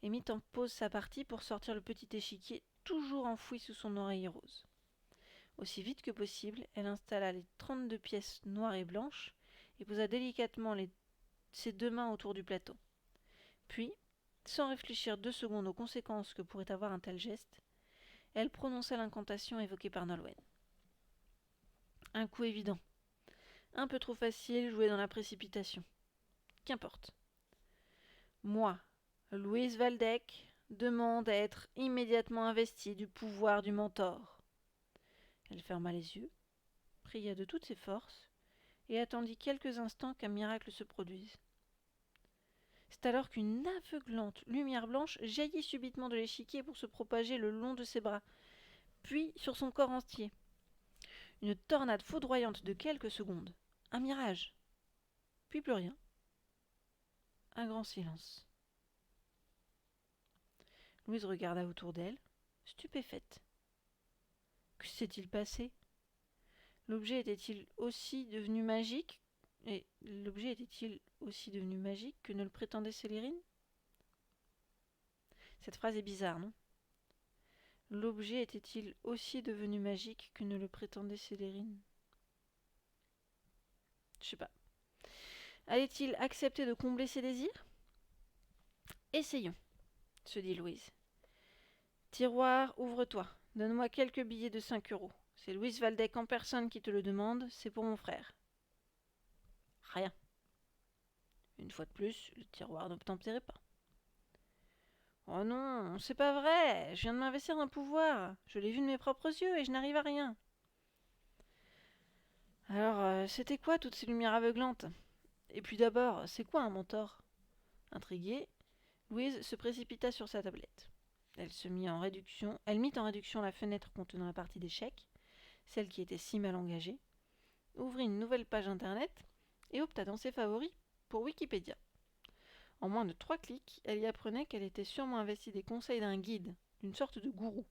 et mit en pause sa partie pour sortir le petit échiquier toujours enfoui sous son oreiller rose. Aussi vite que possible, elle installa les 32 pièces noires et blanches et posa délicatement ses deux mains autour du plateau. Puis, sans réfléchir 2 secondes aux conséquences que pourrait avoir un tel geste, elle prononça l'incantation évoquée par Nolwenn. Un coup évident. Un peu trop facile, joué dans la précipitation. Qu'importe. Moi, Louise Waldeck, demande à être immédiatement investie du pouvoir du mentor. Elle ferma les yeux, pria de toutes ses forces, et attendit quelques instants qu'un miracle se produise. C'est alors qu'une aveuglante lumière blanche jaillit subitement de l'échiquier pour se propager le long de ses bras, puis sur son corps entier. Une tornade foudroyante de quelques secondes. Un mirage. Puis plus rien. Un grand silence. Louise regarda autour d'elle, stupéfaite. Que s'est-il passé? L'objet était-il aussi devenu magique Et l'objet était-il aussi devenu magique que ne le prétendait Célérine? Cette phrase est bizarre, non? L'objet était-il aussi devenu magique que ne le prétendait Célérine? Je sais pas. Allait-il accepter de combler ses désirs? Essayons, se dit Louise. Tiroir, ouvre-toi. Donne-moi quelques billets de 5 euros. C'est Louise Waldeck en personne qui te le demande, c'est pour mon frère. Rien. Une fois de plus, le tiroir n'obtempérait pas. Oh non, c'est pas vrai, je viens de m'investir un pouvoir. Je l'ai vu de mes propres yeux et je n'arrive à rien. Alors, c'était quoi toutes ces lumières aveuglantes? Et puis d'abord, c'est quoi un mentor? Intriguée, Louise se précipita sur sa tablette. Elle mit en réduction la fenêtre contenant la partie d'échecs, celle qui était si mal engagée, ouvrit une nouvelle page internet et opta dans ses favoris pour Wikipédia. En moins de 3 clics, elle y apprenait qu'elle était sûrement investie des conseils d'un guide, d'une sorte de gourou.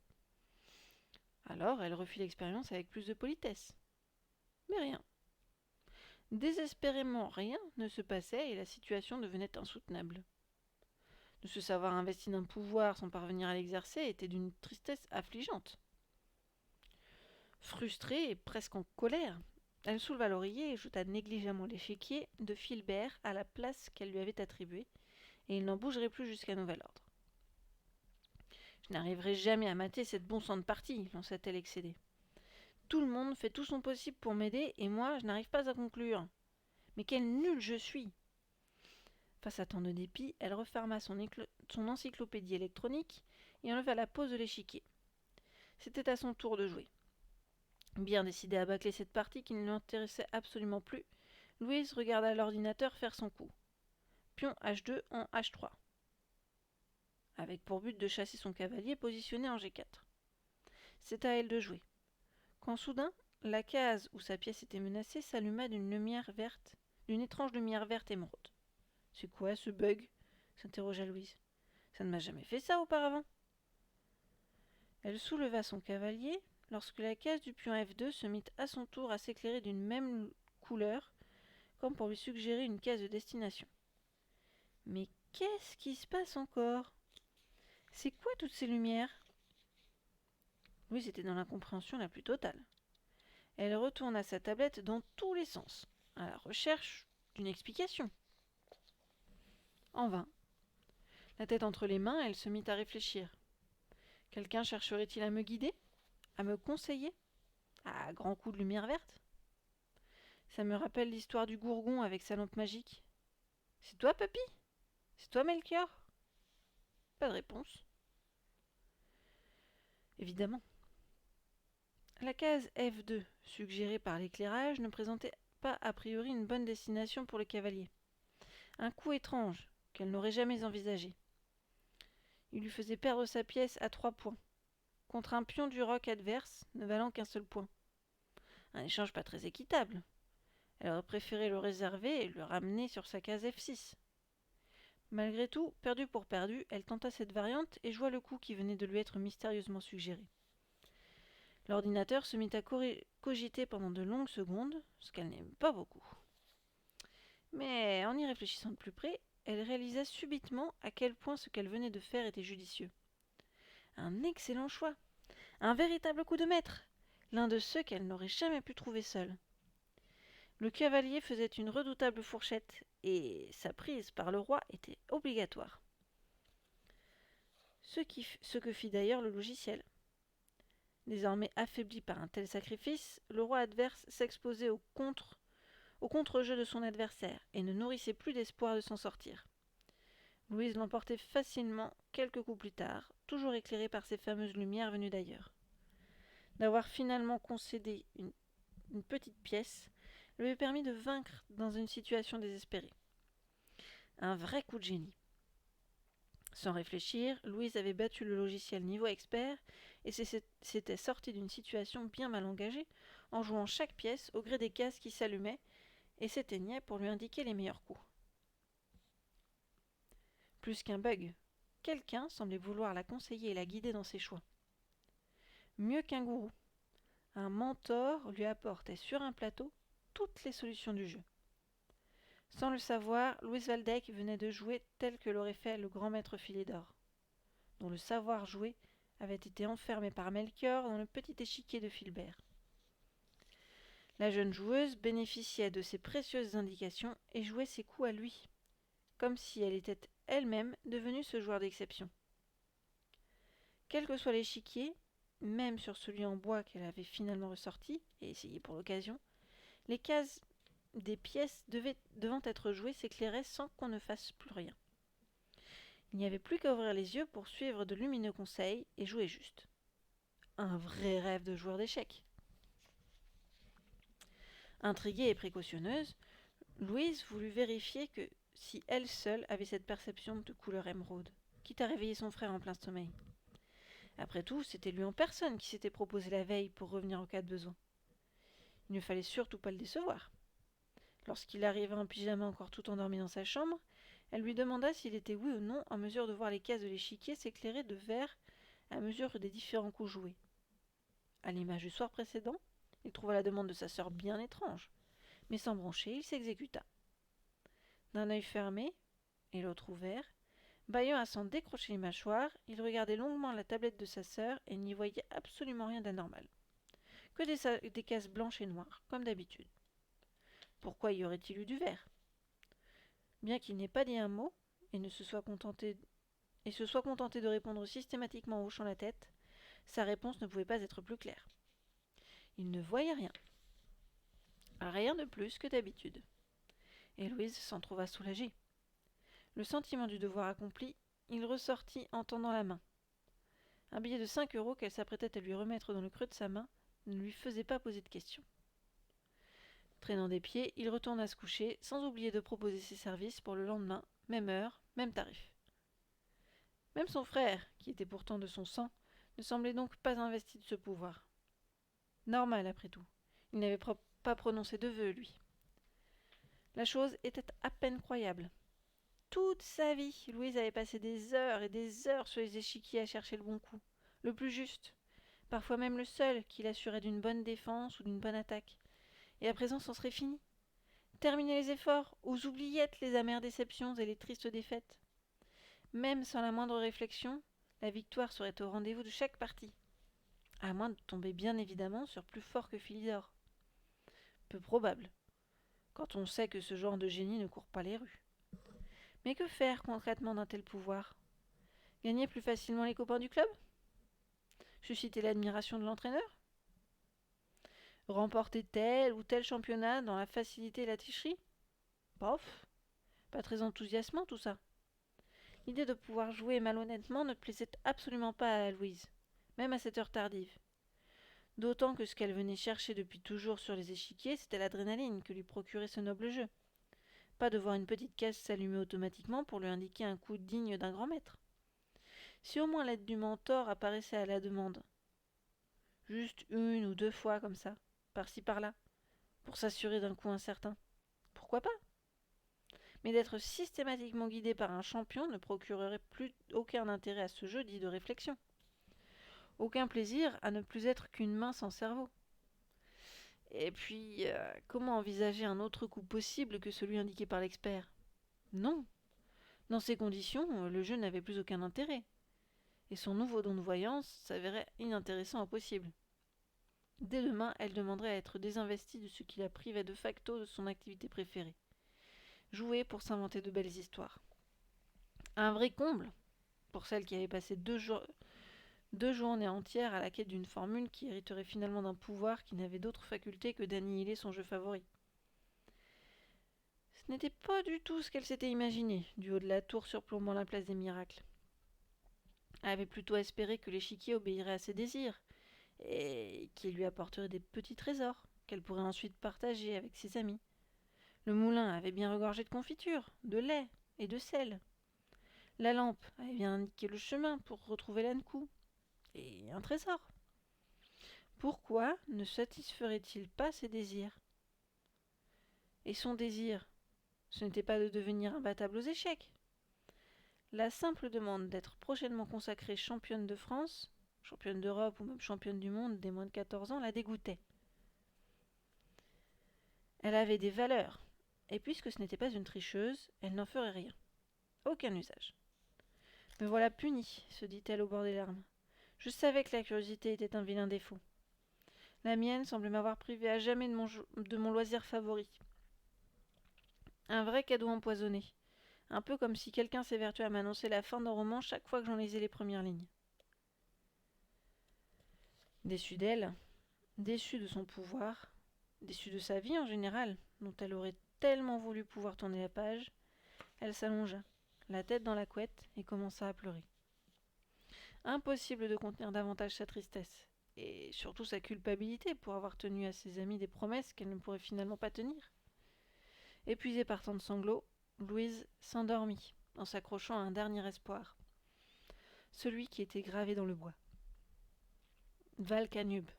Alors elle refit l'expérience avec plus de politesse. Mais rien. Désespérément rien ne se passait et la situation devenait insoutenable. De se savoir investi d'un pouvoir sans parvenir à l'exercer était d'une tristesse affligeante. Frustrée et presque en colère, Elle souleva l'oreiller et jeta négligemment l'échiquier de Filbert à la place qu'elle lui avait attribuée, et il n'en bougerait plus jusqu'à nouvel ordre. Je n'arriverai jamais à mater cette bon sang de partie, lança-t-elle excédée. Tout le monde fait tout son possible pour m'aider, et moi, je n'arrive pas à conclure. Mais quelle nulle je suis! Face à tant de dépit, elle referma son encyclopédie électronique et enleva la pose de l'échiquier. C'était à son tour de jouer. Bien décidée à bâcler cette partie qui ne l'intéressait absolument plus, Louise regarda l'ordinateur faire son coup. Pion H2 en H3, avec pour but de chasser son cavalier positionné en G4. C'est à elle de jouer. Quand soudain, la case où sa pièce était menacée s'alluma d'une étrange lumière verte émeraude. « C'est quoi ce bug ?» s'interrogea Louise. « Ça ne m'a jamais fait ça auparavant. » Elle souleva son cavalier lorsque la case du pion F2 se mit à son tour à s'éclairer d'une même couleur, comme pour lui suggérer une case de destination. Mais qu'est-ce qui se passe encore? C'est quoi toutes ces lumières? Louise était dans l'incompréhension la plus totale. Elle retourna sa tablette dans tous les sens, à la recherche d'une explication. En vain. La tête entre les mains, elle se mit à réfléchir. Quelqu'un chercherait-il à me guider? À me conseiller? À grands coups de lumière verte? Ça me rappelle l'histoire du Gourgon avec sa lampe magique. C'est toi, Papy? C'est toi, Melchior? Pas de réponse. Évidemment. La case F2, suggérée par l'éclairage, ne présentait pas a priori une bonne destination pour le cavalier. Un coup étrange, qu'elle n'aurait jamais envisagé. Il lui faisait perdre sa pièce à 3 points, contre un pion du roc adverse ne valant qu'un seul point. Un échange pas très équitable. Elle aurait préféré le réserver et le ramener sur sa case F6. Malgré tout, perdu pour perdu, elle tenta cette variante et joua le coup qui venait de lui être mystérieusement suggéré. L'ordinateur se mit à cogiter pendant de longues secondes, ce qu'elle n'aimait pas beaucoup. Mais en y réfléchissant de plus près, elle réalisa subitement à quel point ce qu'elle venait de faire était judicieux. Un excellent choix, un véritable coup de maître, l'un de ceux qu'elle n'aurait jamais pu trouver seule. Le cavalier faisait une redoutable fourchette, et sa prise par le roi était obligatoire. Ce que fit d'ailleurs le logiciel. Désormais affaibli par un tel sacrifice, le roi adverse s'exposait au contre-jeu de son adversaire et ne nourrissait plus d'espoir de s'en sortir. Louise l'emportait facilement quelques coups plus tard, toujours éclairée par ces fameuses lumières venues d'ailleurs. D'avoir finalement concédé une petite pièce lui avait permis de vaincre dans une situation désespérée. Un vrai coup de génie. Sans réfléchir, Louise avait battu le logiciel niveau expert et s'était sortie d'une situation bien mal engagée en jouant chaque pièce au gré des cases qui s'allumaient et s'éteignaient pour lui indiquer les meilleurs coups. Plus qu'un bug, quelqu'un semblait vouloir la conseiller et la guider dans ses choix. Mieux qu'un gourou, un mentor lui apportait sur un plateau toutes les solutions du jeu. Sans le savoir, Louise Waldeck venait de jouer tel que l'aurait fait le grand maître Philidor, dont le savoir jouer avait été enfermé par Melchior dans le petit échiquier de Filbert. La jeune joueuse bénéficiait de ses précieuses indications et jouait ses coups à lui, comme si elle était elle-même devenue ce joueur d'exception. Quel que soit l'échiquier, même sur celui en bois qu'elle avait finalement ressorti et essayé pour l'occasion, les cases des pièces devant être jouées s'éclairaient sans qu'on ne fasse plus rien. Il n'y avait plus qu'à ouvrir les yeux pour suivre de lumineux conseils et jouer juste. Un vrai rêve de joueur d'échecs. Intriguée et précautionneuse, Louise voulut vérifier que si elle seule avait cette perception de couleur émeraude, quitte à réveiller son frère en plein sommeil. Après tout, c'était lui en personne qui s'était proposé la veille pour revenir en cas de besoin. Il ne fallait surtout pas le décevoir. Lorsqu'il arriva en pyjama encore tout endormi dans sa chambre, elle lui demanda s'il était oui ou non en mesure de voir les cases de l'échiquier s'éclairer de vert à mesure des différents coups joués. À l'image du soir précédent, il trouva la demande de sa sœur bien étrange, mais sans broncher, il s'exécuta. D'un œil fermé et l'autre ouvert, bâillant à s'en décrocher les mâchoires, il regardait longuement la tablette de sa sœur et n'y voyait absolument rien d'anormal. que des cases blanches et noires, comme d'habitude. Pourquoi y aurait-il eu du vert? Bien qu'il n'ait pas dit un mot, et se soit contenté de répondre systématiquement en hochant la tête, sa réponse ne pouvait pas être plus claire. Il ne voyait rien. Rien de plus que d'habitude. Et Louise s'en trouva soulagée. Le sentiment du devoir accompli, il ressortit en tendant la main. Un billet de 5 € qu'elle s'apprêtait à lui remettre dans le creux de sa main ne lui faisait pas poser de questions. Traînant des pieds, il retourna se coucher, sans oublier de proposer ses services pour le lendemain, même heure, même tarif. Même son frère, qui était pourtant de son sang, ne semblait donc pas investi de ce pouvoir. Normal, après tout. Il n'avait pas prononcé de vœux, lui. La chose était à peine croyable. Toute sa vie, Louise avait passé des heures et des heures sur les échiquiers à chercher le bon coup, le plus juste, parfois même le seul qui l'assurait d'une bonne défense ou d'une bonne attaque. Et à présent, c'en serait fini. Terminer les efforts, aux oubliettes les amères déceptions et les tristes défaites. Même sans la moindre réflexion, la victoire serait au rendez-vous de chaque partie. À moins de tomber bien évidemment sur plus fort que Philidor. Peu probable, quand on sait que ce genre de génie ne court pas les rues. Mais que faire concrètement d'un tel pouvoir? Gagner plus facilement les copains du club? Susciter l'admiration de l'entraîneur? Remporter tel ou tel championnat dans la facilité et la tricherie? Bof, pas très enthousiasmant tout ça. L'idée de pouvoir jouer malhonnêtement ne plaisait absolument pas à Louise, même à cette heure tardive. D'autant que ce qu'elle venait chercher depuis toujours sur les échiquiers, c'était l'adrénaline que lui procurait ce noble jeu. Pas de voir une petite case s'allumer automatiquement pour lui indiquer un coup digne d'un grand maître. Si au moins l'aide du mentor apparaissait à la demande. Juste une ou deux fois comme ça, par-ci par-là, pour s'assurer d'un coup incertain. Pourquoi pas? Mais d'être systématiquement guidé par un champion ne procurerait plus aucun intérêt à ce jeu dit de réflexion. Aucun plaisir à ne plus être qu'une main sans cerveau. Et puis, comment envisager un autre coup possible que celui indiqué par l'expert? Non. Dans ces conditions, le jeu n'avait plus aucun intérêt. Et son nouveau don de voyance s'avérait inintéressant au possible. Dès demain, elle demanderait à être désinvestie de ce qui la privait de facto de son activité préférée. Jouer pour s'inventer de belles histoires. Un vrai comble pour celle qui avait passé deux journées entières à la quête d'une formule qui hériterait finalement d'un pouvoir qui n'avait d'autre faculté que d'annihiler son jeu favori. Ce n'était pas du tout ce qu'elle s'était imaginé, du haut de la tour surplombant la place des miracles. Elle avait plutôt espéré que l'échiquier obéirait à ses désirs, et qu'il lui apporterait des petits trésors, qu'elle pourrait ensuite partager avec ses amis. Le moulin avait bien regorgé de confiture, de lait et de sel. La lampe avait bien indiqué le chemin pour retrouver l'âne-cou, et un trésor. Pourquoi ne satisferait-il pas ses désirs? Et son désir, ce n'était pas de devenir imbattable aux échecs. La simple demande d'être prochainement consacrée championne de France, championne d'Europe ou même championne du monde des moins de 14 ans la dégoûtait. Elle avait des valeurs, et puisque ce n'était pas une tricheuse, elle n'en ferait rien. Aucun usage. Me voilà punie, se dit-elle au bord des larmes. Je savais que la curiosité était un vilain défaut. La mienne semble m'avoir privée à jamais de mon loisir favori. Un vrai cadeau empoisonné. Un peu comme si quelqu'un s'évertuait à m'annoncer la fin d'un roman chaque fois que j'en lisais les premières lignes. Déçue d'elle, déçue de son pouvoir, déçue de sa vie en général, dont elle aurait tellement voulu pouvoir tourner la page, elle s'allongea, la tête dans la couette, et commença à pleurer. Impossible de contenir davantage sa tristesse, et surtout sa culpabilité pour avoir tenu à ses amis des promesses qu'elle ne pourrait finalement pas tenir. Épuisée par tant de sanglots, Louise s'endormit, en s'accrochant à un dernier espoir, celui qui était gravé dans le bois. Val Canube,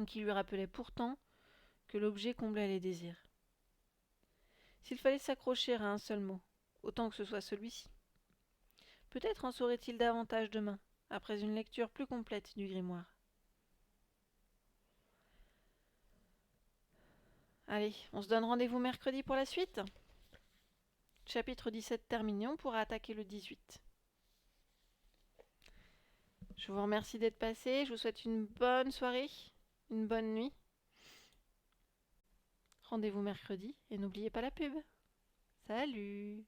qui lui rappelait pourtant que l'objet comblait les désirs. S'il fallait s'accrocher à un seul mot, autant que ce soit celui-ci. Peut-être en saurait-il davantage demain, après une lecture plus complète du grimoire. Allez, on se donne rendez-vous mercredi pour la suite. Chapitre 17 terminé, on pourra attaquer le 18. Je vous remercie d'être passé, je vous souhaite une bonne soirée une bonne nuit. Rendez-vous mercredi et n'oubliez pas la pub. Salut!